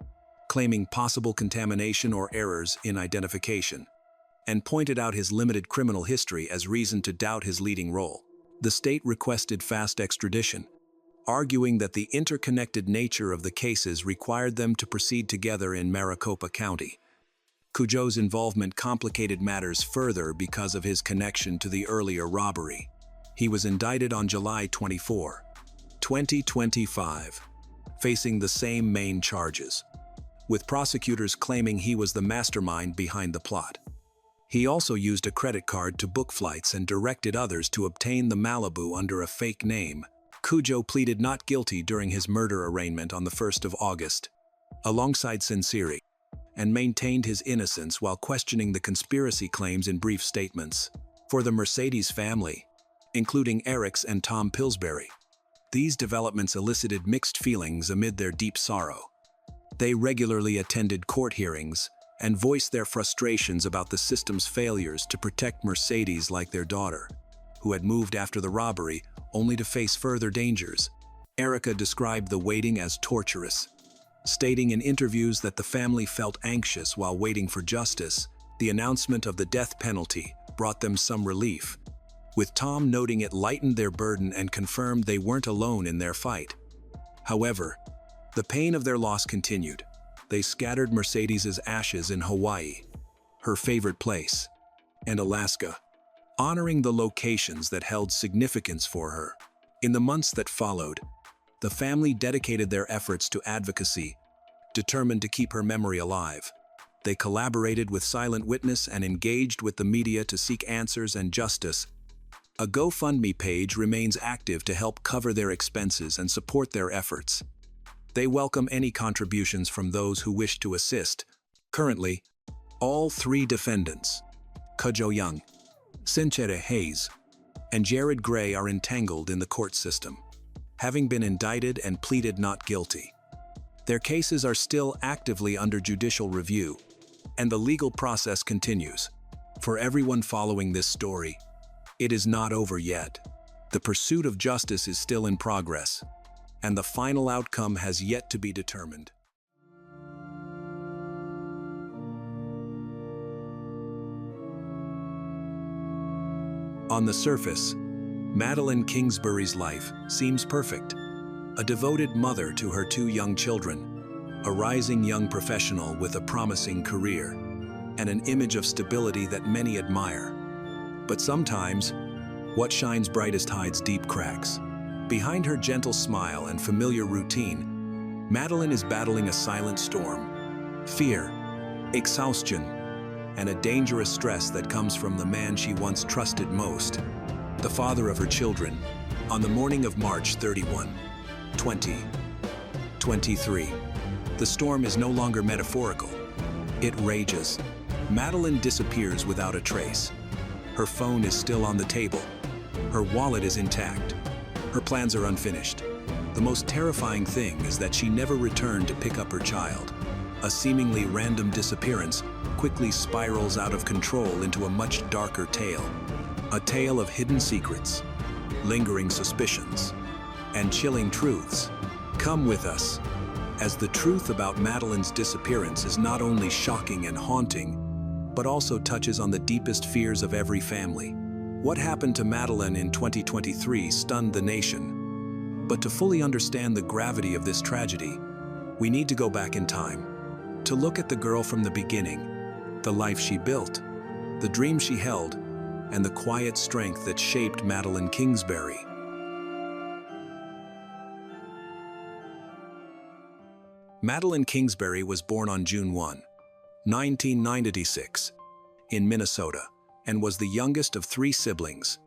claiming possible contamination or errors in identification, and pointed out his limited criminal history as reason to doubt his leading role. The state requested fast extradition, arguing that the interconnected nature of the cases required them to proceed together in Maricopa County. Cudjoe's involvement complicated matters further because of his connection to the earlier robbery. He was indicted on July 24, 2025, facing the same main charges, with prosecutors claiming he was the mastermind behind the plot. He also used a credit card to book flights and directed others to obtain the Malibu under a fake name. Cudjoe pleaded not guilty during his murder arraignment on the 1st of August, alongside Censeur, and maintained his innocence while questioning the conspiracy claims in brief statements. For the Mercedes family, including Eric's and Tom Pillsbury, these developments elicited mixed feelings amid their deep sorrow. They regularly attended court hearings and voiced their frustrations about the system's failures to protect Mercedes like their daughter, who had moved after the robbery only to face further dangers. Erica described the waiting as torturous, stating in interviews that the family felt anxious while waiting for justice. The announcement of the death penalty brought them some relief, with Tom noting it lightened their burden and confirmed they weren't alone in their fight. However, the pain of their loss continued. They scattered Mercedes's ashes in Hawaii, her favorite place, and Alaska, honoring the locations that held significance for her. In the months that followed, the family dedicated their efforts to advocacy, determined to keep her memory alive. They collaborated with Silent Witness and engaged with the media to seek answers and justice. A GoFundMe page remains active to help cover their expenses and support their efforts. They welcome any contributions from those who wish to assist. Currently, all three defendants, Cudjoe Young, Censeur Hayes, and Jared Gray are entangled in the court system, having been indicted and pleaded not guilty. Their cases are still actively under judicial review, and the legal process continues. For everyone following this story, it is not over yet. The pursuit of justice is still in progress, and the final outcome has yet to be determined. On the surface, Madeline Kingsbury's life seems perfect. A devoted mother to her two young children, a rising young professional with a promising career, and an image of stability that many admire. But sometimes, what shines brightest hides deep cracks. Behind her gentle smile and familiar routine, Madeline is battling a silent storm: fear, exhaustion, and a dangerous stress that comes from the man she once trusted most, the father of her children. On the morning of March 31, 2023, the storm is no longer metaphorical. It rages. Madeline disappears without a trace. Her phone is still on the table. Her wallet is intact. Her plans are unfinished. The most terrifying thing is that she never returned to pick up her child. A seemingly random disappearance quickly spirals out of control into a much darker tale. A tale of hidden secrets, lingering suspicions, and chilling truths. Come with us, as the truth about Madeline's disappearance is not only shocking and haunting, but also touches on the deepest fears of every family. What happened to Madeline in 2023 stunned the nation. But to fully understand the gravity of this tragedy, we need to go back in time, to look at the girl from the beginning, the life she built, the dream she held, and the quiet strength that shaped Madeline Kingsbury. Madeline Kingsbury was born on June 1, 1996, in Minnesota, and was the youngest of three siblings.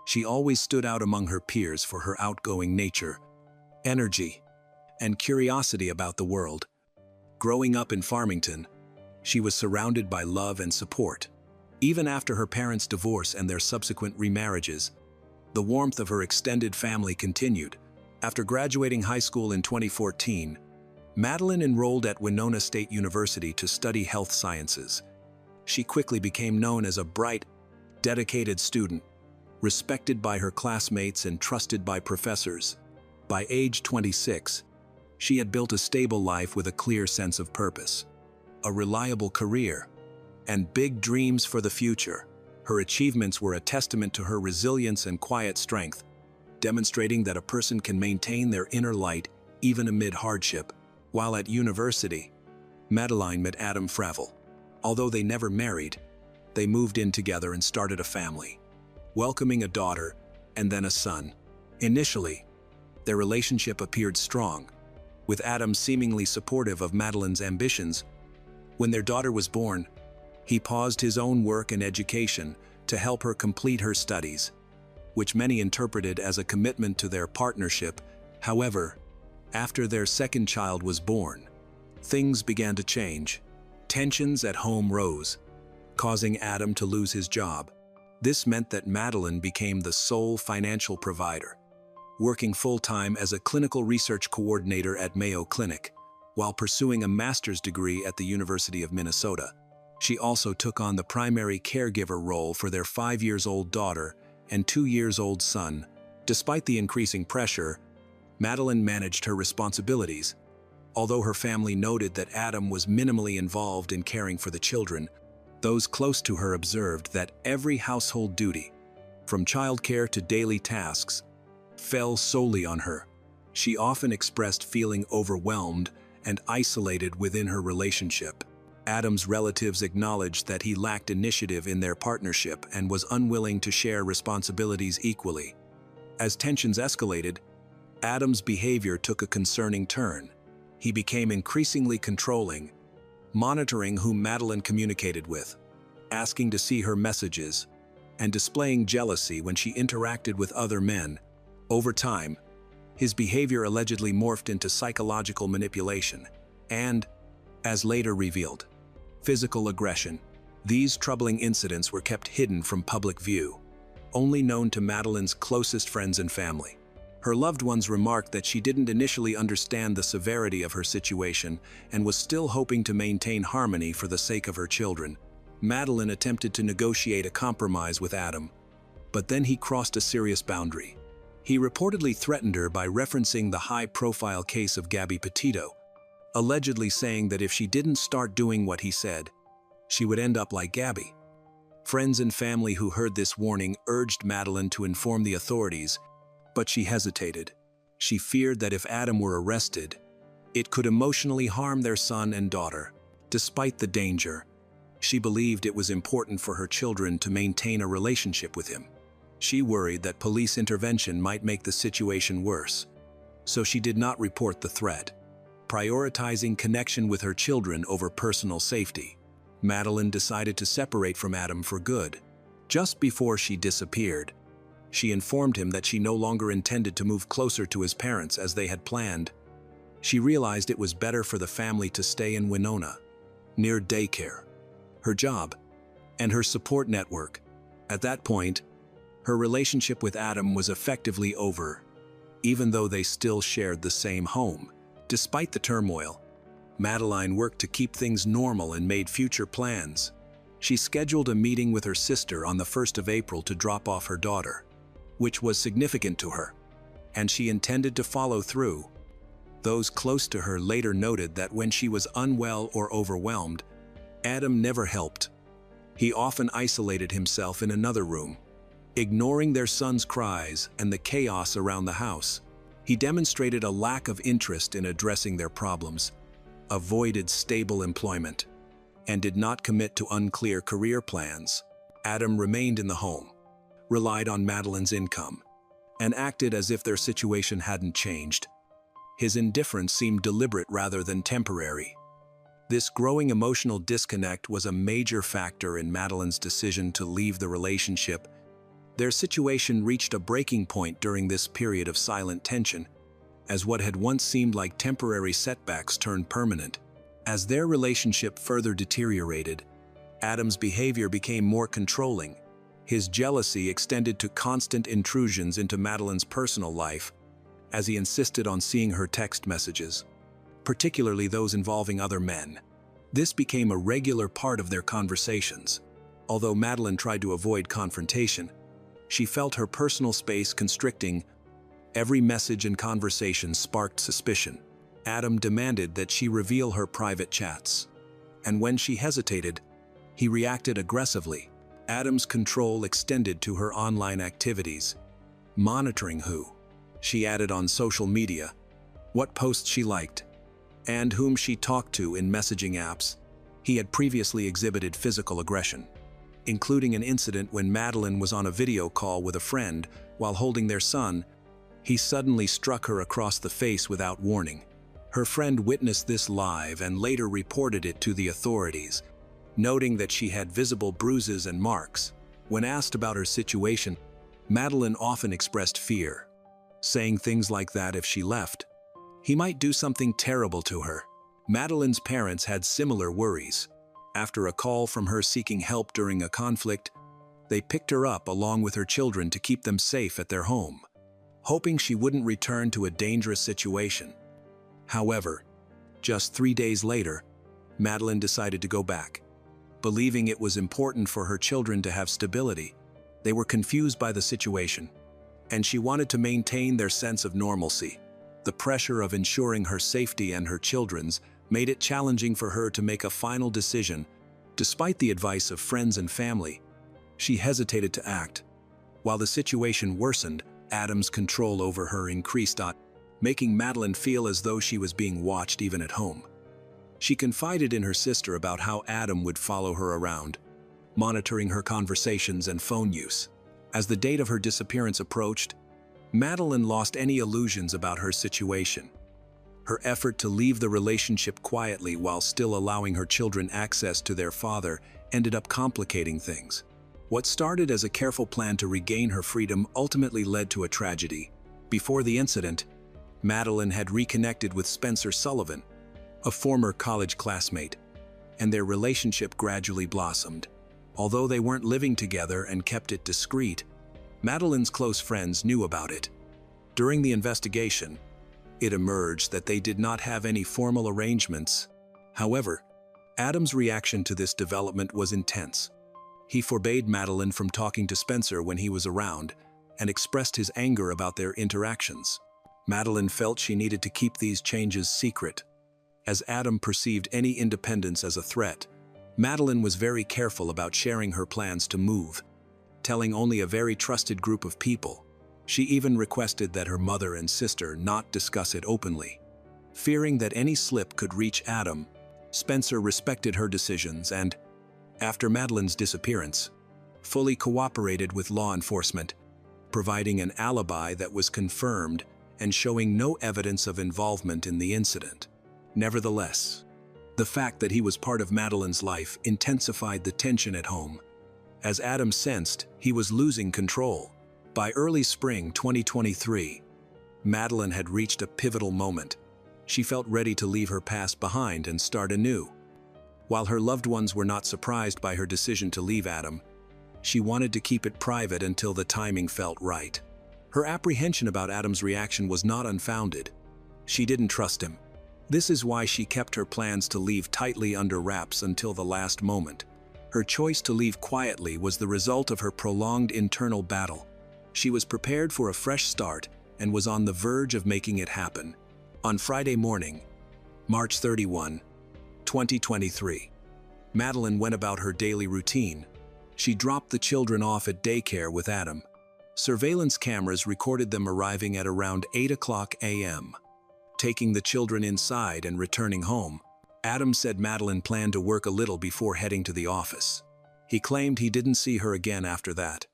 She always stood out among her peers for her outgoing nature, energy, and curiosity about the world. Growing up in Farmington, she was surrounded by love and support. Even after her parents' divorce and their subsequent remarriages, the warmth of her extended family continued. After graduating high school in 2014, Madeline enrolled at Winona State University to study health sciences. She quickly became known as a bright, dedicated student, respected by her classmates and trusted by professors. By age 26, she had built a stable life with a clear sense of purpose, a reliable career, and big dreams for the future. Her achievements were a testament to her resilience and quiet strength, demonstrating that a person can maintain their inner light even amid hardship. While at university, Madeline met Adam Fravel. Although they never married, they moved in together and started a family, welcoming a daughter and then a son. Initially, their relationship appeared strong, with Adam seemingly supportive of Madeline's ambitions. When their daughter was born, he paused his own work and education to help her complete her studies, which many interpreted as a commitment to their partnership. However, after their second child was born, things began to change. Tensions at home rose, causing Adam to lose his job. This meant that Madeline became the sole financial provider, working full-time as a clinical research coordinator at Mayo Clinic, while pursuing a master's degree at the University of Minnesota. She also took on the primary caregiver role for their 5-year-old daughter and 2-year-old son. Despite the increasing pressure, Madeline managed her responsibilities. Although her family noted that Adam was minimally involved in caring for the children, those close to her observed that every household duty, from childcare to daily tasks, fell solely on her. She often expressed feeling overwhelmed and isolated within her relationship. Adam's relatives acknowledged that he lacked initiative in their partnership and was unwilling to share responsibilities equally. As tensions escalated, Adam's behavior took a concerning turn. He became increasingly controlling, monitoring whom Madeline communicated with, asking to see her messages, and displaying jealousy when she interacted with other men. Over time, his behavior allegedly morphed into psychological manipulation and, as later revealed, physical aggression. These troubling incidents were kept hidden from public view. only known to Madeline's closest friends and family. Her loved ones remarked that she didn't initially understand the severity of her situation and was still hoping to maintain harmony for the sake of her children. Madeline attempted to negotiate a compromise with Adam, but then he crossed a serious boundary. He reportedly threatened her by referencing the high-profile case of Gabby Petito, allegedly saying that if she didn't start doing what he said, she would end up like Gabby. Friends and family who heard this warning urged Madeline to inform the authorities, but she hesitated. She feared that if Adam were arrested, it could emotionally harm their son and daughter. Despite the danger, she believed it was important for her children to maintain a relationship with him. She worried that police intervention might make the situation worse, so she did not report the threat, prioritizing connection with her children over personal safety. Madeline decided to separate from Adam for good. Just before she disappeared, she informed him that she no longer intended to move closer to his parents as they had planned. She realized it was better for the family to stay in Winona, near daycare, her job, and her support network. At that point, her relationship with Adam was effectively over, even though they still shared the same home. Despite the turmoil, Madeline worked to keep things normal and made future plans. She scheduled a meeting with her sister on the 1st of April to drop off her daughter, which was significant to her, and she intended to follow through. Those close to her later noted that when she was unwell or overwhelmed, Adam never helped. He often isolated himself in another room, ignoring their son's cries and the chaos around the house. He demonstrated a lack of interest in addressing their problems, avoided stable employment, and did not commit to unclear career plans. Adam remained in the home, relied on Madeline's income, and acted as if their situation hadn't changed. His indifference seemed deliberate rather than temporary. This growing emotional disconnect was a major factor in Madeline's decision to leave the relationship. Their situation reached a breaking point during this period of silent tension, as what had once seemed like temporary setbacks turned permanent. As their relationship further deteriorated, Adam's behavior became more controlling. His jealousy extended to constant intrusions into Madeline's personal life, as he insisted on seeing her text messages, particularly those involving other men. This became a regular part of their conversations. Although Madeline tried to avoid confrontation, she felt her personal space constricting. Every message and conversation sparked suspicion. Adam demanded that she reveal her private chats, and when she hesitated, he reacted aggressively. Adam's control extended to her online activities, monitoring who she added on social media, what posts she liked, and whom she talked to in messaging apps. He had previously exhibited physical aggression, including an incident when Madeline was on a video call with a friend while holding their son. He suddenly struck her across the face without warning. Her friend witnessed this live and later reported it to the authorities, noting that she had visible bruises and marks. When asked about her situation, Madeline often expressed fear, saying things like that if she left, he might do something terrible to her. Madeline's parents had similar worries. After a call from her seeking help during a conflict, they picked her up along with her children to keep them safe at their home, hoping she wouldn't return to a dangerous situation. However, just 3 days later, Madeline decided to go back, believing it was important for her children to have stability. They were confused by the situation, and she wanted to maintain their sense of normalcy. The pressure of ensuring her safety and her children's made it challenging for her to make a final decision. Despite the advice of friends and family, she hesitated to act. While the situation worsened, Adam's control over her increased, making Madeline feel as though she was being watched even at home. She confided in her sister about how Adam would follow her around, monitoring her conversations and phone use. As the date of her disappearance approached, Madeline lost any illusions about her situation. Her effort to leave the relationship quietly while still allowing her children access to their father ended up complicating things. What started as a careful plan to regain her freedom ultimately led to a tragedy. Before the incident, Madeline had reconnected with Spencer Sullivan, a former college classmate, and their relationship gradually blossomed. Although they weren't living together and kept it discreet, Madeline's close friends knew about it. During the investigation, it emerged that they did not have any formal arrangements. However, Adam's reaction to this development was intense. He forbade Madeline from talking to Spencer when he was around and expressed his anger about their interactions. Madeline felt she needed to keep these changes secret. As Adam perceived any independence as a threat, Madeline was very careful about sharing her plans to move, telling only a very trusted group of people. She even requested that her mother and sister not discuss it openly. Fearing that any slip could reach Adam, Spencer respected her decisions and, after Madeline's disappearance, fully cooperated with law enforcement, providing an alibi that was confirmed and showing no evidence of involvement in the incident. Nevertheless, the fact that he was part of Madeline's life intensified the tension at home, as Adam sensed he was losing control. By early spring 2023, Madeline had reached a pivotal moment. She felt ready to leave her past behind and start anew. While her loved ones were not surprised by her decision to leave Adam, she wanted to keep it private until the timing felt right. Her apprehension about Adam's reaction was not unfounded. She didn't trust him. This is why she kept her plans to leave tightly under wraps until the last moment. Her choice to leave quietly was the result of her prolonged internal battle. She was prepared for a fresh start and was on the verge of making it happen. On Friday morning, March 31, 2023, Madeline went about her daily routine. She dropped the children off at daycare with Adam. Surveillance cameras recorded them arriving at around 8 a.m. Taking the children inside and returning home, Adam said Madeline planned to work a little before heading to the office. He claimed he didn't see her again after that.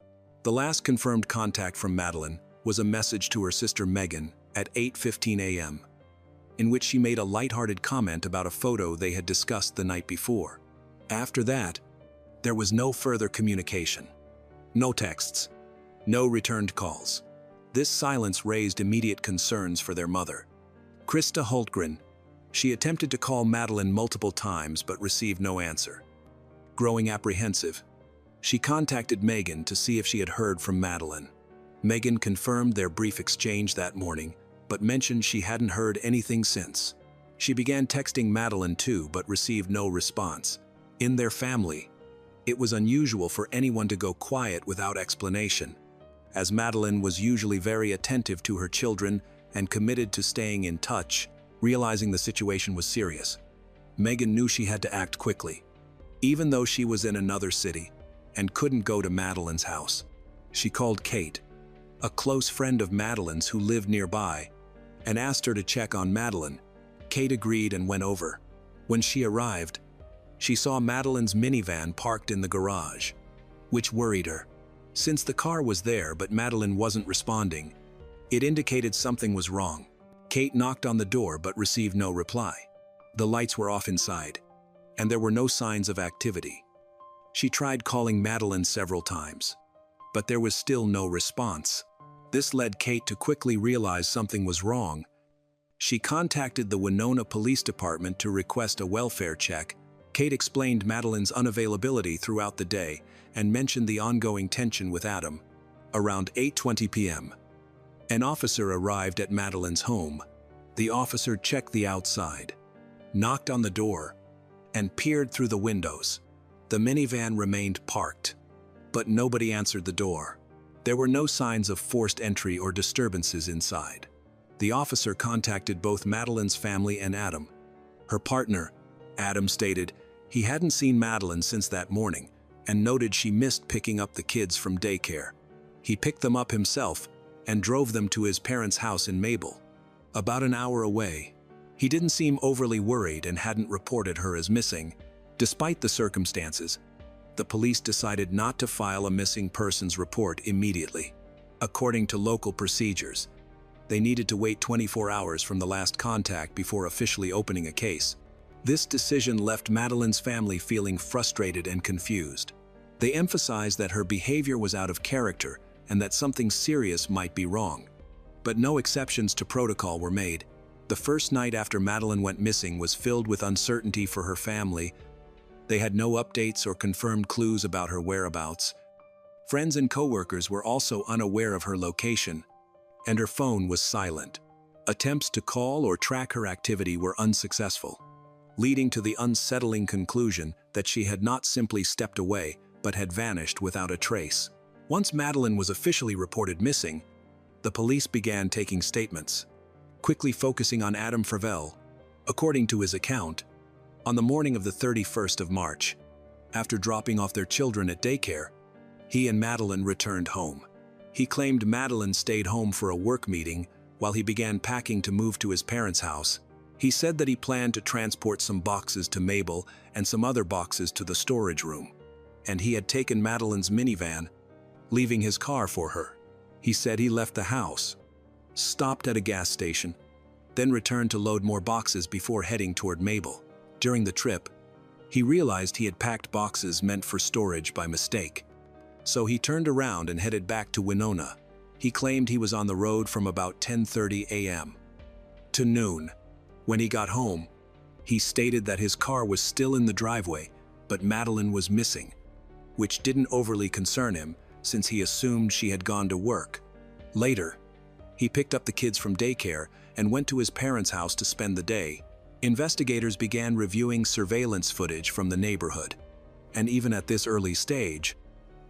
The last confirmed contact from Madeline was a message to her sister Megan at 8:15 a.m., in which she made a lighthearted comment about a photo they had discussed the night before. After that, there was no further communication. No texts. No returned calls. This silence raised immediate concerns for their mother, Krista Hultgren. She attempted to call Madeline multiple times but received no answer. Growing apprehensive, she contacted Megan to see if she had heard from Madeline. Megan confirmed their brief exchange that morning, but mentioned she hadn't heard anything since. She began texting Madeline too, but received no response. In their family, it was unusual for anyone to go quiet without explanation, as Madeline was usually very attentive to her children and committed to staying in touch. Realizing the situation was serious, Megan knew she had to act quickly. Even though she was in another city and couldn't go to Madeline's house, she called Kate, a close friend of Madeline's who lived nearby, and asked her to check on Madeline. Kate agreed and went over. When she arrived, she saw Madeline's minivan parked in the garage, which worried her. Since the car was there but Madeline wasn't responding, it indicated something was wrong. Kate knocked on the door but received no reply. The lights were off inside, and there were no signs of activity. She tried calling Madeline several times, but there was still no response. This led Kate to quickly realize something was wrong. She contacted the Winona Police Department to request a welfare check. Kate explained Madeline's unavailability throughout the day and mentioned the ongoing tension with Adam. Around 8:20 p.m., an officer arrived at Madeline's home. The officer checked the outside, knocked on the door, and peered through the windows. The minivan remained parked, but nobody answered the door. There were no signs of forced entry or disturbances inside. The officer contacted both Madeline's family and Adam. Her partner, Adam, stated he hadn't seen Madeline since that morning and noted she missed picking up the kids from daycare. He picked them up himself and drove them to his parents' house in Mabel, about an hour away. He didn't seem overly worried and hadn't reported her as missing. Despite the circumstances, the police decided not to file a missing persons report immediately. According to local procedures, they needed to wait 24 hours from the last contact before officially opening a case. This decision left Madeline's family feeling frustrated and confused. They emphasized that her behavior was out of character and that something serious might be wrong. But no exceptions to protocol were made. The first night after Madeline went missing was filled with uncertainty for her family. They had no updates or confirmed clues about her whereabouts. Friends and coworkers were also unaware of her location, and her phone was silent. Attempts to call or track her activity were unsuccessful, leading to the unsettling conclusion that she had not simply stepped away, but had vanished without a trace. Once Madeleine was officially reported missing, the police began taking statements, quickly focusing on Adam Fravel. According to his account, on the morning of the 31st of March, after dropping off their children at daycare, he and Madeleine returned home. He claimed Madeleine stayed home for a work meeting while he began packing to move to his parents' house. He said that he planned to transport some boxes to Mabel and some other boxes to the storage room, and he had taken Madeleine's minivan, leaving his car for her. He said he left the house, stopped at a gas station, then returned to load more boxes before heading toward Mabel. During the trip, he realized he had packed boxes meant for storage by mistake. So he turned around and headed back to Winona. He claimed he was on the road from about 10:30 a.m. to noon. When he got home, he stated that his car was still in the driveway, but Madeleine was missing, which didn't overly concern him since he assumed she had gone to work. Later, he picked up the kids from daycare and went to his parents' house to spend the day. Investigators began reviewing surveillance footage from the neighborhood, and even at this early stage,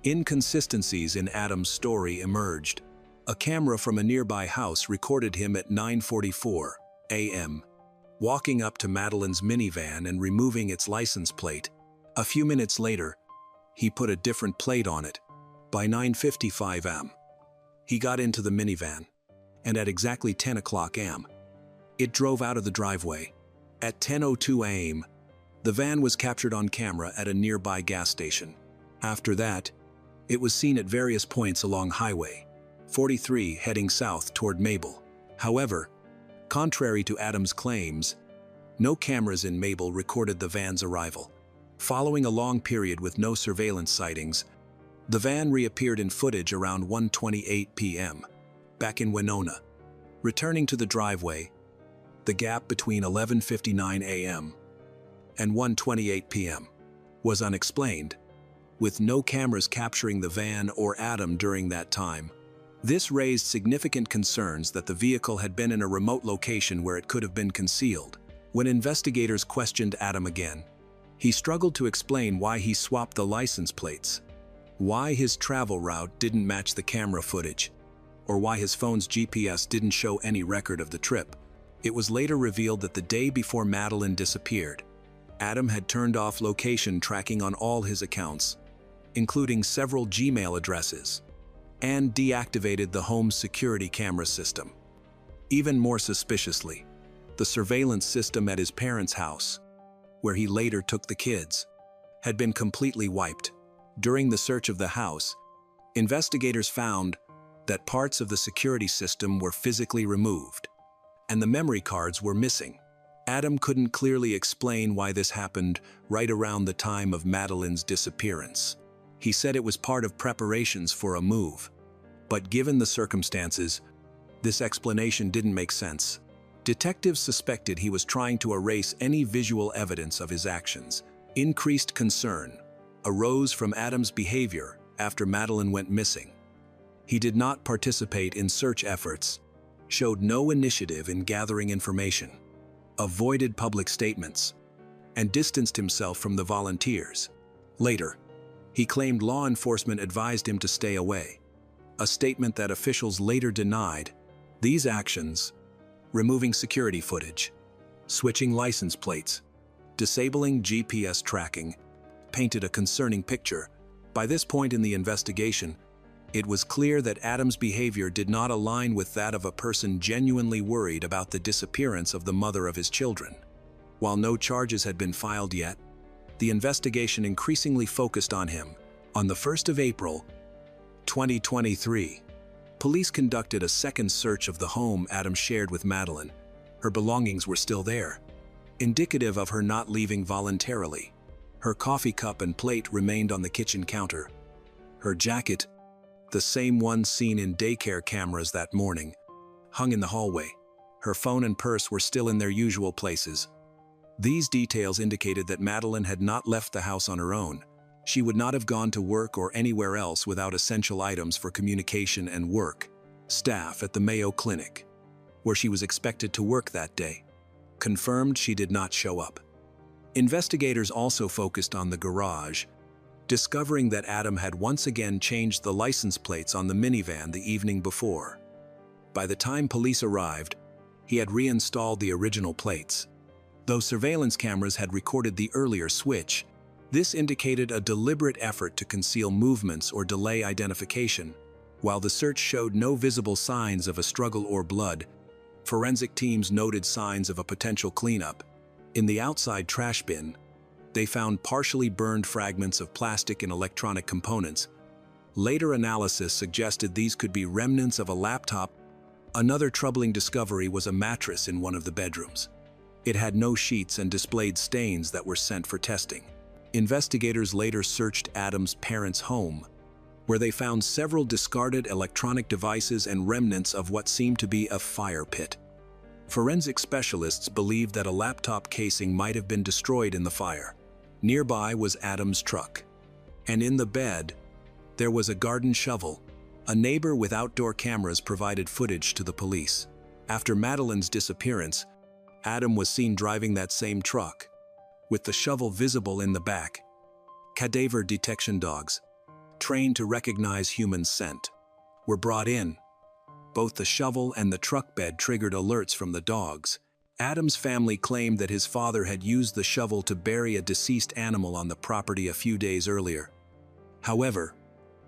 inconsistencies in Adam's story emerged. A camera from a nearby house recorded him at 9:44 a.m., walking up to Madeleine's minivan and removing its license plate. A few minutes later, he put a different plate on it. By 9:55 a.m., he got into the minivan, and at exactly 10 o'clock a.m., it drove out of the driveway. At 10:02 a.m., the van was captured on camera at a nearby gas station. After that, it was seen at various points along Highway 43 heading south toward Mabel. However, contrary to Adam's claims, no cameras in Mabel recorded the van's arrival. Following a long period with no surveillance sightings, the van reappeared in footage around 1:28 p.m. back in Winona. Returning to the driveway, the gap between 11:59 a.m. and 1:28 p.m. was unexplained, with no cameras capturing the van or Adam during that time. This raised significant concerns that the vehicle had been in a remote location where it could have been concealed. When investigators questioned Adam again, he struggled to explain why he swapped the license plates, why his travel route didn't match the camera footage, or why his phone's GPS didn't show any record of the trip. It was later revealed that the day before Madeleine disappeared, Adam had turned off location tracking on all his accounts, including several Gmail addresses, and deactivated the home's security camera system. Even more suspiciously, the surveillance system at his parents' house, where he later took the kids, had been completely wiped. During the search of the house, investigators found that parts of the security system were physically removed, and the memory cards were missing. Adam couldn't clearly explain why this happened right around the time of Madeleine's disappearance. He said it was part of preparations for a move, but given the circumstances, this explanation didn't make sense. Detectives suspected he was trying to erase any visual evidence of his actions. Increased concern arose from Adam's behavior after Madeleine went missing. He did not participate in search efforts, showed no initiative in gathering information, avoided public statements, and distanced himself from the volunteers. Later, he claimed law enforcement advised him to stay away, a statement that officials later denied. These actions, removing security footage, switching license plates, disabling GPS tracking, painted a concerning picture. By this point in the investigation, it was clear that Adam's behavior did not align with that of a person genuinely worried about the disappearance of the mother of his children. While no charges had been filed yet, the investigation increasingly focused on him. On the 1st of April, 2023, police conducted a second search of the home Adam shared with Madeleine. Her belongings were still there, indicative of her not leaving voluntarily. Her coffee cup and plate remained on the kitchen counter. Her jacket, the same one seen in daycare cameras that morning, hung in the hallway. Her phone and purse were still in their usual places. These details indicated that Madeleine had not left the house on her own. She would not have gone to work or anywhere else without essential items for communication and work. Staff at the Mayo Clinic, where she was expected to work that day, confirmed she did not show up. Investigators also focused on the garage, discovering that Adam had once again changed the license plates on the minivan the evening before. By the time police arrived, he had reinstalled the original plates. Though surveillance cameras had recorded the earlier switch, this indicated a deliberate effort to conceal movements or delay identification. While the search showed no visible signs of a struggle or blood, forensic teams noted signs of a potential cleanup. In the outside trash bin, they found partially burned fragments of plastic and electronic components. Later analysis suggested these could be remnants of a laptop. Another troubling discovery was a mattress in one of the bedrooms. It had no sheets and displayed stains that were sent for testing. Investigators later searched Adam's parents' home, where they found several discarded electronic devices and remnants of what seemed to be a fire pit. Forensic specialists believed that a laptop casing might have been destroyed in the fire. Nearby was Adam's truck, and in the bed, there was a garden shovel. A neighbor with outdoor cameras provided footage to the police. After Madeleine's disappearance, Adam was seen driving that same truck, with the shovel visible in the back. Cadaver detection dogs, trained to recognize human scent, were brought in. Both the shovel and the truck bed triggered alerts from the dogs. Adam's family claimed that his father had used the shovel to bury a deceased animal on the property a few days earlier. However,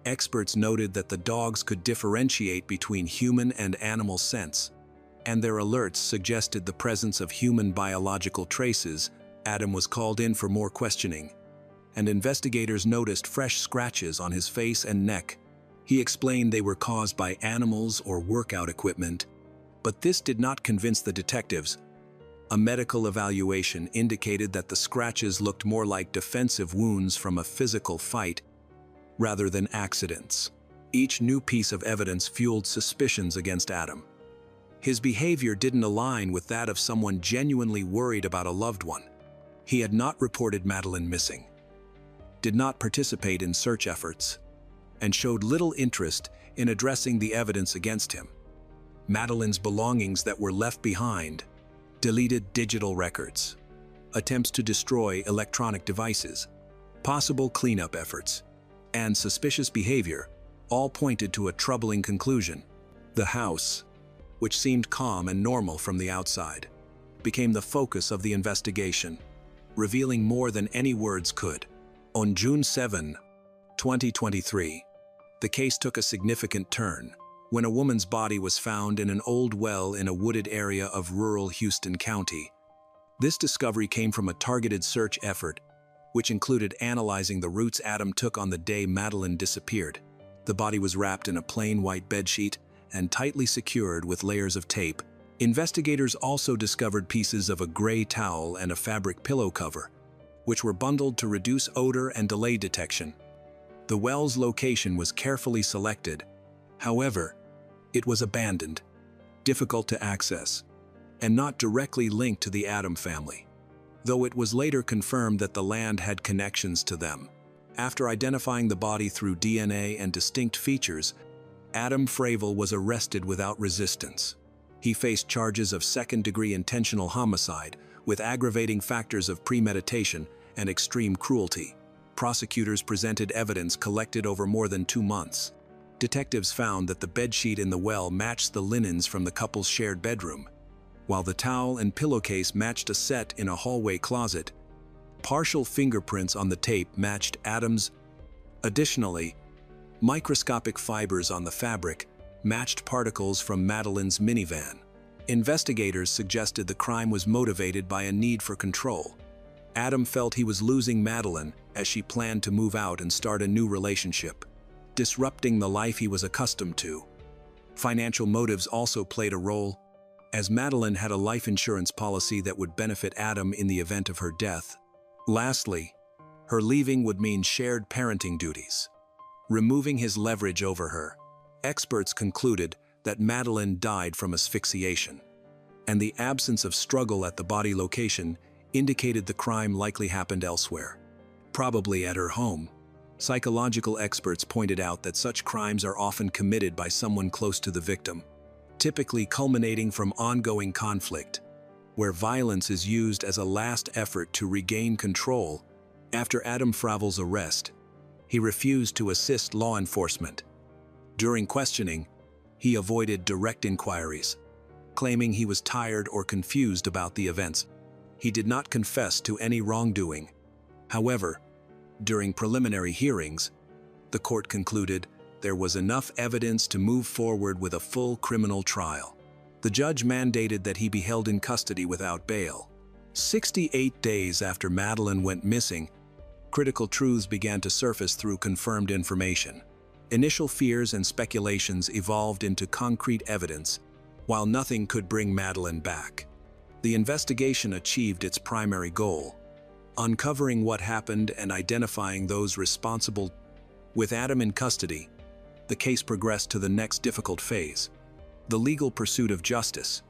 experts noted that the dogs could differentiate between human and animal scents, and their alerts suggested the presence of human biological traces. Adam was called in for more questioning, and investigators noticed fresh scratches on his face and neck. He explained they were caused by animals or workout equipment, but this did not convince the detectives. A medical evaluation indicated that the scratches looked more like defensive wounds from a physical fight rather than accidents. Each new piece of evidence fueled suspicions against Adam. His behavior didn't align with that of someone genuinely worried about a loved one. He had not reported Madeleine missing, did not participate in search efforts, and showed little interest in addressing the evidence against him. Madeleine's belongings that were left behind, deleted digital records, attempts to destroy electronic devices, possible cleanup efforts, and suspicious behavior all pointed to a troubling conclusion. The house, which seemed calm and normal from the outside, became the focus of the investigation, revealing more than any words could. On June 7, 2023, the case took a significant turn when a woman's body was found in an old well in a wooded area of rural Houston County. This discovery came from a targeted search effort, which included analyzing the routes Adam took on the day Madeleine disappeared. The body was wrapped in a plain white bedsheet and tightly secured with layers of tape. Investigators also discovered pieces of a gray towel and a fabric pillow cover, which were bundled to reduce odor and delay detection. The well's location was carefully selected. However, it was abandoned, difficult to access, and not directly linked to the Adam family, though it was later confirmed that the land had connections to them. After identifying the body through DNA and distinct features, Adam Fravel was arrested without resistance. He faced charges of second-degree intentional homicide with aggravating factors of premeditation and extreme cruelty. Prosecutors presented evidence collected over more than 2 months. Detectives found that the bedsheet in the well matched the linens from the couple's shared bedroom, while the towel and pillowcase matched a set in a hallway closet. Partial fingerprints on the tape matched Adam's. Additionally, microscopic fibers on the fabric matched particles from Madeleine's minivan. Investigators suggested the crime was motivated by a need for control. Adam felt he was losing Madeleine as she planned to move out and start a new relationship, disrupting the life he was accustomed to. Financial motives also played a role, as Madeleine had a life insurance policy that would benefit Adam in the event of her death. Lastly, her leaving would mean shared parenting duties, removing his leverage over her. Experts concluded that Madeleine died from asphyxiation, and the absence of struggle at the body location indicated the crime likely happened elsewhere, probably at her home. Psychological experts pointed out that such crimes are often committed by someone close to the victim, typically culminating from ongoing conflict, where violence is used as a last effort to regain control. After Adam Fravel's arrest, he refused to assist law enforcement. During questioning, he avoided direct inquiries, claiming he was tired or confused about the events. He did not confess to any wrongdoing. However, during preliminary hearings, the court concluded there was enough evidence to move forward with a full criminal trial. The judge mandated that he be held in custody without bail. 68 days after Madeleine went missing, critical truths began to surface through confirmed information. Initial fears and speculations evolved into concrete evidence. While nothing could bring Madeleine back, the investigation achieved its primary goal: uncovering what happened and identifying those responsible. With Adam in custody, the case progressed to the next difficult phase: the legal pursuit of justice.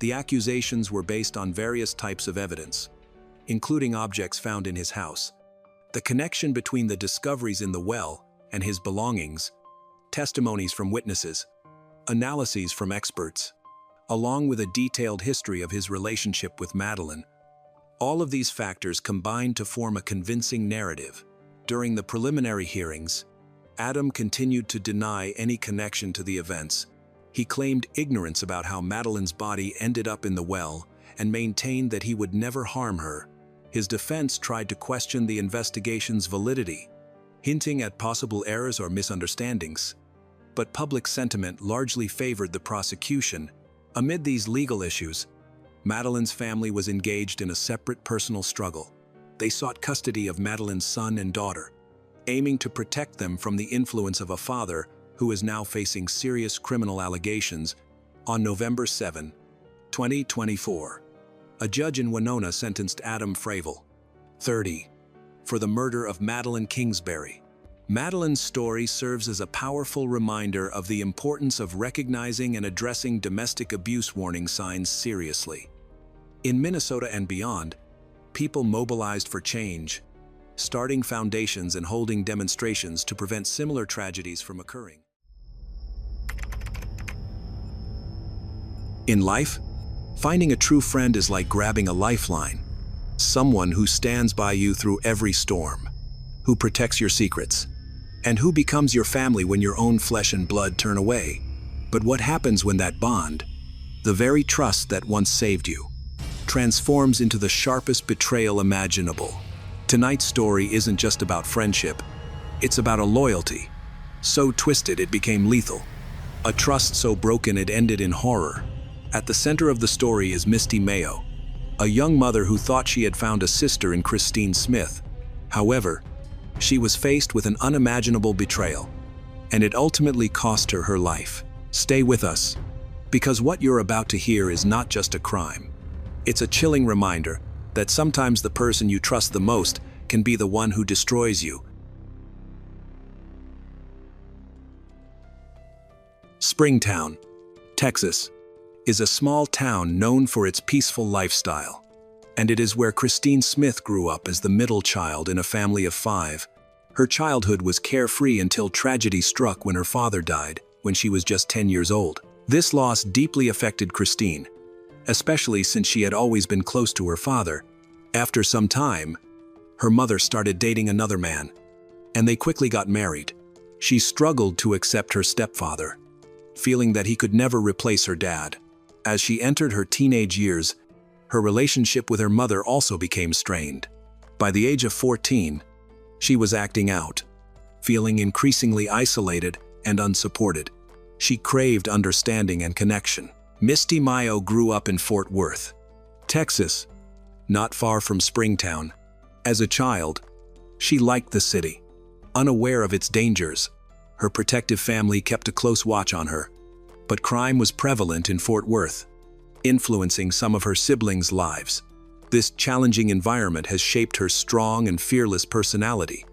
The accusations were based on various types of evidence, including objects found in his house, the connection between the discoveries in the well and his belongings, testimonies from witnesses, analyses from experts, along with a detailed history of his relationship with Madeleine. All of these factors combined to form a convincing narrative. During the preliminary hearings, Adam continued to deny any connection to the events. He claimed ignorance about how Madeleine's body ended up in the well and maintained that he would never harm her. His defense tried to question the investigation's validity, hinting at possible errors or misunderstandings. But public sentiment largely favored the prosecution. Amid these legal issues, Madeleine's family was engaged in a separate personal struggle. They sought custody of Madeleine's son and daughter, aiming to protect them from the influence of a father who is now facing serious criminal allegations. On November 7, 2024, a judge in Winona sentenced Adam Fravel, 30, for the murder of Madeleine Kingsbury. Madeleine's story serves as a powerful reminder of the importance of recognizing and addressing domestic abuse warning signs seriously. In Minnesota and beyond, people mobilized for change, starting foundations and holding demonstrations to prevent similar tragedies from occurring. In life, finding a true friend is like grabbing a lifeline, someone who stands by you through every storm, who protects your secrets, and who becomes your family when your own flesh and blood turn away. But what happens when that bond, the very trust that once saved you, transforms into the sharpest betrayal imaginable? Tonight's story isn't just about friendship, it's about a loyalty so twisted it became lethal, a trust so broken it ended in horror. At the center of the story is Misty Mayo, a young mother who thought she had found a sister in Christine Smith. However, she was faced with an unimaginable betrayal, and it ultimately cost her her life. Stay with us, because what you're about to hear is not just a crime. It's a chilling reminder that sometimes the person you trust the most can be the one who destroys you. Springtown, Texas, is a small town known for its peaceful lifestyle, and it is where Christine Smith grew up as the middle child in a family of 5. Her childhood was carefree until tragedy struck when her father died when she was just 10 years old. This loss deeply affected Christine, especially since she had always been close to her father. After some time, her mother started dating another man, and they quickly got married. She struggled to accept her stepfather, feeling that he could never replace her dad. As she entered her teenage years, her relationship with her mother also became strained. By the age of 14, she was acting out, feeling increasingly isolated and unsupported. She craved understanding and connection. Misty Mayo grew up in Fort Worth, Texas, not far from Springtown. As a child, she liked the city. Unaware of its dangers, her protective family kept a close watch on her. But crime was prevalent in Fort Worth, influencing some of her siblings' lives. This challenging environment has shaped her strong and fearless personality.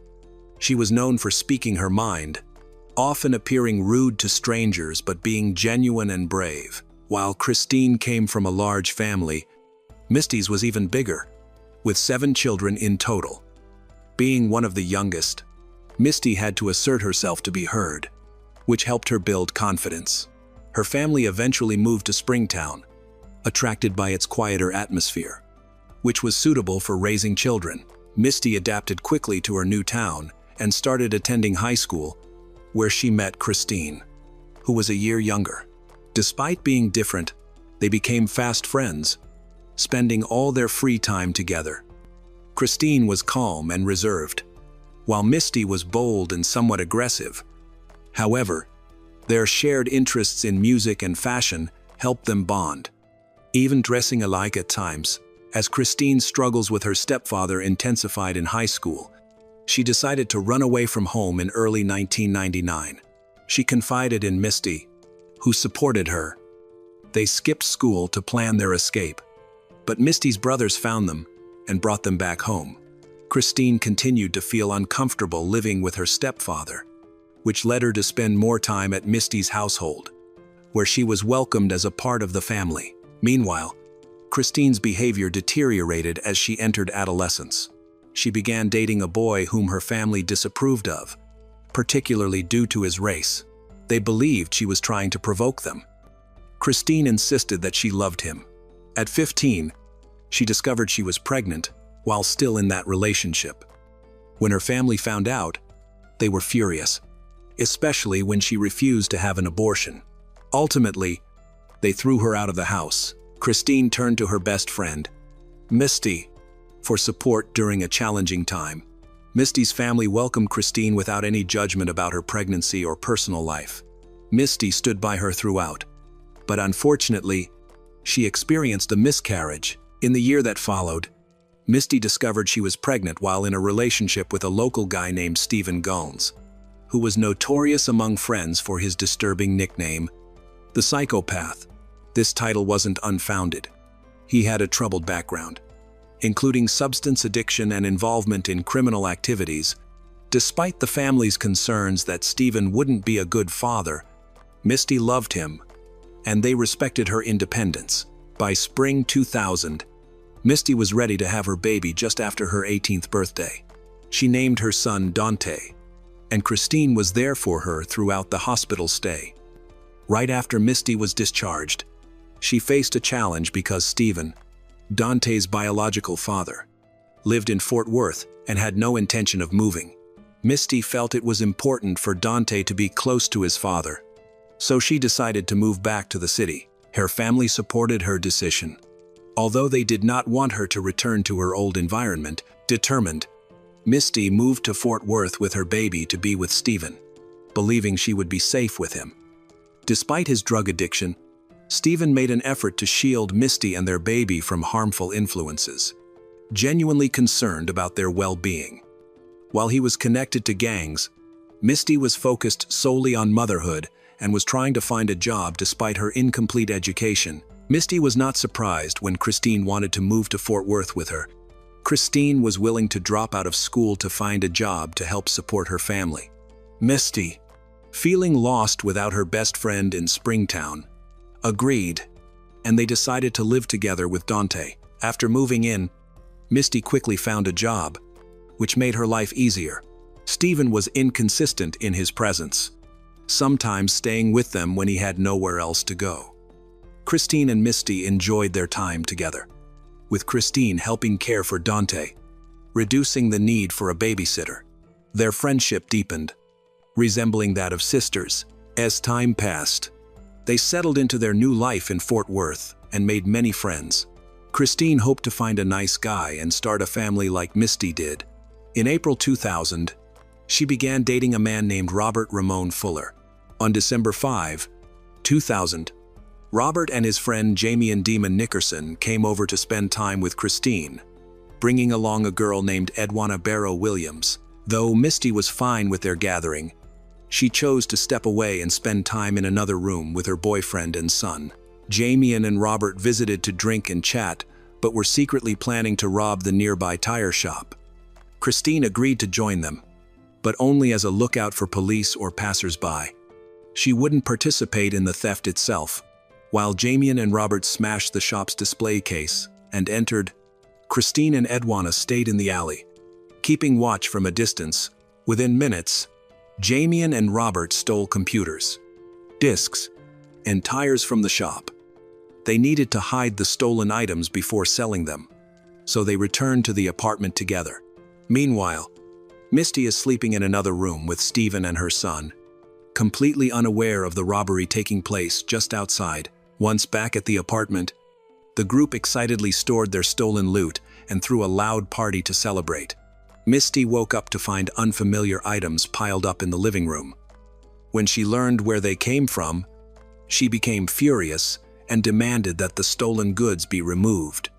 She was known for speaking her mind, often appearing rude to strangers but being genuine and brave. While Christine came from a large family, Misty's was even bigger, with 7 children in total. Being one of the youngest, Misty had to assert herself to be heard, which helped her build confidence. Her family eventually moved to Springtown, attracted by its quieter atmosphere, which was suitable for raising children. Misty adapted quickly to her new town and started attending high school, where she met Christine, who was a year younger. Despite being different, they became fast friends, spending all their free time together. Christine was calm and reserved, while Misty was bold and somewhat aggressive. However, their shared interests in music and fashion helped them bond, even dressing alike at times. As Christine's struggles with her stepfather intensified in high school, she decided to run away from home in early 1999. She confided in Misty, who supported her. They skipped school to plan their escape, but Misty's brothers found them and brought them back home. Christine continued to feel uncomfortable living with her stepfather, which led her to spend more time at Misty's household, where she was welcomed as a part of the family. Meanwhile, Christine's behavior deteriorated as she entered adolescence. She began dating a boy whom her family disapproved of, particularly due to his race. They believed she was trying to provoke them. Christine insisted that she loved him. At 15, she discovered she was pregnant while still in that relationship. When her family found out, they were furious, especially when she refused to have an abortion. Ultimately, they threw her out of the house. Christine turned to her best friend, Misty, for support during a challenging time. Misty's family welcomed Christine without any judgment about her pregnancy or personal life. Misty stood by her throughout, but unfortunately, she experienced a miscarriage. In the year that followed, Misty discovered she was pregnant while in a relationship with a local guy named Stephen Gullns, who was notorious among friends for his disturbing nickname, the Psychopath. This title wasn't unfounded. He had a troubled background, including substance addiction and involvement in criminal activities. Despite the family's concerns that Stephen wouldn't be a good father, Misty loved him, and they respected her independence. By spring 2000, Misty was ready to have her baby just after her 18th birthday. She named her son Dante, and Christine was there for her throughout the hospital stay. Right after Misty was discharged, she faced a challenge because Stephen, Dante's biological father, lived in Fort Worth and had no intention of moving. Misty felt it was important for Dante to be close to his father, so she decided to move back to the city. Her family supported her decision, although they did not want her to return to her old environment. Determined, Misty moved to Fort Worth with her baby to be with Stephen, believing she would be safe with him. Despite his drug addiction, Stephen made an effort to shield Misty and their baby from harmful influences, genuinely concerned about their well-being. While he was connected to gangs, Misty was focused solely on motherhood and was trying to find a job despite her incomplete education. Misty was not surprised when Christine wanted to move to Fort Worth with her. Christine was willing to drop out of school to find a job to help support her family. Misty, feeling lost without her best friend in Springtown, agreed, and they decided to live together with Dante. After moving in, Misty quickly found a job, which made her life easier. Stephen was inconsistent in his presence, sometimes staying with them when he had nowhere else to go. Christine and Misty enjoyed their time together, with Christine helping care for Dante, reducing the need for a babysitter. Their friendship deepened, resembling that of sisters. As time passed, they settled into their new life in Fort Worth and made many friends. Christine hoped to find a nice guy and start a family like Misty did. In April 2000, she began dating a man named Robert Ramon Fuller. On December 5, 2000, Robert and his friend Jamian Demon Nickerson came over to spend time with Christine, bringing along a girl named Edwana Barrow Williams. Though Misty was fine with their gathering, she chose to step away and spend time in another room with her boyfriend and son. Jamian and Robert visited to drink and chat, but were secretly planning to rob the nearby tire shop. Christine agreed to join them, but only as a lookout for police or passers-by. She wouldn't participate in the theft itself. While Jamian and Robert smashed the shop's display case and entered, Christine and Edwana stayed in the alley, keeping watch from a distance. Within minutes, Jamian and Robert stole computers, discs, and tires from the shop. They needed to hide the stolen items before selling them, so they returned to the apartment together. Meanwhile, Misty is sleeping in another room with Stephen and her son, completely unaware of the robbery taking place just outside. Once back at the apartment, the group excitedly stored their stolen loot and threw a loud party to celebrate. Misty woke up to find unfamiliar items piled up in the living room. When she learned where they came from, she became furious and demanded that the stolen goods be removed.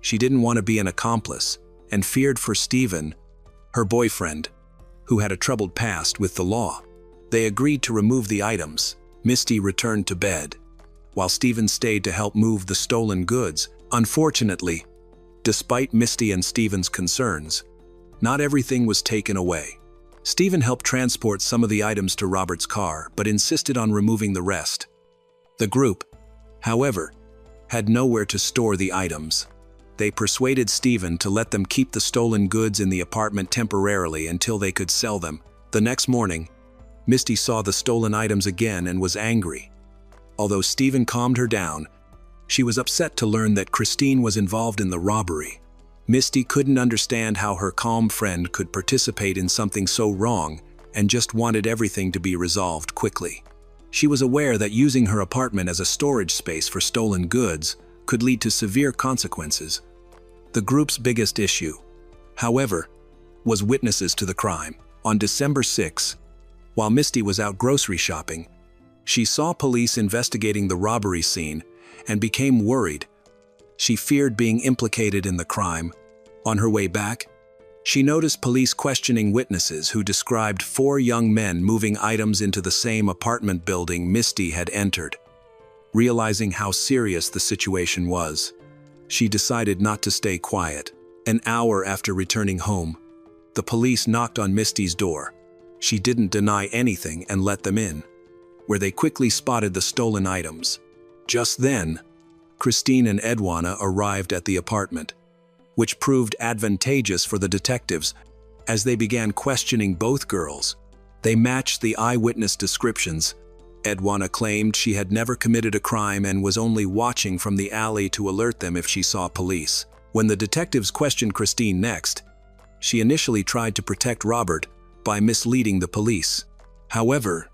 She didn't want to be an accomplice and feared for Stephen, her boyfriend, who had a troubled past with the law. They agreed to remove the items. Misty returned to bed, while Stephen stayed to help move the stolen goods. Unfortunately, despite Misty and Stephen's concerns, not everything was taken away. Stephen helped transport some of the items to Robert's car, but insisted on removing the rest. The group, however, had nowhere to store the items. They persuaded Stephen to let them keep the stolen goods in the apartment temporarily until they could sell them. The next morning, Misty saw the stolen items again and was angry. Although Stephen calmed her down, she was upset to learn that Christine was involved in the robbery. Misty couldn't understand how her calm friend could participate in something so wrong and just wanted everything to be resolved quickly. She was aware that using her apartment as a storage space for stolen goods could lead to severe consequences. The group's biggest issue, however, was witnesses to the crime. On December 6, while Misty was out grocery shopping, she saw police investigating the robbery scene and became worried. She feared being implicated in the crime. On her way back, she noticed police questioning witnesses who described 4 young men moving items into the same apartment building Misty had entered. Realizing how serious the situation was, she decided not to stay quiet. An hour after returning home, the police knocked on Misty's door. She didn't deny anything and let them in, where they quickly spotted the stolen items. Just then, Christine and Edwana arrived at the apartment, which proved advantageous for the detectives as they began questioning both girls. They matched the eyewitness descriptions. Edwana claimed she had never committed a crime and was only watching from the alley to alert them if she saw police. When the detectives questioned Christine next, she initially tried to protect Robert by misleading the police. However,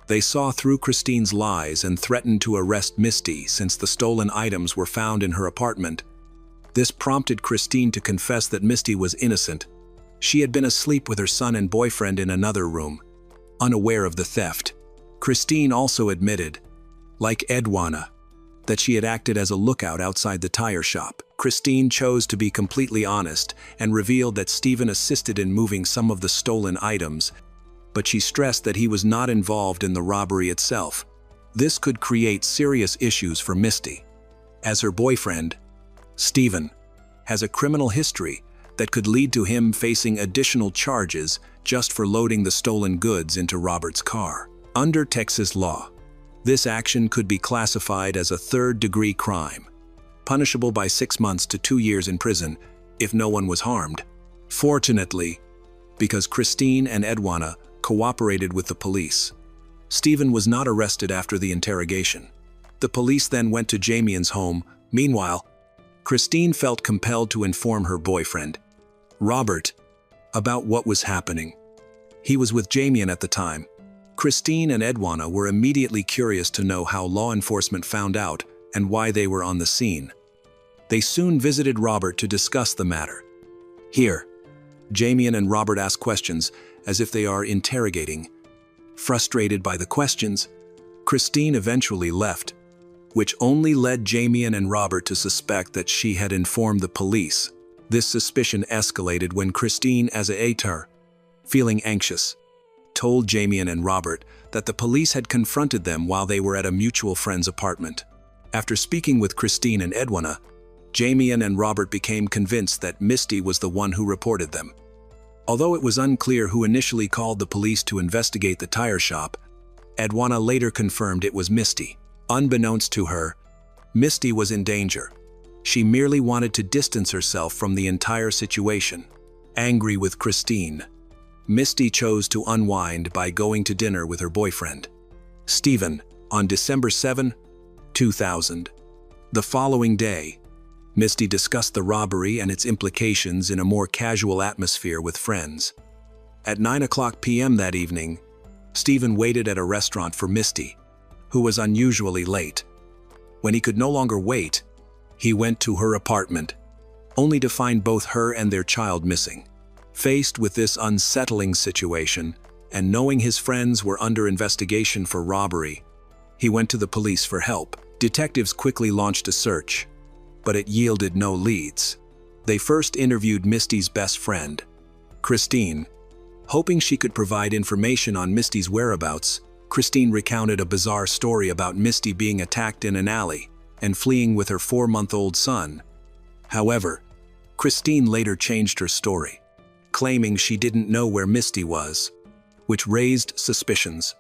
they saw through Christine's lies and threatened to arrest Misty since the stolen items were found in her apartment. This prompted Christine to confess that Misty was innocent. She had been asleep with her son and boyfriend in another room, unaware of the theft. Christine also admitted, like Edwana, that she had acted as a lookout outside the tire shop. Christine chose to be completely honest and revealed that Stephen assisted in moving some of the stolen items, but she stressed that he was not involved in the robbery itself. This could create serious issues for Misty, as her boyfriend, Stephen, has a criminal history that could lead to him facing additional charges just for loading the stolen goods into Robert's car. Under Texas law, this action could be classified as a third-degree crime, punishable by 6 months to 2 years in prison if no one was harmed. Fortunately, because Christine and Edwana cooperated with the police, Stephen was not arrested after the interrogation. The police then went to Jamian's home. Meanwhile, Christine felt compelled to inform her boyfriend, Robert, about what was happening. He was with Jamian at the time. Christine and Edwana were immediately curious to know how law enforcement found out and why they were on the scene. They soon visited Robert to discuss the matter. Here, Jamian and Robert ask questions as if they are interrogating. Frustrated by the questions, Christine eventually left, which only led Jamian and Robert to suspect that she had informed the police. This suspicion escalated when Christine, as a atar, feeling anxious, told Jamian and Robert that the police had confronted them while they were at a mutual friend's apartment. After speaking with Christine and Edwana, Jamian and Robert became convinced that Misty was the one who reported them. Although it was unclear who initially called the police to investigate the tire shop, Edwana later confirmed it was Misty. Unbeknownst to her, Misty was in danger. She merely wanted to distance herself from the entire situation. Angry with Christine, Misty chose to unwind by going to dinner with her boyfriend, Stephen, on December 7, 2000. The following day, Misty discussed the robbery and its implications in a more casual atmosphere with friends. At 9:00 p.m. that evening, Stephen waited at a restaurant for Misty, who was unusually late. When he could no longer wait, he went to her apartment, only to find both her and their child missing. Faced with this unsettling situation, and knowing his friends were under investigation for robbery, he went to the police for help. Detectives quickly launched a search, but it yielded no leads. They first interviewed Misty's best friend, Christine. Hoping she could provide information on Misty's whereabouts, Christine recounted a bizarre story about Misty being attacked in an alley and fleeing with her 4-month-old son. However, Christine later changed her story, claiming she didn't know where Misty was, which raised suspicions.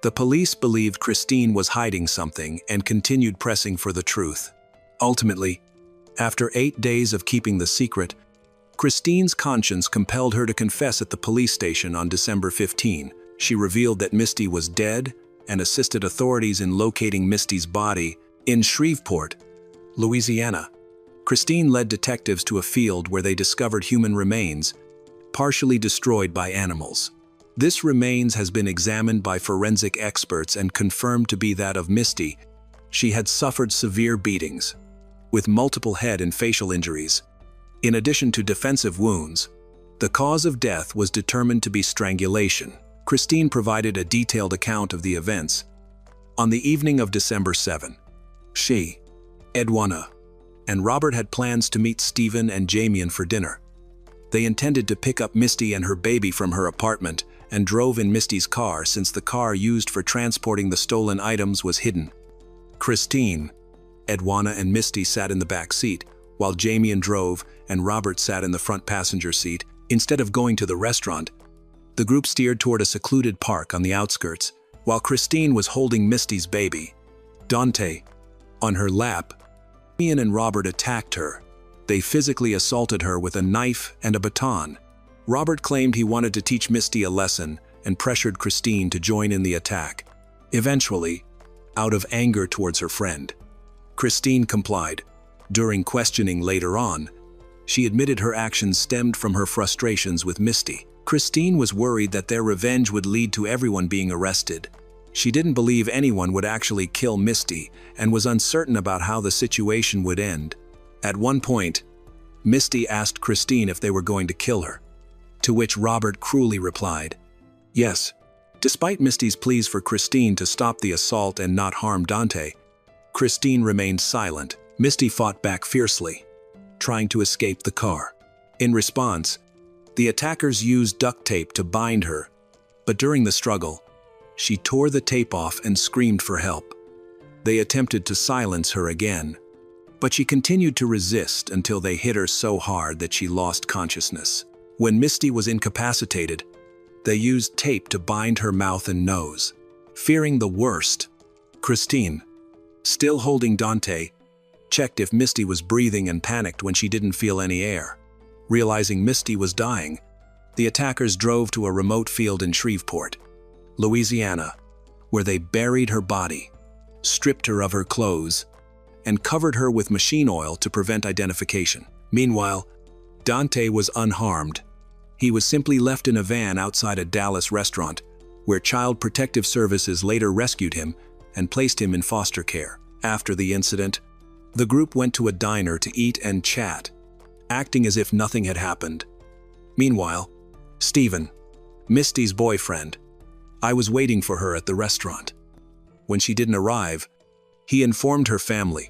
The police believed Christine was hiding something and continued pressing for the truth. Ultimately, after 8 days of keeping the secret, Christine's conscience compelled her to confess at the police station on December 15. She revealed that Misty was dead and assisted authorities in locating Misty's body in Shreveport, Louisiana. Christine led detectives to a field where they discovered human remains, partially destroyed by animals. This remains has been examined by forensic experts and confirmed to be that of Misty. She had suffered severe beatings, with multiple head and facial injuries. In addition to defensive wounds, the cause of death was determined to be strangulation. Christine provided a detailed account of the events. On the evening of December 7, she, Edwana, and Robert had plans to meet Stephen and Jamian for dinner. They intended to pick up Misty and her baby from her apartment and drove in Misty's car since the car used for transporting the stolen items was hidden. Christine, Edwana, and Misty sat in the back seat, while Jamian drove and Robert sat in the front passenger seat. Instead of going to the restaurant, the group steered toward a secluded park on the outskirts, while Christine was holding Misty's baby, Dante, on her lap. Jamian and Robert attacked her. They physically assaulted her with a knife and a baton. Robert claimed he wanted to teach Misty a lesson and pressured Christine to join in the attack. Eventually, out of anger towards her friend, Christine complied. During questioning later on, she admitted her actions stemmed from her frustrations with Misty. Christine was worried that their revenge would lead to everyone being arrested. She didn't believe anyone would actually kill Misty and was uncertain about how the situation would end. At one point, Misty asked Christine if they were going to kill her, to which Robert cruelly replied, "Yes." Despite Misty's pleas for Christine to stop the assault and not harm Dante, Christine remained silent. Misty fought back fiercely, trying to escape the car. In response, the attackers used duct tape to bind her, but during the struggle, she tore the tape off and screamed for help. They attempted to silence her again, but she continued to resist until they hit her so hard that she lost consciousness. When Misty was incapacitated, they used tape to bind her mouth and nose. Fearing the worst, Christine, still holding Dante, checked if Misty was breathing and panicked when she didn't feel any air. Realizing Misty was dying, the attackers drove to a remote field in Shreveport, Louisiana, where they buried her body, stripped her of her clothes, and covered her with machine oil to prevent identification. Meanwhile, Dante was unharmed. He was simply left in a van outside a Dallas restaurant, where Child Protective Services later rescued him and placed him in foster care. After the incident, the group went to a diner to eat and chat, acting as if nothing had happened. Meanwhile, Stephen, Misty's boyfriend, I was waiting for her at the restaurant. When she didn't arrive, he informed her family,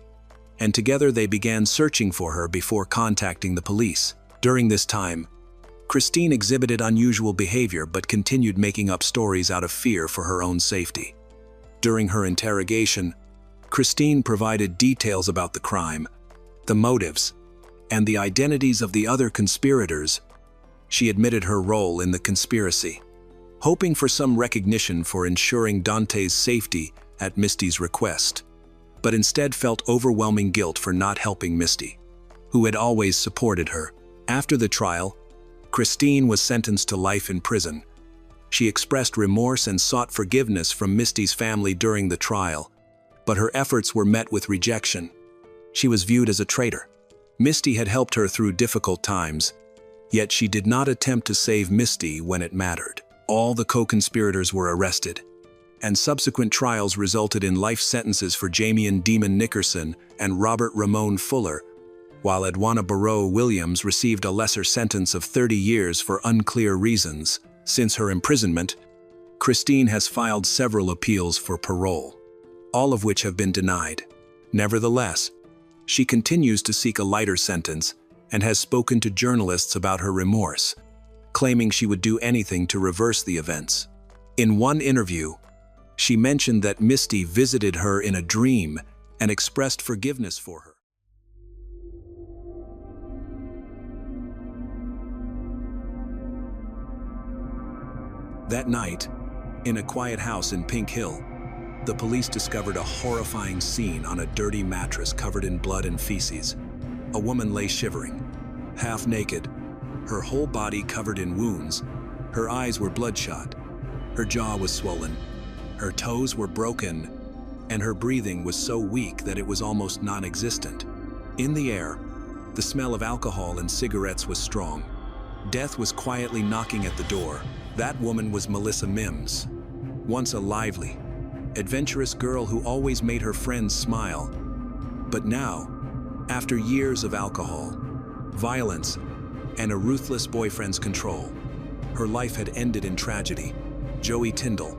and together they began searching for her before contacting the police. During this time, Christine exhibited unusual behavior but continued making up stories out of fear for her own safety. During her interrogation, Christine provided details about the crime, the motives, and the identities of the other conspirators. She admitted her role in the conspiracy, hoping for some recognition for ensuring Dante's safety at Misty's request, but instead felt overwhelming guilt for not helping Misty, who had always supported her. After the trial, Christine was sentenced to life in prison. She expressed remorse and sought forgiveness from Misty's family during the trial, but her efforts were met with rejection. She was viewed as a traitor. Misty had helped her through difficult times, yet she did not attempt to save Misty when it mattered. All the co-conspirators were arrested, and subsequent trials resulted in life sentences for Jamian Demon Nickerson and Robert Ramon Fuller, while Edwana Barrow Williams received a lesser sentence of 30 years for unclear reasons. Since her imprisonment, Christine has filed several appeals for parole, all of which have been denied. Nevertheless, she continues to seek a lighter sentence and has spoken to journalists about her remorse, claiming she would do anything to reverse the events. In one interview, she mentioned that Misty visited her in a dream and expressed forgiveness for her. That night, in a quiet house in Pink Hill, the police discovered a horrifying scene on a dirty mattress covered in blood and feces. A woman lay shivering, half naked, her whole body covered in wounds. Her eyes were bloodshot, her jaw was swollen, her toes were broken, and her breathing was so weak that it was almost non-existent. In the air, the smell of alcohol and cigarettes was strong. Death was quietly knocking at the door. That woman was Melissa Mims, once a lively, adventurous girl who always made her friends smile. But now, after years of alcohol, violence, and a ruthless boyfriend's control, her life had ended in tragedy. Joey Tyndall,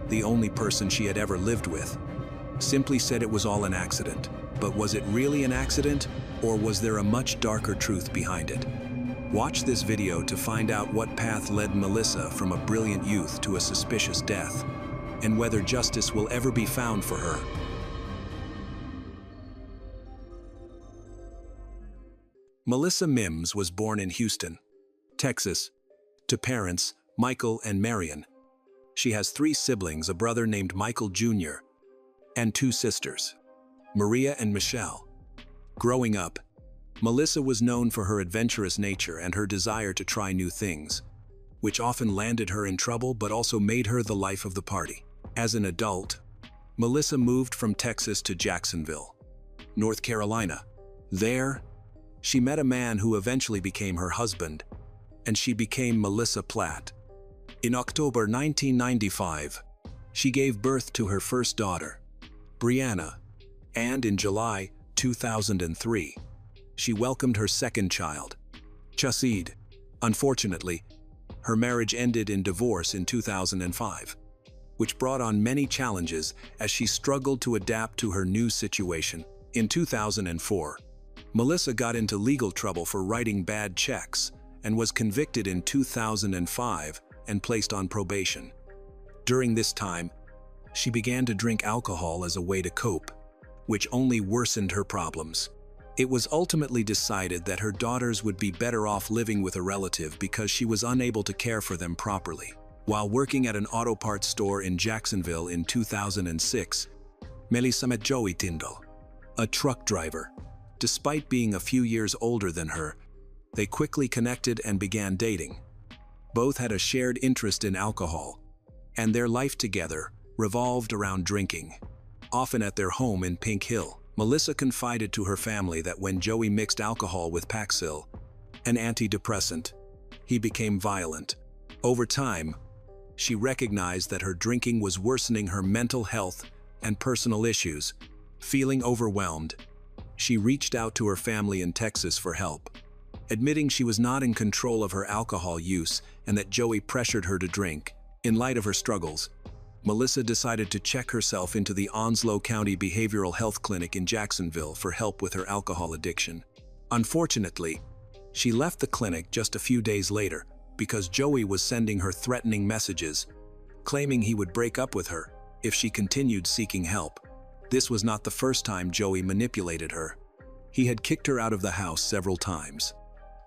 the only person she had ever lived with, simply said it was all an accident. But was it really an accident, or was there a much darker truth behind it? Watch this video to find out what path led Melissa from a brilliant youth to a suspicious death, and whether justice will ever be found for her. Melissa Mims was born in Houston, Texas, to parents Michael and Marion. She has 3 siblings, a brother named Michael Jr., and 2 sisters, Maria and Michelle. Growing up, Melissa was known for her adventurous nature and her desire to try new things, which often landed her in trouble but also made her the life of the party. As an adult, Melissa moved from Texas to Jacksonville, North Carolina. There, she met a man who eventually became her husband, and she became Melissa Platt. In October 1995, she gave birth to her first daughter, Brianna, and in July 2003, she welcomed her second child, Chasid. Unfortunately, her marriage ended in divorce in 2005, which brought on many challenges as she struggled to adapt to her new situation. In 2004, Melissa got into legal trouble for writing bad checks and was convicted in 2005 and placed on probation. During this time, she began to drink alcohol as a way to cope, which only worsened her problems. It was ultimately decided that her daughters would be better off living with a relative because she was unable to care for them properly. While working at an auto parts store in Jacksonville in 2006, Melissa met Joey Tyndall, a truck driver. Despite being a few years older than her, they quickly connected and began dating. Both had a shared interest in alcohol, and their life together revolved around drinking. Often at their home in Pink Hill, Melissa confided to her family that when Joey mixed alcohol with Paxil, an antidepressant, he became violent. Over time, she recognized that her drinking was worsening her mental health and personal issues. Feeling overwhelmed, she reached out to her family in Texas for help. Admitting she was not in control of her alcohol use and that Joey pressured her to drink. In light of her struggles, Melissa decided to check herself into the Onslow County Behavioral Health Clinic in Jacksonville for help with her alcohol addiction. Unfortunately, she left the clinic just a few days later because Joey was sending her threatening messages, claiming he would break up with her if she continued seeking help. This was not the first time Joey manipulated her. He had kicked her out of the house several times,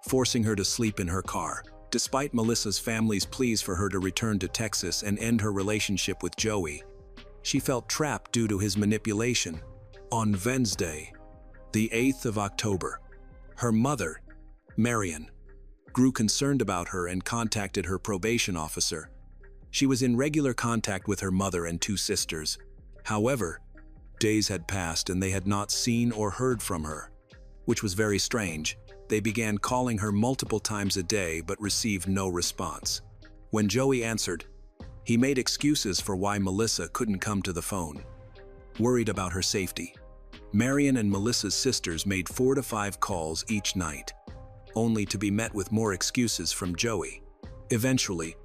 forcing her to sleep in her car. Despite Melissa's family's pleas for her to return to Texas and end her relationship with Joey, she felt trapped due to his manipulation. On Wednesday, the 8th of October, her mother, Marion, grew concerned about her and contacted her probation officer. She was in regular contact with her mother and two sisters. However, days had passed and they had not seen or heard from her, which was very strange. They began calling her multiple times a day but received no response. When Joey answered, he made excuses for why Melissa couldn't come to the phone. Worried about her safety, Marion and Melissa's sisters made 4 to 5 calls each night, only to be met with more excuses from Joey. Eventually,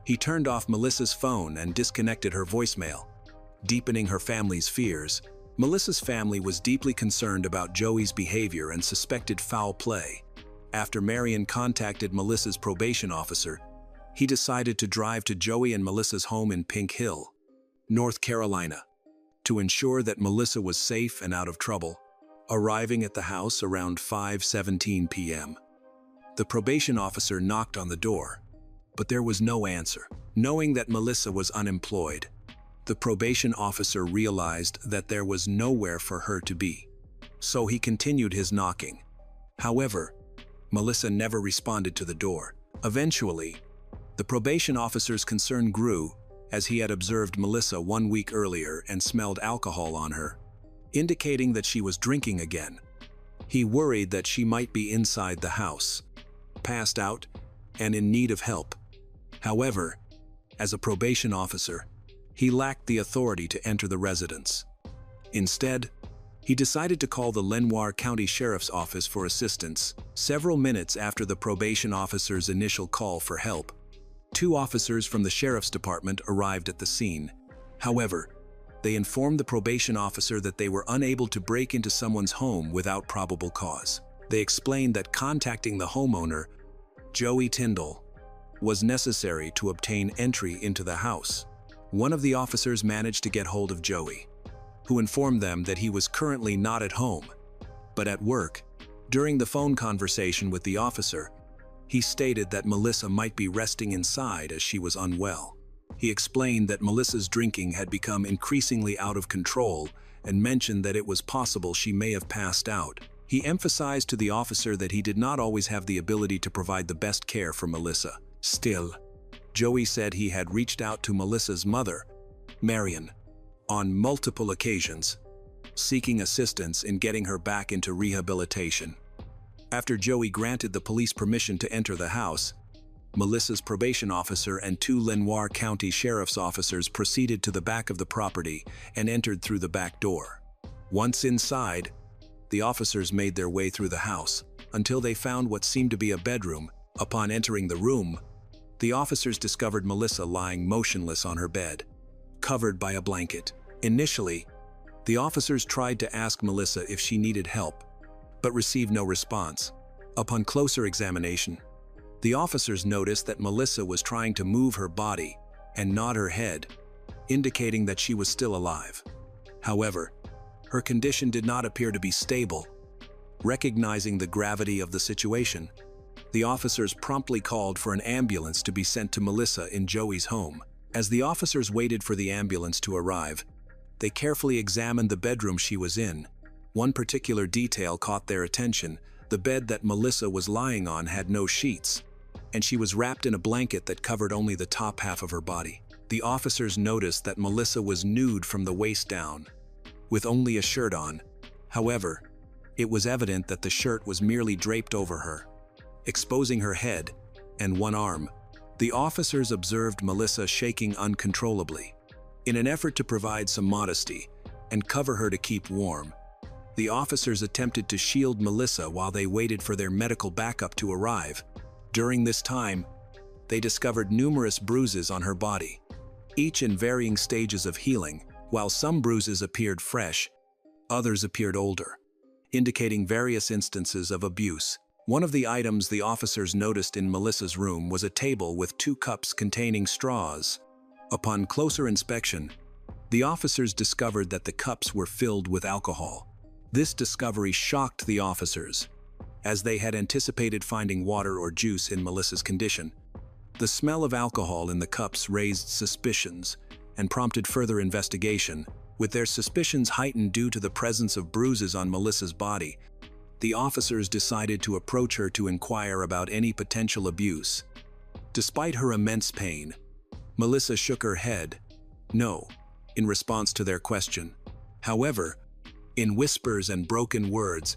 he turned off Melissa's phone and disconnected her voicemail, deepening her family's fears. Melissa's family was deeply concerned about Joey's behavior and suspected foul play. After Marion contacted Melissa's probation officer, he decided to drive to Joey and Melissa's home in Pink Hill, North Carolina, to ensure that Melissa was safe and out of trouble. Arriving at the house around 5:17 p.m., the probation officer knocked on the door, but there was no answer. Knowing that Melissa was unemployed, the probation officer realized that there was nowhere for her to be, so he continued his knocking. However, Melissa never responded to the door. Eventually, the probation officer's concern grew as he had observed Melissa 1 week earlier and smelled alcohol on her, indicating that she was drinking again. He worried that she might be inside the house, passed out, and in need of help. However, as a probation officer, he lacked the authority to enter the residence. Instead, he decided to call the Lenoir County Sheriff's Office for assistance. Several minutes after the probation officer's initial call for help, 2 officers from the Sheriff's Department arrived at the scene. However, they informed the probation officer that they were unable to break into someone's home without probable cause. They explained that contacting the homeowner, Joey Tyndall, was necessary to obtain entry into the house. One of the officers managed to get hold of Joey, who informed them that he was currently not at home, but at work. During the phone conversation with the officer, he stated that Melissa might be resting inside as she was unwell. He explained that Melissa's drinking had become increasingly out of control and mentioned that it was possible she may have passed out. He emphasized to the officer that he did not always have the ability to provide the best care for Melissa. Still, Joey said he had reached out to Melissa's mother, Marion, on multiple occasions, seeking assistance in getting her back into rehabilitation. After Joey granted the police permission to enter the house, Melissa's probation officer and 2 Lenoir County Sheriff's officers proceeded to the back of the property and entered through the back door. Once inside, the officers made their way through the house until they found what seemed to be a bedroom. Upon entering the room, the officers discovered Melissa lying motionless on her bed, covered by a blanket. Initially, the officers tried to ask Melissa if she needed help, but received no response. Upon closer examination, the officers noticed that Melissa was trying to move her body and nod her head, indicating that she was still alive. However, her condition did not appear to be stable. Recognizing the gravity of the situation, the officers promptly called for an ambulance to be sent to Melissa in Joey's home. As the officers waited for the ambulance to arrive, they carefully examined the bedroom she was in. One particular detail caught their attention. The bed that Melissa was lying on had no sheets, and she was wrapped in a blanket that covered only the top half of her body. The officers noticed that Melissa was nude from the waist down, with only a shirt on. However, it was evident that the shirt was merely draped over her, exposing her head and one arm. The officers observed Melissa shaking uncontrollably. In an effort to provide some modesty and cover her to keep warm, the officers attempted to shield Melissa while they waited for their medical backup to arrive. During this time, they discovered numerous bruises on her body, each in varying stages of healing. While some bruises appeared fresh, others appeared older, indicating various instances of abuse. One of the items the officers noticed in Melissa's room was a table with 2 cups containing straws. Upon closer inspection, the officers discovered that the cups were filled with alcohol. This discovery shocked the officers, as they had anticipated finding water or juice in Melissa's condition. The smell of alcohol in the cups raised suspicions and prompted further investigation. With their suspicions heightened due to the presence of bruises on Melissa's body, the officers decided to approach her to inquire about any potential abuse. Despite her immense pain, Melissa shook her head, no, in response to their question. However, in whispers and broken words,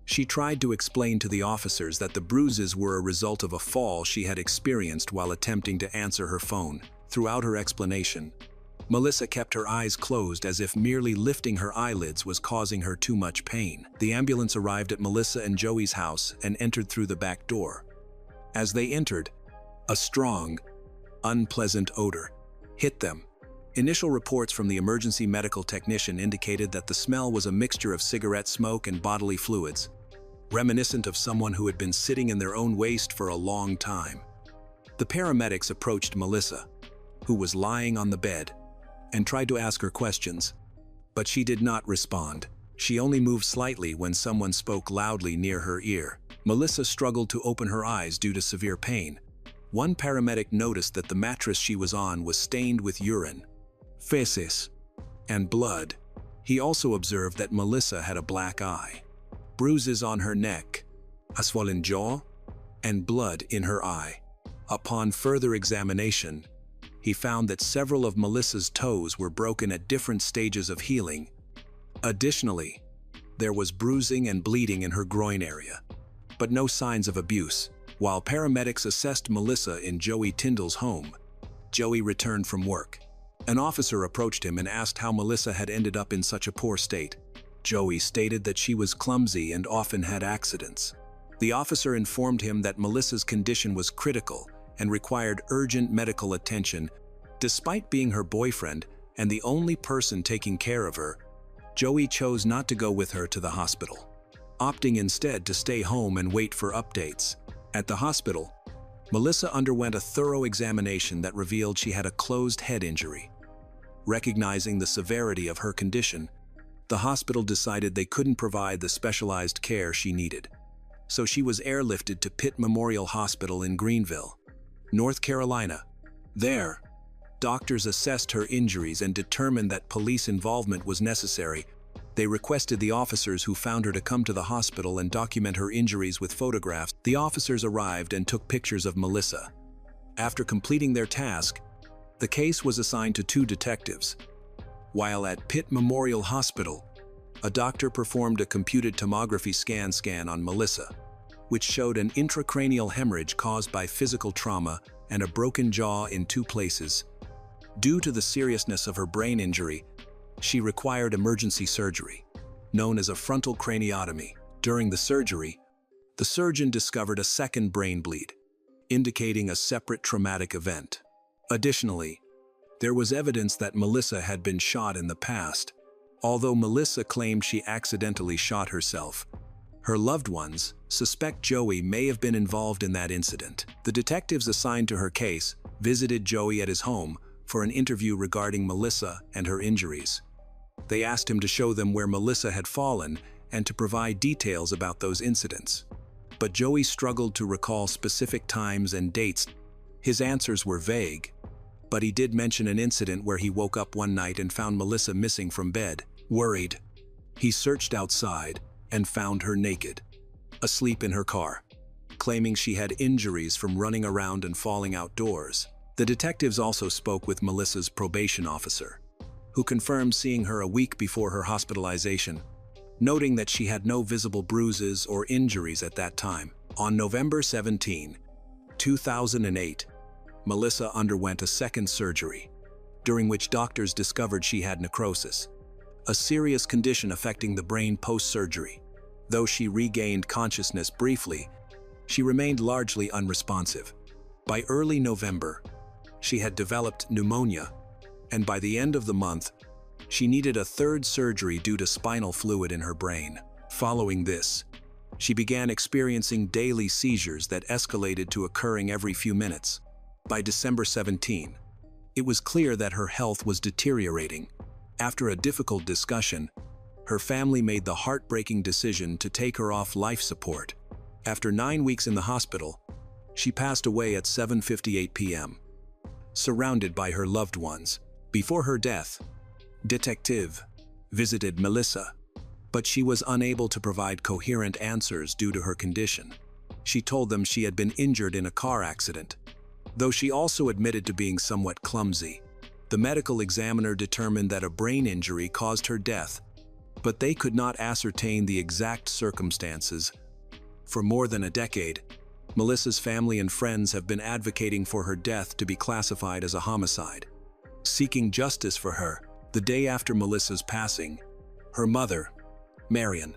she tried to explain to the officers that the bruises were a result of a fall she had experienced while attempting to answer her phone. Throughout her explanation, Melissa kept her eyes closed as if merely lifting her eyelids was causing her too much pain. The ambulance arrived at Melissa and Joey's house and entered through the back door. As they entered, a strong, unpleasant odor hit them. Initial reports from the emergency medical technician indicated that the smell was a mixture of cigarette smoke and bodily fluids, reminiscent of someone who had been sitting in their own waste for a long time. The paramedics approached Melissa, who was lying on the bed, and tried to ask her questions, but she did not respond. She only moved slightly when someone spoke loudly near her ear. Melissa struggled to open her eyes due to severe pain. One paramedic noticed that the mattress she was on was stained with urine, feces, and blood. He also observed that Melissa had a black eye, bruises on her neck, a swollen jaw, and blood in her eye. Upon further examination, he found that several of Melissa's toes were broken at different stages of healing. Additionally, there was bruising and bleeding in her groin area, but no signs of abuse. While paramedics assessed Melissa in Joey Tyndall's home, Joey returned from work. An officer approached him and asked how Melissa had ended up in such a poor state. Joey stated that she was clumsy and often had accidents. The officer informed him that Melissa's condition was critical and required urgent medical attention. Despite being her boyfriend and the only person taking care of her, Joey chose not to go with her to the hospital, opting instead to stay home and wait for updates. At the hospital, Melissa underwent a thorough examination that revealed she had a closed head injury. Recognizing the severity of her condition, the hospital decided they couldn't provide the specialized care she needed, so she was airlifted to Pitt Memorial Hospital in Greenville, North Carolina. There, doctors assessed her injuries and determined that police involvement was necessary. They requested the officers who found her to come to the hospital and document her injuries with photographs. The officers arrived and took pictures of Melissa. After completing their task, the case was assigned to 2 detectives. While at Pitt Memorial Hospital, a doctor performed a computed tomography scan on Melissa, which showed an intracranial hemorrhage caused by physical trauma and a broken jaw in 2 places. Due to the seriousness of her brain injury, she required emergency surgery, known as a frontal craniotomy. During the surgery, the surgeon discovered a second brain bleed, indicating a separate traumatic event. Additionally, there was evidence that Melissa had been shot in the past. Although Melissa claimed she accidentally shot herself, her loved ones suspect Joey may have been involved in that incident. The detectives assigned to her case visited Joey at his home for an interview regarding Melissa and her injuries. They asked him to show them where Melissa had fallen and to provide details about those incidents. But Joey struggled to recall specific times and dates. His answers were vague, but he did mention an incident where he woke up one night and found Melissa missing from bed. Worried, he searched outside and found her naked, asleep in her car, claiming she had injuries from running around and falling outdoors. The detectives also spoke with Melissa's probation officer, who confirmed seeing her a week before her hospitalization, noting that she had no visible bruises or injuries at that time. On November 17, 2008, Melissa underwent a second surgery, during which doctors discovered she had necrosis, a serious condition affecting the brain post-surgery. Though she regained consciousness briefly, she remained largely unresponsive. By early November, she had developed pneumonia, and by the end of the month, she needed a third surgery due to spinal fluid in her brain. Following this, she began experiencing daily seizures that escalated to occurring every few minutes. By December 17, it was clear that her health was deteriorating. After a difficult discussion, her family made the heartbreaking decision to take her off life support. After 9 weeks in the hospital, she passed away at 7:58 p.m., surrounded by her loved ones. Before her death, detective visited Melissa, but she was unable to provide coherent answers due to her condition. She told them she had been injured in a car accident, though she also admitted to being somewhat clumsy. The medical examiner determined that a brain injury caused her death, but they could not ascertain the exact circumstances. For more than a decade, Melissa's family and friends have been advocating for her death to be classified as a homicide. Seeking justice for her, the day after Melissa's passing, her mother, Marion,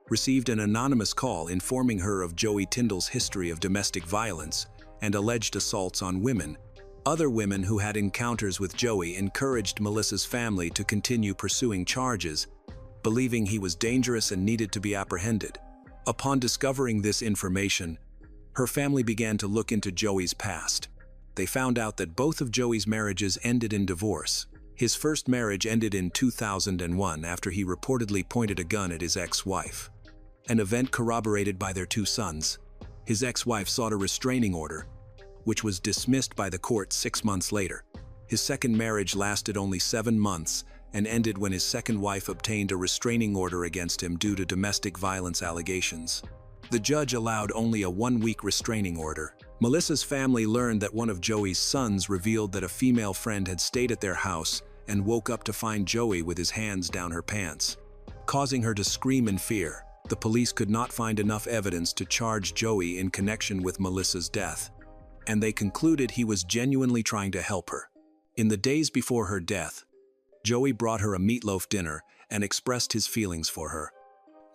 received an anonymous call informing her of Joey Tyndall's history of domestic violence and alleged assaults on women. Other women who had encounters with Joey encouraged Melissa's family to continue pursuing charges, believing he was dangerous and needed to be apprehended. Upon discovering this information, her family began to look into Joey's past. They found out that both of Joey's marriages ended in divorce. His first marriage ended in 2001 after he reportedly pointed a gun at his ex-wife, an event corroborated by their two sons. His ex-wife sought a restraining order, which was dismissed by the court 6 months later. His second marriage lasted only 7 months and ended when his second wife obtained a restraining order against him due to domestic violence allegations. The judge allowed only a 1-week restraining order. Melissa's family learned that one of Joey's sons revealed that a female friend had stayed at their house and woke up to find Joey with his hands down her pants, causing her to scream in fear. The police could not find enough evidence to charge Joey in connection with Melissa's death, and they concluded he was genuinely trying to help her. In the days before her death, Joey brought her a meatloaf dinner and expressed his feelings for her,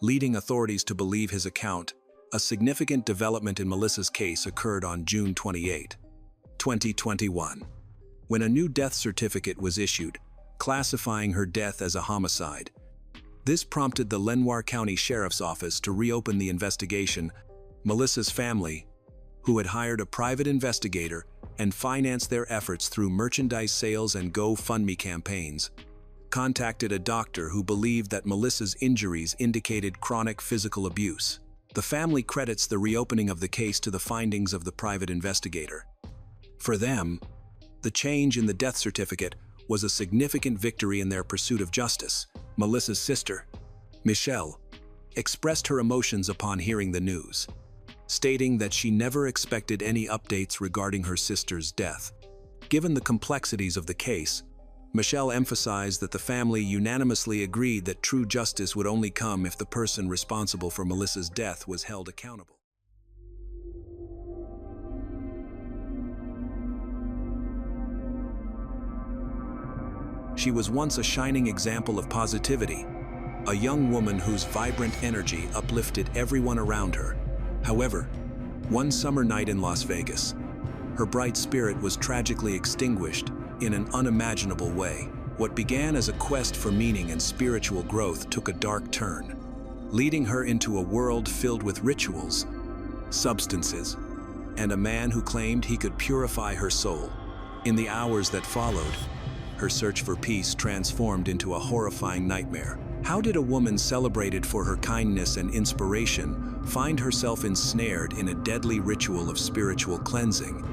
leading authorities to believe his account. A significant development in Melissa's case occurred on June 28, 2021, when a new death certificate was issued, classifying her death as a homicide. This prompted the Lenoir County Sheriff's Office to reopen the investigation. Melissa's family, who had hired a private investigator and financed their efforts through merchandise sales and GoFundMe campaigns, contacted a doctor who believed that Melissa's injuries indicated chronic physical abuse. The family credits the reopening of the case to the findings of the private investigator. For them, the change in the death certificate was a significant victory in their pursuit of justice. Melissa's sister, Michelle, expressed her emotions upon hearing the news, stating that she never expected any updates regarding her sister's death. Given the complexities of the case, Michelle emphasized that the family unanimously agreed that true justice would only come if the person responsible for Melissa's death was held accountable. She was once a shining example of positivity, a young woman whose vibrant energy uplifted everyone around her. However, one summer night in Las Vegas, her bright spirit was tragically extinguished in an unimaginable way. What began as a quest for meaning and spiritual growth took a dark turn, leading her into a world filled with rituals, substances, and a man who claimed he could purify her soul. In the hours that followed, her search for peace transformed into a horrifying nightmare. How did a woman celebrated for her kindness and inspiration find herself ensnared in a deadly ritual of spiritual cleansing?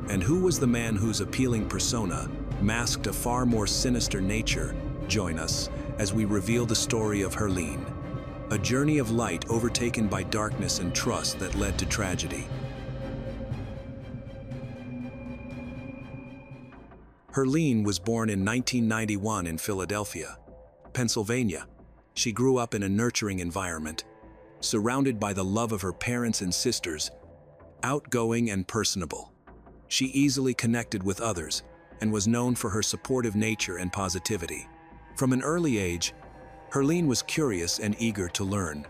And who was the man whose appealing persona masked a far more sinister nature? Join us as we reveal the story of Herlene, a journey of light overtaken by darkness and trust that led to tragedy. Herlene was born in 1991 in Philadelphia, Pennsylvania. She grew up in a nurturing environment, surrounded by the love of her parents and sisters, outgoing and personable. She easily connected with others and was known for her supportive nature and positivity. From an early age, Herlene was curious and eager to learn,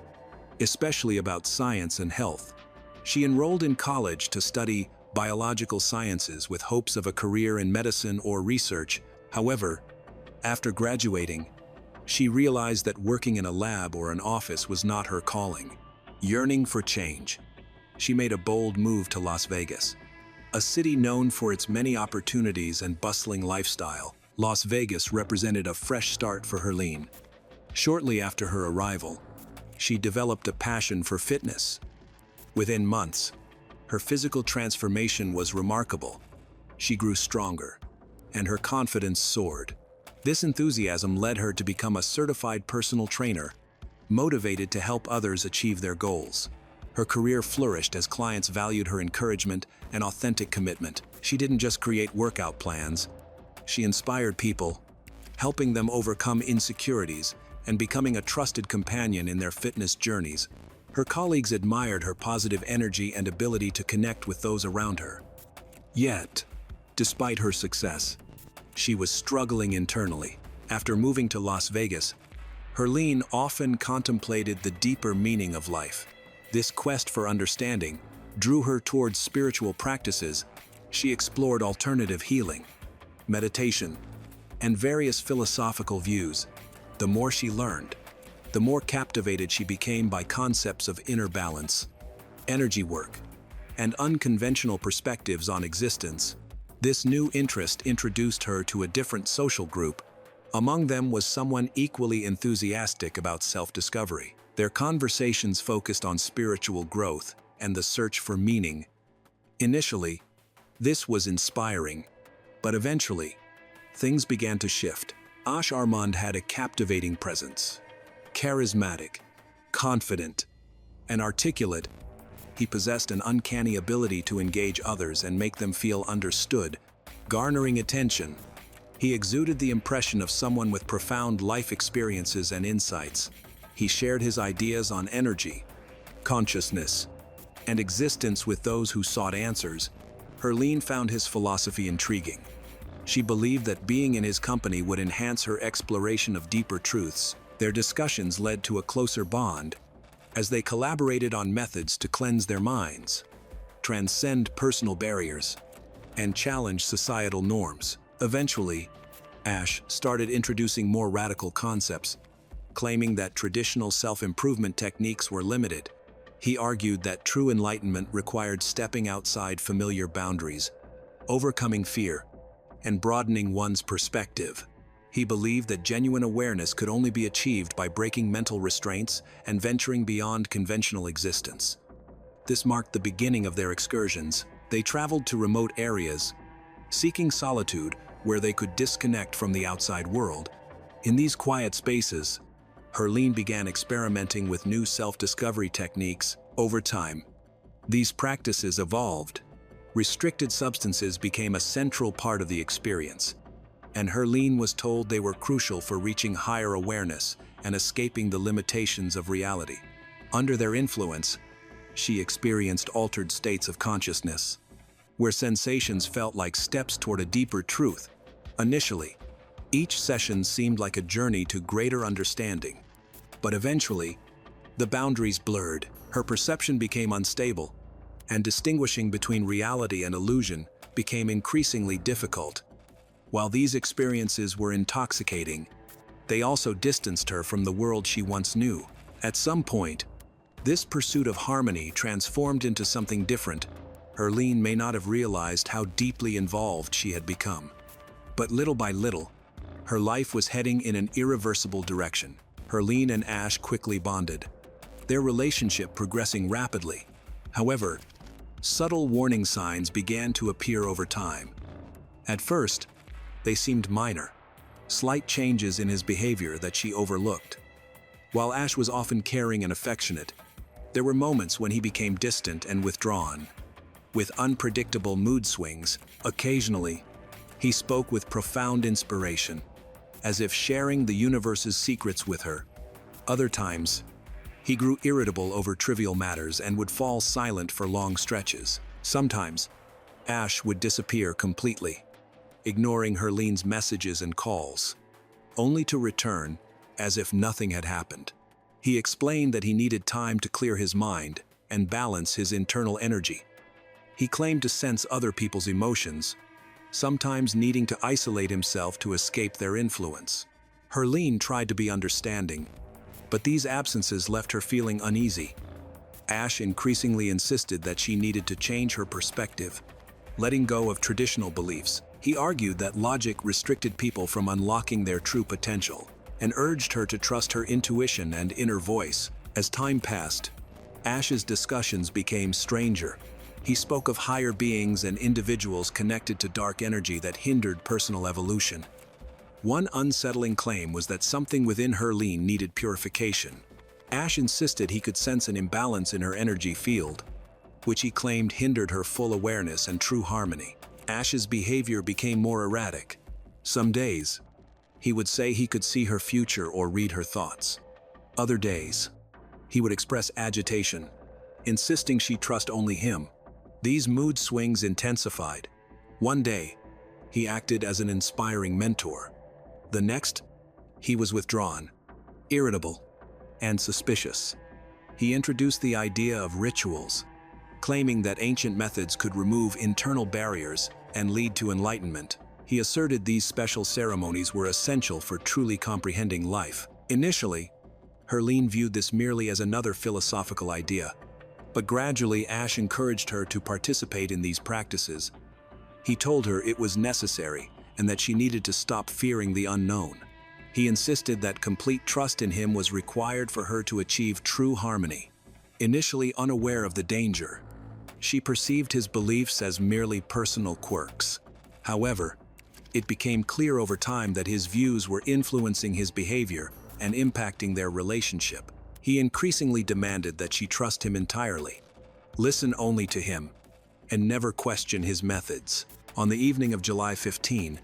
especially about science and health. She enrolled in college to study biological sciences with hopes of a career in medicine or research. However, after graduating, she realized that working in a lab or an office was not her calling. Yearning for change, she made a bold move to Las Vegas, a city known for its many opportunities and bustling lifestyle. Las Vegas represented a fresh start for Herlene. Shortly after her arrival, she developed a passion for fitness. Within months, her physical transformation was remarkable. She grew stronger, and her confidence soared. This enthusiasm led her to become a certified personal trainer, motivated to help others achieve their goals. Her career flourished as clients valued her encouragement and authentic commitment. She didn't just create workout plans, she inspired people, helping them overcome insecurities and becoming a trusted companion in their fitness journeys. Her colleagues admired her positive energy and ability to connect with those around her. Yet, despite her success, she was struggling internally. After moving to Las Vegas, Herlene often contemplated the deeper meaning of life. This quest for understanding drew her towards spiritual practices. She explored alternative healing, meditation, and various philosophical views. The more she learned, the more captivated she became by concepts of inner balance, energy work, and unconventional perspectives on existence. This new interest introduced her to a different social group. Among them was someone equally enthusiastic about self-discovery. Their conversations focused on spiritual growth and the search for meaning. Initially, this was inspiring, but eventually, things began to shift. Ash Armand had a captivating presence. Charismatic, confident, and articulate, he possessed an uncanny ability to engage others and make them feel understood, garnering attention. He exuded the impression of someone with profound life experiences and insights. He shared his ideas on energy, consciousness, and existence with those who sought answers. Herlene found his philosophy intriguing. She believed that being in his company would enhance her exploration of deeper truths. Their discussions led to a closer bond, as they collaborated on methods to cleanse their minds, transcend personal barriers, and challenge societal norms. Eventually, Ash started introducing more radical concepts, claiming that traditional self-improvement techniques were limited. He argued that true enlightenment required stepping outside familiar boundaries, overcoming fear, and broadening one's perspective. He believed that genuine awareness could only be achieved by breaking mental restraints and venturing beyond conventional existence. This marked the beginning of their excursions. They traveled to remote areas, seeking solitude where they could disconnect from the outside world. In these quiet spaces, Herlene began experimenting with new self-discovery techniques. Over time, these practices evolved. Restricted substances became a central part of the experience, and Herlene was told they were crucial for reaching higher awareness and escaping the limitations of reality. Under their influence, she experienced altered states of consciousness, where sensations felt like steps toward a deeper truth. Initially, each session seemed like a journey to greater understanding, but eventually, the boundaries blurred. Her perception became unstable, and distinguishing between reality and illusion became increasingly difficult. While these experiences were intoxicating, they also distanced her from the world she once knew. At some point, this pursuit of harmony transformed into something different. Herlene may not have realized how deeply involved she had become. But little by little, her life was heading in an irreversible direction. Herlene and Ash quickly bonded, their relationship progressing rapidly. However, subtle warning signs began to appear over time. At first, they seemed minor, slight changes in his behavior that she overlooked. While Ash was often caring and affectionate, there were moments when he became distant and withdrawn, with unpredictable mood swings. Occasionally, he spoke with profound inspiration, as if sharing the universe's secrets with her. Other times, he grew irritable over trivial matters and would fall silent for long stretches. Sometimes, Ash would disappear completely, ignoring Herlene's messages and calls, only to return as if nothing had happened. He explained that he needed time to clear his mind and balance his internal energy. He claimed to sense other people's emotions, sometimes needing to isolate himself to escape their influence. Herlene tried to be understanding, but these absences left her feeling uneasy. Ash increasingly insisted that she needed to change her perspective, letting go of traditional beliefs. He argued that logic restricted people from unlocking their true potential, and urged her to trust her intuition and inner voice. As time passed, Ash's discussions became stranger. He spoke of higher beings and individuals connected to dark energy that hindered personal evolution. One unsettling claim was that something within Herlene needed purification, Ash insisted he could sense an imbalance in her energy field, which he claimed hindered her full awareness and true harmony. Ash's behavior became more erratic. Some days, he would say he could see her future or read her thoughts. Other days, he would express agitation, insisting she trust only him. These mood swings intensified. One day, he acted as an inspiring mentor. The next, he was withdrawn, irritable, and suspicious. He introduced the idea of rituals, claiming that ancient methods could remove internal barriers and lead to enlightenment. He asserted these special ceremonies were essential for truly comprehending life. Initially, Herlene viewed this merely as another philosophical idea, but gradually Ash encouraged her to participate in these practices. He told her it was necessary and that she needed to stop fearing the unknown. He insisted that complete trust in him was required for her to achieve true harmony. Initially unaware of the danger, she perceived his beliefs as merely personal quirks. However, it became clear over time that his views were influencing his behavior and impacting their relationship. He increasingly demanded that she trust him entirely, listen only to him, and never question his methods. On the evening of July 15,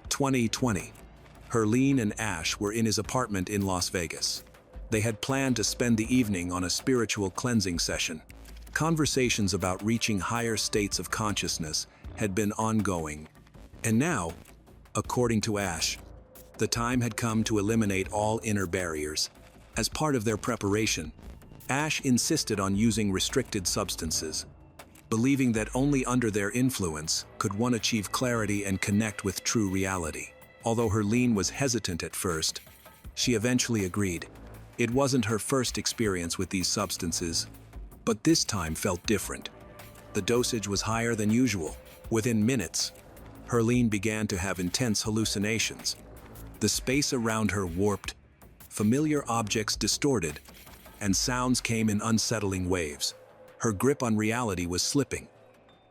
2020, Herlene and Ash were in his apartment in Las Vegas. They had planned to spend the evening on a spiritual cleansing session. Conversations about reaching higher states of consciousness had been ongoing. And now, according to Ash, the time had come to eliminate all inner barriers. As part of their preparation, Ash insisted on using restricted substances, believing that only under their influence could one achieve clarity and connect with true reality. Although Herlene was hesitant at first, she eventually agreed. It wasn't her first experience with these substances, but this time felt different. The dosage was higher than usual. Within minutes, Herlene began to have intense hallucinations. The space around her warped, familiar objects distorted, and sounds came in unsettling waves. Her grip on reality was slipping.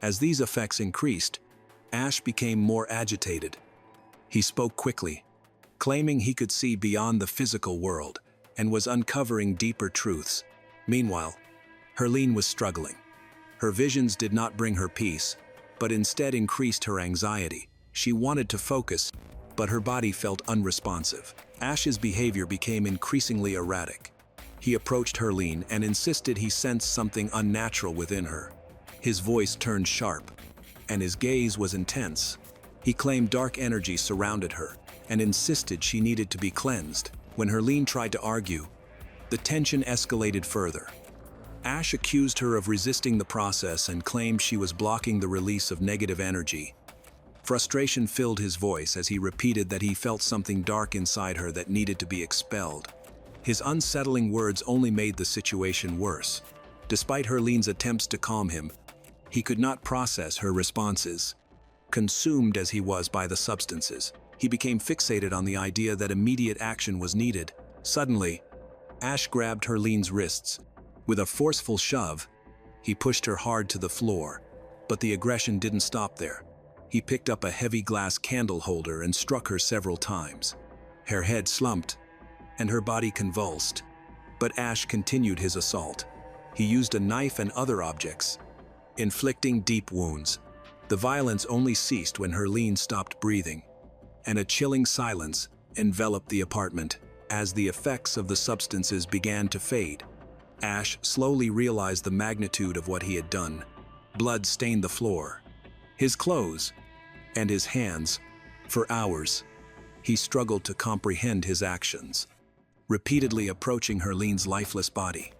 As these effects increased, Ash became more agitated. He spoke quickly, claiming he could see beyond the physical world and was uncovering deeper truths. Meanwhile, Herlene was struggling. Her visions did not bring her peace, but instead increased her anxiety. She wanted to focus, but her body felt unresponsive. Ash's behavior became increasingly erratic. He approached Herlene and insisted he sensed something unnatural within her. His voice turned sharp, and his gaze was intense. He claimed dark energy surrounded her and insisted she needed to be cleansed. When Herlene tried to argue, the tension escalated further. Ash accused her of resisting the process and claimed she was blocking the release of negative energy. Frustration filled his voice as he repeated that he felt something dark inside her that needed to be expelled. His unsettling words only made the situation worse. Despite Herlene's attempts to calm him, he could not process her responses. Consumed as he was by the substances, he became fixated on the idea that immediate action was needed. Suddenly, Ash grabbed Herlene's wrists. With a forceful shove, he pushed her hard to the floor, but the aggression didn't stop there. He picked up a heavy glass candle holder and struck her several times. Her head slumped, and her body convulsed. But Ash continued his assault. He used a knife and other objects, inflicting deep wounds. The violence only ceased when Herlene stopped breathing, and a chilling silence enveloped the apartment. As the effects of the substances began to fade, Ash slowly realized the magnitude of what he had done. Blood stained the floor, his clothes, and his hands. For hours, he struggled to comprehend his actions, repeatedly approaching Herlene's lifeless body,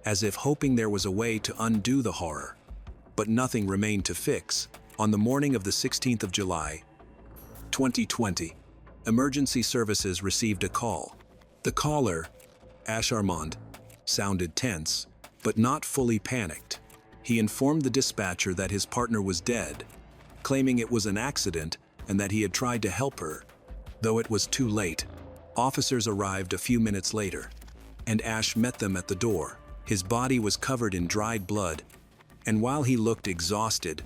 as if hoping there was a way to undo the horror. But nothing remained to fix. On the morning of the 16th of July, 2020, emergency services received a call. The caller, Ash Armand, sounded tense, but not fully panicked. He informed the dispatcher that his partner was dead, claiming it was an accident and that he had tried to help her. Though it was too late, officers arrived a few minutes later, and Ash met them at the door. His body was covered in dried blood, and while he looked exhausted,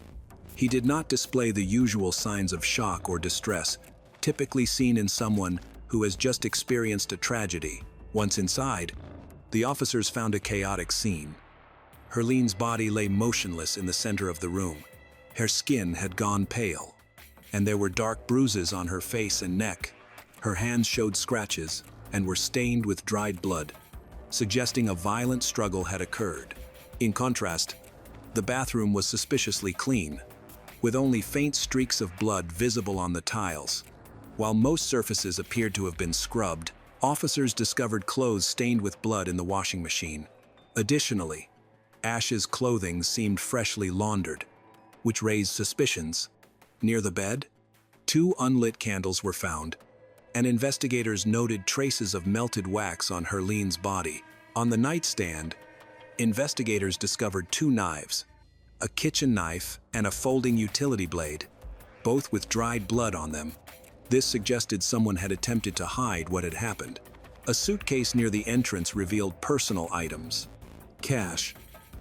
he did not display the usual signs of shock or distress typically seen in someone who has just experienced a tragedy. Once inside, The officers found a chaotic scene. Herlene's body lay motionless in the center of the room. Her skin had gone pale, and there were dark bruises on her face and neck. Her hands showed scratches and were stained with dried blood, suggesting a violent struggle had occurred. In contrast, the bathroom was suspiciously clean, with only faint streaks of blood visible on the tiles. While most surfaces appeared to have been scrubbed, officers discovered clothes stained with blood in the washing machine. Additionally, Ash's clothing seemed freshly laundered, which raised suspicions. Near the bed, 2 unlit candles were found, and investigators noted traces of melted wax on Herlene's body. On the nightstand, investigators discovered 2 knives, a kitchen knife and a folding utility blade, both with dried blood on them. This suggested someone had attempted to hide what had happened. A suitcase near the entrance revealed personal items, cash,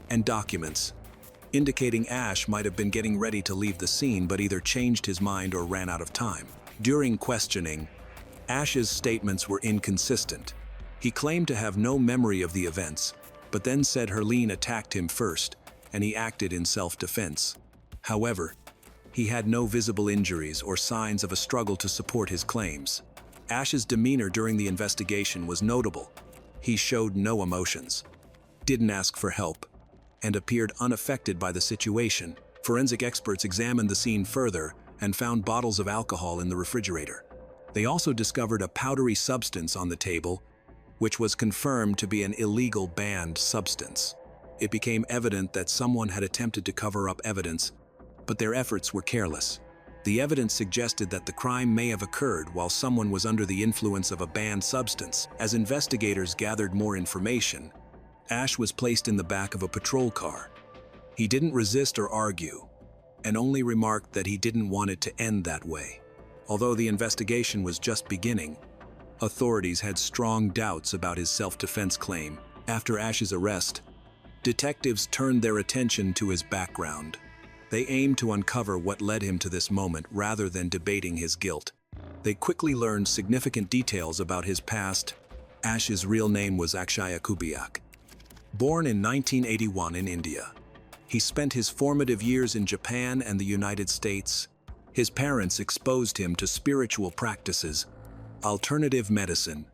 and documents, indicating Ash might have been getting ready to leave the scene but either changed his mind or ran out of time. During questioning, Ash's statements were inconsistent. He claimed to have no memory of the events, but then said Herlene attacked him first, and he acted in self-defense. However, he had no visible injuries or signs of a struggle to support his claims. Ash's demeanor during the investigation was notable. He showed no emotions, didn't ask for help, and appeared unaffected by the situation. Forensic experts examined the scene further and found bottles of alcohol in the refrigerator. They also discovered a powdery substance on the table, which was confirmed to be an illegal banned substance. It became evident that someone had attempted to cover up evidence, but their efforts were careless. The evidence suggested that the crime may have occurred while someone was under the influence of a banned substance. As investigators gathered more information, Ash was placed in the back of a patrol car. He didn't resist or argue, and only remarked that he didn't want it to end that way. Although the investigation was just beginning, authorities had strong doubts about his self-defense claim. After Ash's arrest, detectives turned their attention to his background. They aimed to uncover what led him to this moment rather than debating his guilt. They quickly learned significant details about his past. Ash's real name was Akshaya Kubiak. Born in 1981 in India, he spent his formative years in Japan and the United States. His parents exposed him to spiritual practices, alternative medicine,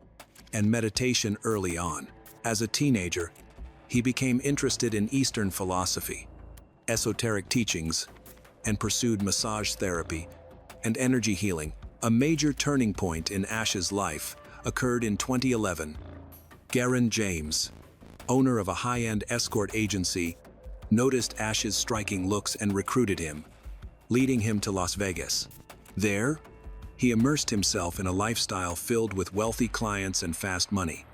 and meditation early on. As a teenager, he became interested in Eastern philosophy, esoteric teachings, and pursued massage therapy and energy healing. A major turning point in Ash's life occurred in 2011. Garen James, owner of a high-end escort agency, noticed Ash's striking looks and recruited him, leading him to Las Vegas. There, he immersed himself in a lifestyle filled with wealthy clients and fast money.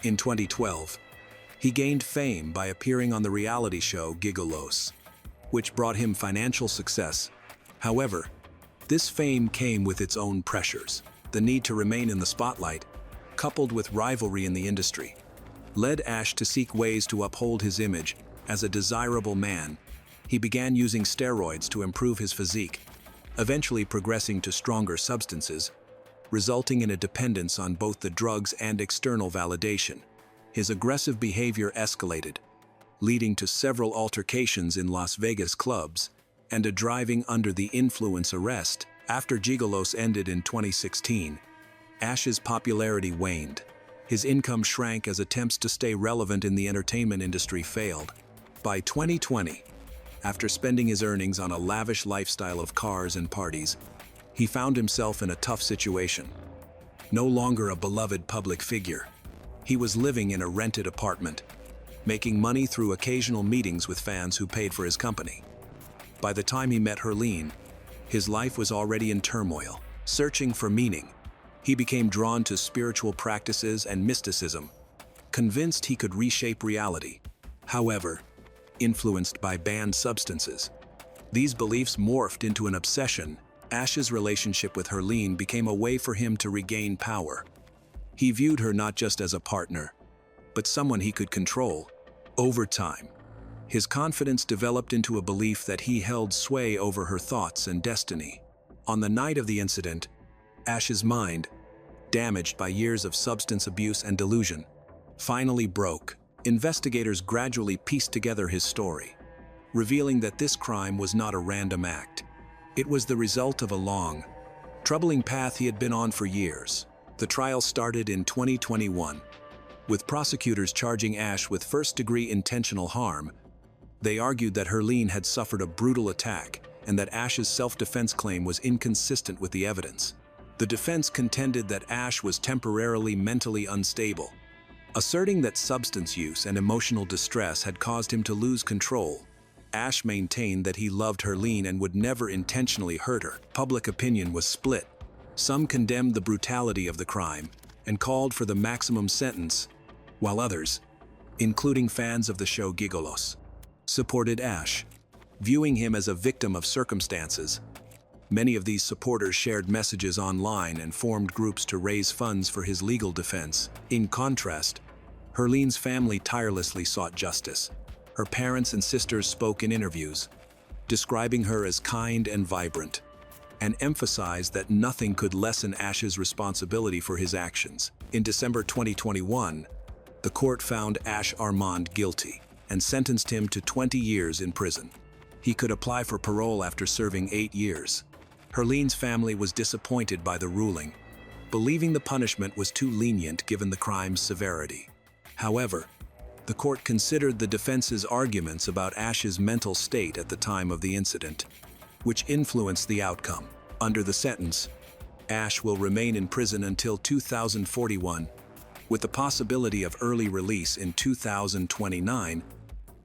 In 2012, he gained fame by appearing on the reality show Gigolos, which brought him financial success. However, this fame came with its own pressures. The need to remain in the spotlight, coupled with rivalry in the industry, led Ash to seek ways to uphold his image as a desirable man. He began using steroids to improve his physique, eventually progressing to stronger substances, resulting in a dependence on both the drugs and external validation. His aggressive behavior escalated, leading to several altercations in Las Vegas clubs and a driving under the influence arrest. After Gigolos ended in 2016, Ash's popularity waned. His income shrank as attempts to stay relevant in the entertainment industry failed. By 2020, after spending his earnings on a lavish lifestyle of cars and parties, he found himself in a tough situation. No longer a beloved public figure, he was living in a rented apartment, making money through occasional meetings with fans who paid for his company. By the time he met Herlene, his life was already in turmoil. Searching for meaning, he became drawn to spiritual practices and mysticism, convinced he could reshape reality. However, influenced by banned substances, these beliefs morphed into an obsession. Ash's relationship with Herlene became a way for him to regain power. He viewed her not just as a partner, but someone he could control. Over time, his confidence developed into a belief that he held sway over her thoughts and destiny. On the night of the incident, Ash's mind, damaged by years of substance abuse and delusion, Finally broke, investigators gradually pieced together his story, revealing that this crime was not a random act. It was the result of a long, troubling path he had been on for years. The trial started in 2021, with prosecutors charging Ash with first-degree intentional harm. They argued that Herleen had suffered a brutal attack and that Ash's self-defense claim was inconsistent with the evidence. The defense contended that Ash was temporarily mentally unstable, asserting that substance use and emotional distress had caused him to lose control. Ash maintained that he loved Herleen and would never intentionally hurt her. Public opinion was split. Some condemned the brutality of the crime and called for the maximum sentence, while others, including fans of the show Gigolos, supported Ash, viewing him as a victim of circumstances. Many of these supporters shared messages online and formed groups to raise funds for his legal defense. In contrast, Herleen's family tirelessly sought justice. Her parents and sisters spoke in interviews, describing her as kind and vibrant, and emphasized that nothing could lessen Ash's responsibility for his actions. In December 2021, the court found Ash Armand guilty and sentenced him to 20 years in prison. He could apply for parole after serving 8 years. Herleen's family was disappointed by the ruling, believing the punishment was too lenient given the crime's severity. However, the court considered the defense's arguments about Ash's mental state at the time of the incident, which influenced the outcome. Under the sentence, Ash will remain in prison until 2041, with the possibility of early release in 2029,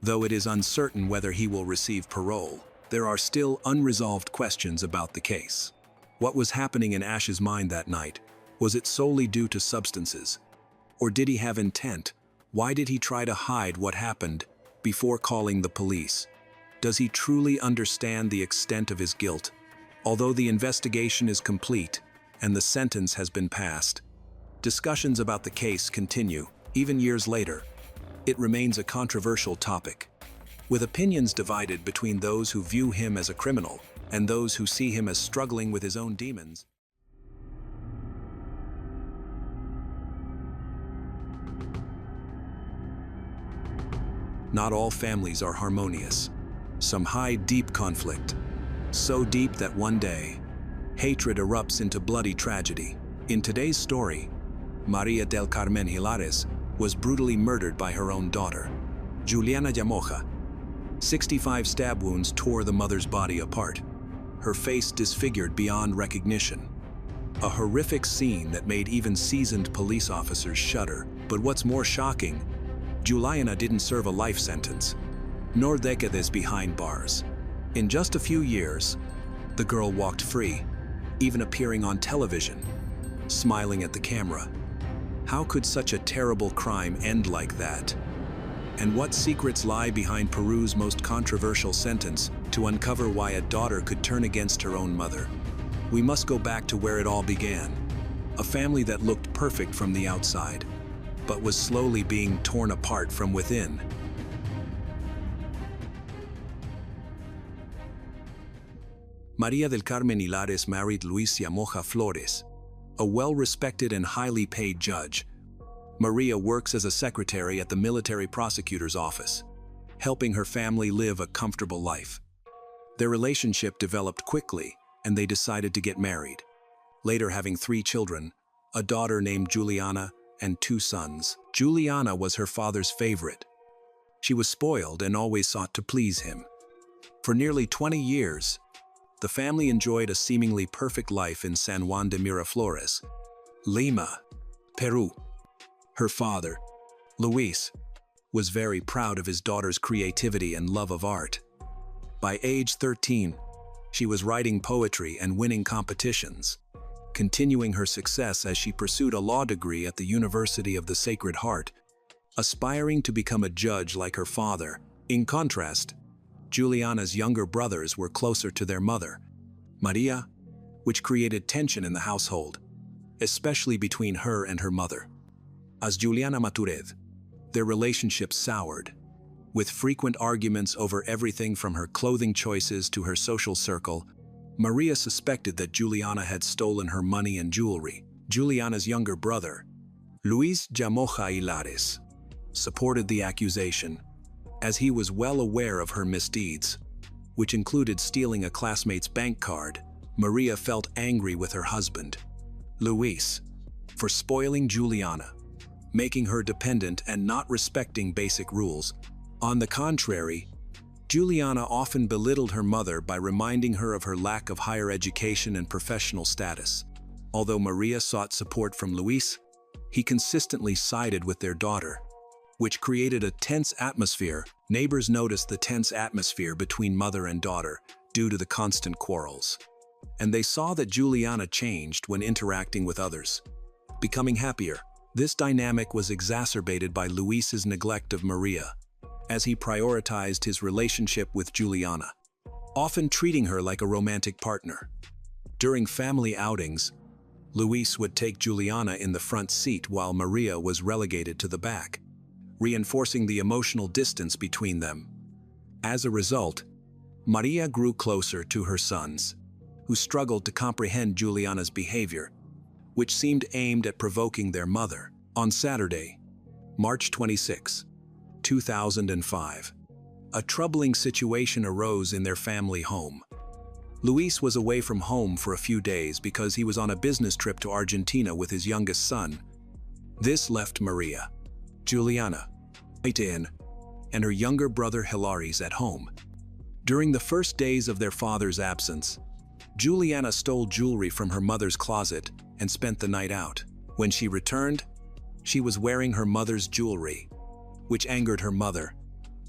though it is uncertain whether he will receive parole. There are still unresolved questions about the case. What was happening in Ash's mind that night? Was it solely due to substances? Or did he have intent? Why did he try to hide what happened before calling the police? Does he truly understand the extent of his guilt? Although the investigation is complete and the sentence has been passed, discussions about the case continue. Even years later, it remains a controversial topic, with opinions divided between those who view him as a criminal and those who see him as struggling with his own demons. Not all families are harmonious. Some hide deep conflict, so deep that one day, hatred erupts into bloody tragedy. In today's story, Maria del Carmen Hilares was brutally murdered by her own daughter, Juliana Llamoja. 65 stab wounds tore the mother's body apart, her face disfigured beyond recognition. A horrific scene that made even seasoned police officers shudder. But what's more shocking, Juliana didn't serve a life sentence, nor décadas behind bars. In just a few years, the girl walked free, even appearing on television, smiling at the camera. How could such a terrible crime end like that? And what secrets lie behind Peru's most controversial sentence? To uncover why a daughter could turn against her own mother, we must go back to where it all began. A family that looked perfect from the outside, but was slowly being torn apart from within. Maria del Carmen Hilares married Luis Llamoja Flores, a well-respected and highly paid judge. Maria works as a secretary at the military prosecutor's office, helping her family live a comfortable life. Their relationship developed quickly, and they decided to get married, later having 3 children, a daughter named Juliana and 2 sons. Juliana was her father's favorite. She was spoiled and always sought to please him. For nearly 20 years, the family enjoyed a seemingly perfect life in San Juan de Miraflores, Lima, Peru. Her father, Luis, was very proud of his daughter's creativity and love of art. By age 13, she was writing poetry and winning competitions, continuing her success as she pursued a law degree at the University of the Sacred Heart, aspiring to become a judge like her father. In contrast, Juliana's younger brothers were closer to their mother, Maria, which created tension in the household, especially between her and her mother. As Juliana matured, their relationship soured, with frequent arguments over everything from her clothing choices to her social circle. Maria suspected that Juliana had stolen her money and jewelry. Juliana's younger brother, Luis Llamoja Hilares, supported the accusation, as he was well aware of her misdeeds, which included stealing a classmate's bank card. Maria felt angry with her husband, Luis, for spoiling Juliana, making her dependent and not respecting basic rules. On the contrary, Juliana often belittled her mother by reminding her of her lack of higher education and professional status. Although Maria sought support from Luis, he consistently sided with their daughter, which created a tense atmosphere. Neighbors noticed the tense atmosphere between mother and daughter due to the constant quarrels, and they saw that Juliana changed when interacting with others, becoming happier. This dynamic was exacerbated by Luis's neglect of Maria, as he prioritized his relationship with Juliana, often treating her like a romantic partner. During family outings, Luis would take Juliana in the front seat while Maria was relegated to the back, reinforcing the emotional distance between them. As a result, Maria grew closer to her sons, who struggled to comprehend Juliana's behavior, which seemed aimed at provoking their mother. On Saturday, March 26, 2005, a troubling situation arose in their family home. Luis was away from home for a few days because he was on a business trip to Argentina with his youngest son. This left Maria, Juliana, and her younger brother Hilaris at home. During the first days of their father's absence, Juliana stole jewelry from her mother's closet and spent the night out. When she returned, she was wearing her mother's jewelry, which angered her mother,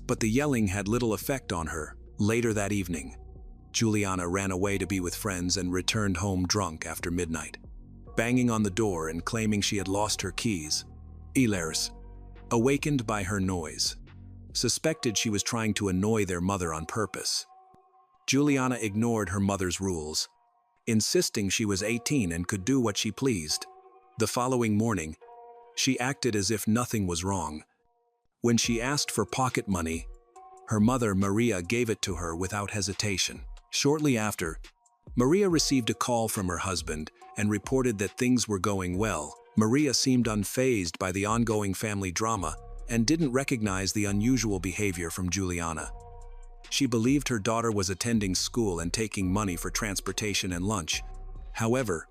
but the yelling had little effect on her. Later that evening, Juliana ran away to be with friends and returned home drunk after midnight, banging on the door and claiming she had lost her keys. Hilaris, awakened by her noise, suspected she was trying to annoy their mother on purpose. Juliana ignored her mother's rules, insisting she was 18 and could do what she pleased. The following morning, she acted as if nothing was wrong. When she asked for pocket money, her mother, Maria, gave it to her without hesitation. Shortly after, Maria received a call from her husband and reported that things were going well. Maria seemed unfazed by the ongoing family drama and didn't recognize the unusual behavior from Juliana. She believed her daughter was attending school and taking money for transportation and lunch. However,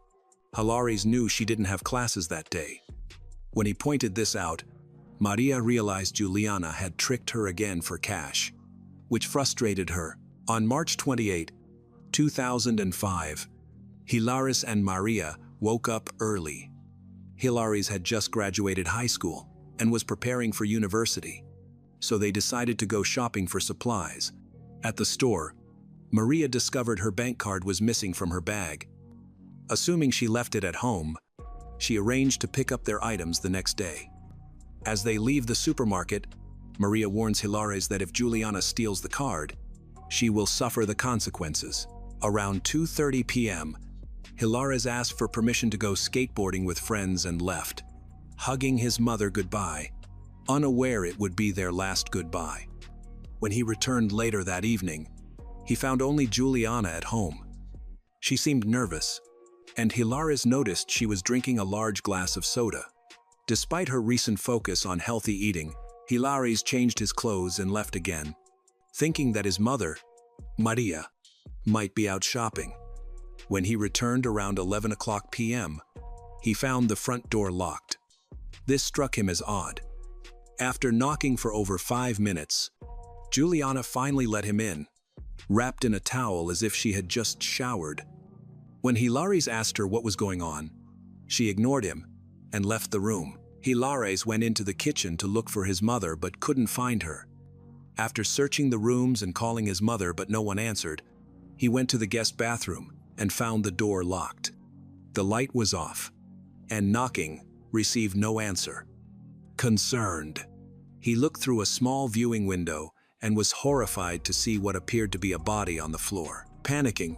Hilaris knew she didn't have classes that day. When he pointed this out, Maria realized Juliana had tricked her again for cash, which frustrated her. On March 28, 2005, Hilaris and Maria woke up early. Hilaris had just graduated high school and was preparing for university, so they decided to go shopping for supplies. At the store, Maria discovered her bank card was missing from her bag. Assuming she left it at home, she arranged to pick up their items the next day. As they leave the supermarket, Maria warns Hilaris that if Juliana steals the card, she will suffer the consequences. Around 2:30 p.m., Hilaris asked for permission to go skateboarding with friends and left, hugging his mother goodbye, unaware it would be their last goodbye. When he returned later that evening, he found only Juliana at home. She seemed nervous, and Hilaris noticed she was drinking a large glass of soda. Despite her recent focus on healthy eating, Hilaris changed his clothes and left again, thinking that his mother, Maria, might be out shopping. When he returned around 11 o'clock p.m., he found the front door locked. This struck him as odd. After knocking for over 5 minutes, Juliana finally let him in, wrapped in a towel as if she had just showered. When Hilaris asked her what was going on, she ignored him and left the room. Hilaris went into the kitchen to look for his mother but couldn't find her. After searching the rooms and calling his mother but no one answered, he went to the guest bathroom and found the door locked. The light was off, and knocking received no answer. Concerned, he looked through a small viewing window and was horrified to see what appeared to be a body on the floor. Panicking,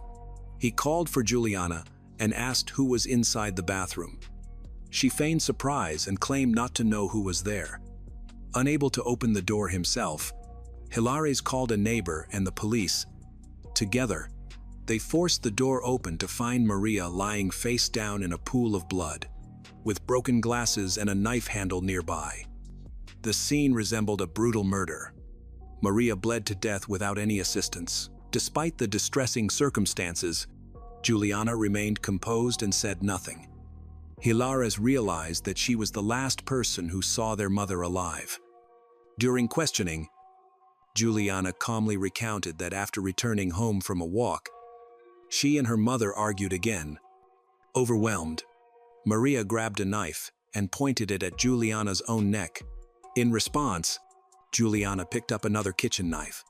he called for Juliana and asked who was inside the bathroom. She feigned surprise and claimed not to know who was there. Unable to open the door himself, Hilaris called a neighbor and the police. Together, they forced the door open to find Maria lying face down in a pool of blood, with broken glasses and a knife handle nearby. The scene resembled a brutal murder. Maria bled to death without any assistance. Despite the distressing circumstances, Juliana remained composed and said nothing. Hilares realized that she was the last person who saw their mother alive. During questioning, Juliana calmly recounted that after returning home from a walk, she and her mother argued again. Overwhelmed, Maria grabbed a knife and pointed it at Juliana's own neck. In response, Juliana picked up another kitchen knife,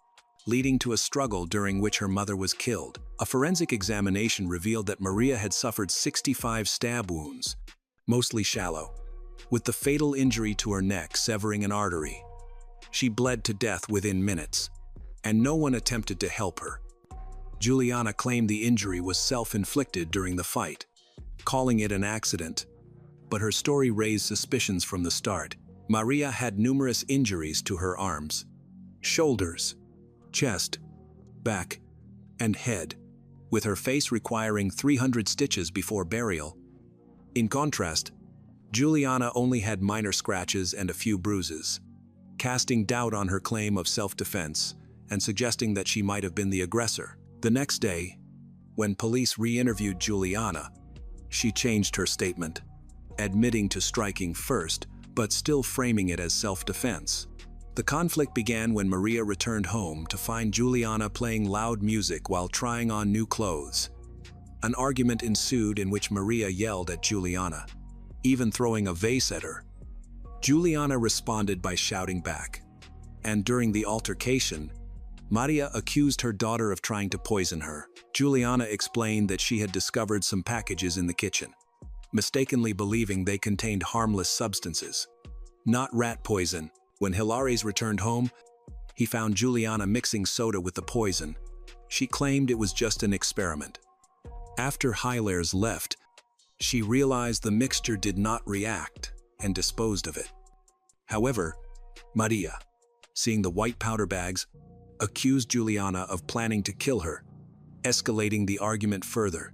leading to a struggle during which her mother was killed. A forensic examination revealed that Maria had suffered 65 stab wounds, mostly shallow, with the fatal injury to her neck severing an artery. She bled to death within minutes, and no one attempted to help her. Juliana claimed the injury was self-inflicted during the fight, calling it an accident, but her story raised suspicions from the start. Maria had numerous injuries to her arms, shoulders, chest, back, and head, with her face requiring 300 stitches before burial. In contrast, Juliana only had minor scratches and a few bruises, casting doubt on her claim of self-defense and suggesting that she might have been the aggressor. The next day, when police re-interviewed Juliana, she changed her statement, admitting to striking first, but still framing it as self-defense. The conflict began when Maria returned home to find Juliana playing loud music while trying on new clothes. An argument ensued in which Maria yelled at Juliana, even throwing a vase at her. Juliana responded by shouting back, and during the altercation, Maria accused her daughter of trying to poison her. Juliana explained that she had discovered some packages in the kitchen, mistakenly believing they contained harmless substances, not rat poison. When Hilares returned home, he found Juliana mixing soda with the poison. She claimed it was just an experiment. After Hilares left, she realized the mixture did not react and disposed of it. However, Maria, seeing the white powder bags, accused Juliana of planning to kill her, escalating the argument further.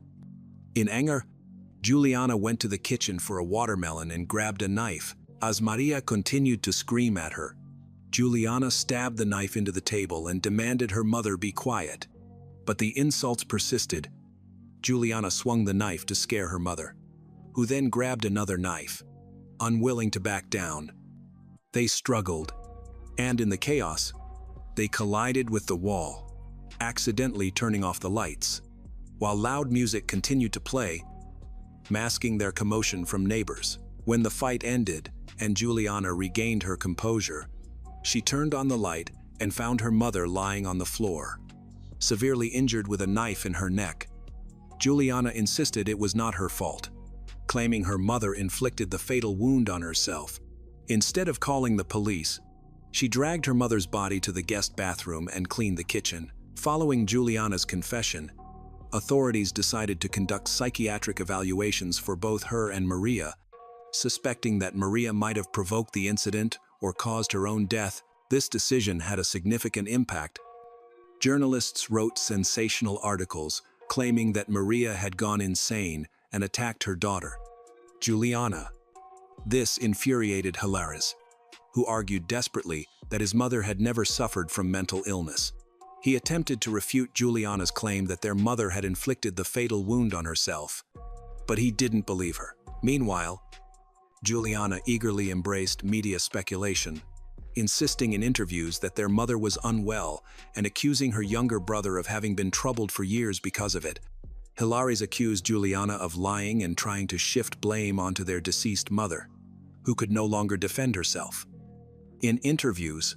In anger, Juliana went to the kitchen for a watermelon and grabbed a knife. As Maria continued to scream at her, Juliana stabbed the knife into the table and demanded her mother be quiet. But the insults persisted. Juliana swung the knife to scare her mother, who then grabbed another knife, unwilling to back down. They struggled, and in the chaos, they collided with the wall, accidentally turning off the lights, while loud music continued to play, masking their commotion from neighbors. When the fight ended and Juliana regained her composure, she turned on the light and found her mother lying on the floor, severely injured with a knife in her neck. Juliana insisted it was not her fault, claiming her mother inflicted the fatal wound on herself. Instead of calling the police, she dragged her mother's body to the guest bathroom and cleaned the kitchen. Following Juliana's confession, authorities decided to conduct psychiatric evaluations for both her and Maria, suspecting that Maria might have provoked the incident or caused her own death. This decision had a significant impact. Journalists wrote sensational articles claiming that Maria had gone insane and attacked her daughter, Juliana. This infuriated Hilares, who argued desperately that his mother had never suffered from mental illness. He attempted to refute Juliana's claim that their mother had inflicted the fatal wound on herself, but he didn't believe her. Meanwhile, Juliana eagerly embraced media speculation, insisting in interviews that their mother was unwell and accusing her younger brother of having been troubled for years because of it. Hilares accused Juliana of lying and trying to shift blame onto their deceased mother, who could no longer defend herself. In interviews,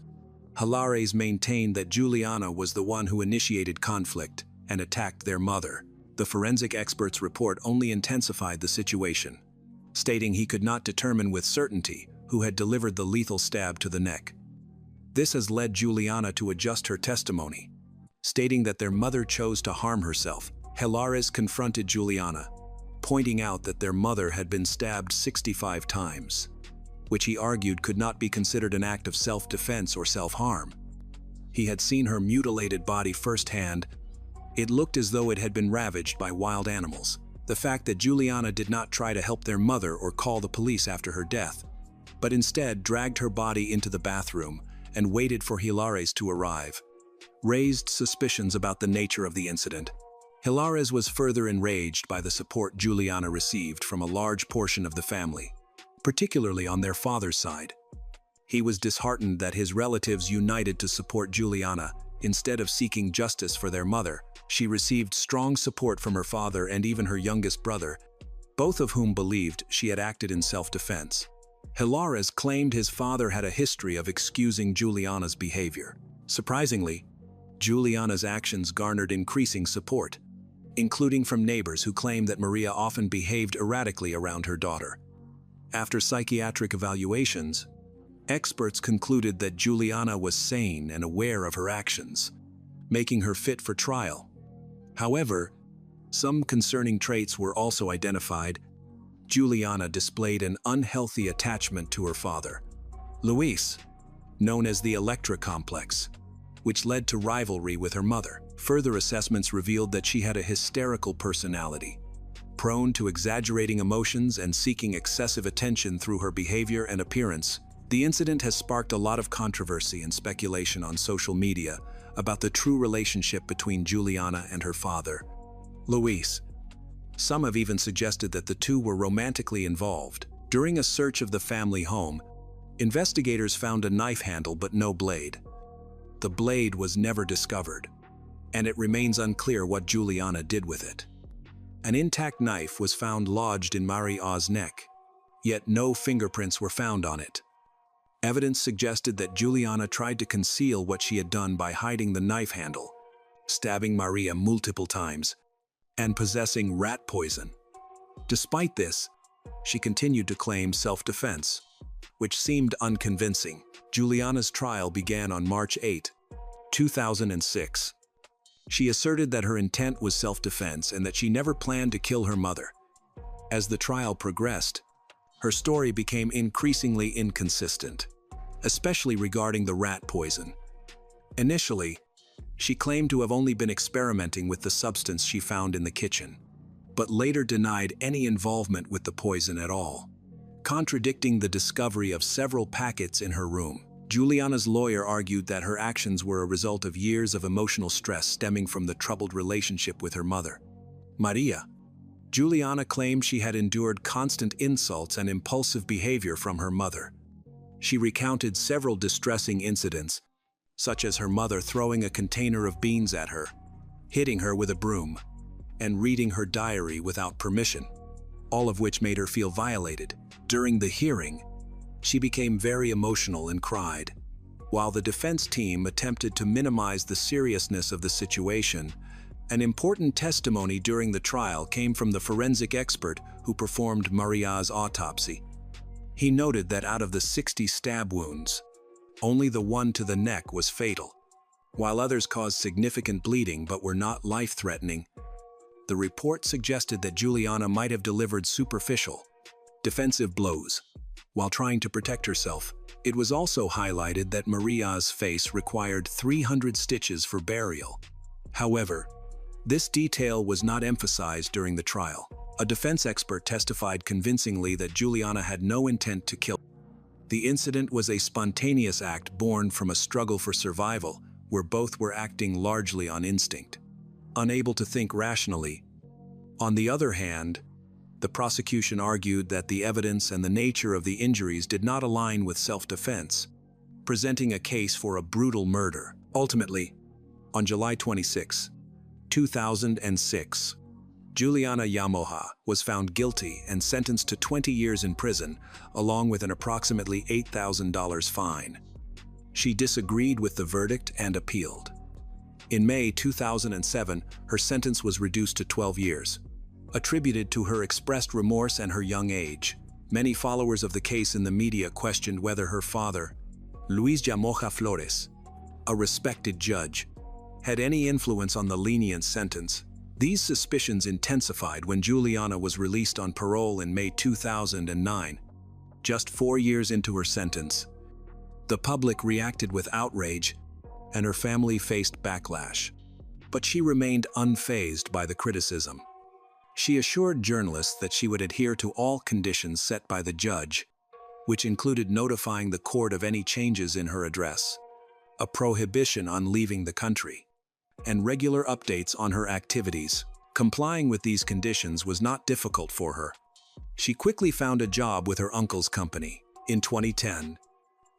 Hilares maintained that Juliana was the one who initiated conflict and attacked their mother. The forensic expert's report only intensified the situation, stating he could not determine with certainty who had delivered the lethal stab to the neck. This has led Juliana to adjust her testimony, stating that their mother chose to harm herself. Hilares confronted Juliana, pointing out that their mother had been stabbed 65 times, which he argued could not be considered an act of self-defense or self-harm. He had seen her mutilated body firsthand. It looked as though it had been ravaged by wild animals. The fact that Juliana did not try to help their mother or call the police after her death but instead dragged her body into the bathroom and waited for Hilares to arrive, raised suspicions about the nature of the incident. Hilares was further enraged by the support Juliana received from a large portion of the family, particularly on their father's side. He was disheartened that his relatives united to support Juliana instead of seeking justice for their mother. She received strong support from her father and even her youngest brother, both of whom believed she had acted in self-defense. Hilares claimed his father had a history of excusing Juliana's behavior. Surprisingly, Juliana's actions garnered increasing support, including from neighbors who claimed that Maria often behaved erratically around her daughter. After psychiatric evaluations, experts concluded that Juliana was sane and aware of her actions, making her fit for trial. However, some concerning traits were also identified. Juliana displayed an unhealthy attachment to her father, Luis, known as the Electra complex, which led to rivalry with her mother. Further assessments revealed that she had a hysterical personality, prone to exaggerating emotions and seeking excessive attention through her behavior and appearance. The incident has sparked a lot of controversy and speculation on social media about the true relationship between Juliana and her father, Luis. Some have even suggested that the two were romantically involved. During a search of the family home, investigators found a knife handle but no blade. The blade was never discovered, and it remains unclear what Juliana did with it. An intact knife was found lodged in Maria's neck, yet no fingerprints were found on it. Evidence suggested that Juliana tried to conceal what she had done by hiding the knife handle, stabbing Maria multiple times, and possessing rat poison. Despite this, she continued to claim self-defense, which seemed unconvincing. Juliana's trial began on March 8, 2006. She asserted that her intent was self-defense and that she never planned to kill her mother. As the trial progressed, her story became increasingly inconsistent, especially regarding the rat poison. Initially, she claimed to have only been experimenting with the substance she found in the kitchen, but later denied any involvement with the poison at all, contradicting the discovery of several packets in her room. Juliana's lawyer argued that her actions were a result of years of emotional stress stemming from the troubled relationship with her mother, Maria. Juliana claimed she had endured constant insults and impulsive behavior from her mother. She recounted several distressing incidents, such as her mother throwing a container of beans at her, hitting her with a broom, and reading her diary without permission, all of which made her feel violated. During the hearing, she became very emotional and cried. While the defense team attempted to minimize the seriousness of the situation, an important testimony during the trial came from the forensic expert who performed Maria's autopsy. He noted that out of the 60 stab wounds, only the one to the neck was fatal, while others caused significant bleeding but were not life-threatening. The report suggested that Juliana might have delivered superficial, defensive blows while trying to protect herself. It was also highlighted that Maria's face required 300 stitches for burial. However, this detail was not emphasized during the trial. A defense expert testified convincingly that Juliana had no intent to kill. The incident was a spontaneous act born from a struggle for survival, where both were acting largely on instinct, unable to think rationally. On the other hand, the prosecution argued that the evidence and the nature of the injuries did not align with self-defense, presenting a case for a brutal murder. Ultimately, on July 26, 2006, Juliana Yamoja was found guilty and sentenced to 20 years in prison, along with an approximately $8,000 fine. She disagreed with the verdict and appealed. In May 2007, her sentence was reduced to 12 years, attributed to her expressed remorse and her young age. Many followers of the case in the media questioned whether her father, Luis Yamoja Flores, a respected judge, had any influence on the lenient sentence. These suspicions intensified when Juliana was released on parole in May 2009, just 4 years into her sentence. The public reacted with outrage, and her family faced backlash. But she remained unfazed by the criticism. She assured journalists that she would adhere to all conditions set by the judge, which included notifying the court of any changes in her address, a prohibition on leaving the country, and regular updates on her activities. Complying with these conditions was not difficult for her. She quickly found a job with her uncle's company. In 2010,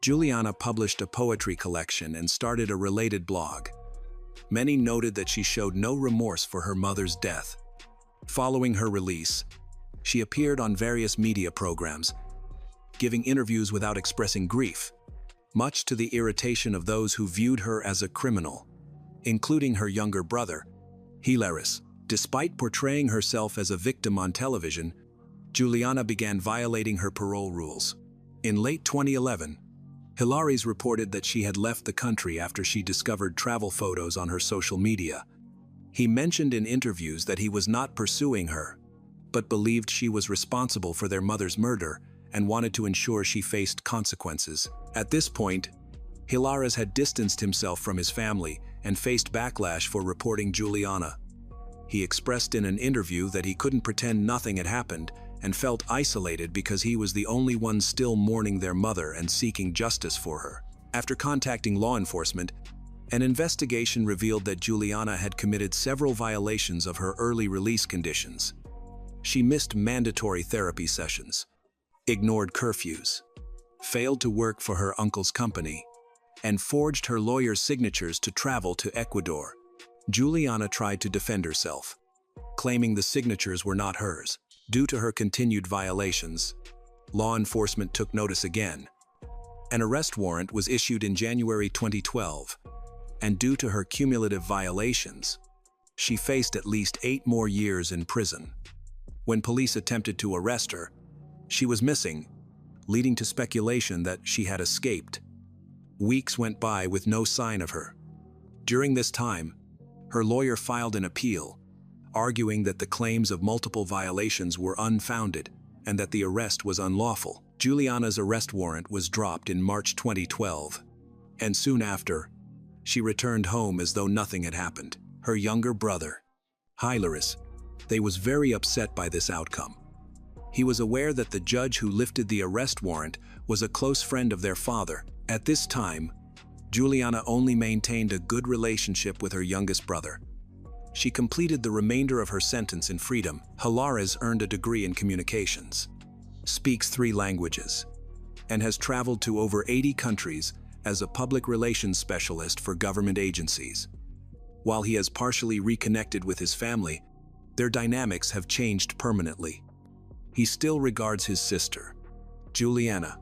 Juliana published a poetry collection and started a related blog. Many noted that she showed no remorse for her mother's death. Following her release, she appeared on various media programs, giving interviews without expressing grief, much to the irritation of those who viewed her as a criminal, including her younger brother, Hilaris. Despite portraying herself as a victim on television, Juliana began violating her parole rules. In late 2011, Hilaris reported that she had left the country after she discovered travel photos on her social media. He mentioned in interviews that he was not pursuing her, but believed she was responsible for their mother's murder and wanted to ensure she faced consequences. At this point, Hilaris had distanced himself from his family and faced backlash for reporting Juliana. He expressed in an interview that he couldn't pretend nothing had happened and felt isolated because he was the only one still mourning their mother and seeking justice for her. After contacting law enforcement, an investigation revealed that Juliana had committed several violations of her early release conditions. She missed mandatory therapy sessions, ignored curfews, failed to work for her uncle's company, and forged her lawyer's signatures to travel to Ecuador. Juliana tried to defend herself, claiming the signatures were not hers. Due to her continued violations, law enforcement took notice again. An arrest warrant was issued in January 2012, and due to her cumulative violations, she faced at least 8 more years in prison. When police attempted to arrest her, she was missing, leading to speculation that she had escaped. Weeks went by with no sign of her. During this time, her lawyer filed an appeal, arguing that the claims of multiple violations were unfounded and that the arrest was unlawful. Juliana's arrest warrant was dropped in March 2012, and soon after, she returned home as though nothing had happened. Her younger brother, Hilaris, was very upset by this outcome. He was aware that the judge who lifted the arrest warrant was a close friend of their father. At this time, Juliana only maintained a good relationship with her youngest brother. She completed the remainder of her sentence in freedom. Hilaris earned a degree in communications, speaks 3 languages, and has traveled to over 80 countries as a public relations specialist for government agencies. While he has partially reconnected with his family, their dynamics have changed permanently. He still regards his sister, Juliana,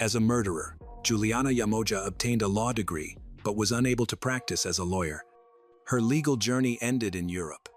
as a murderer. Juliana Yamoja obtained a law degree, but was unable to practice as a lawyer. Her legal journey ended in Europe.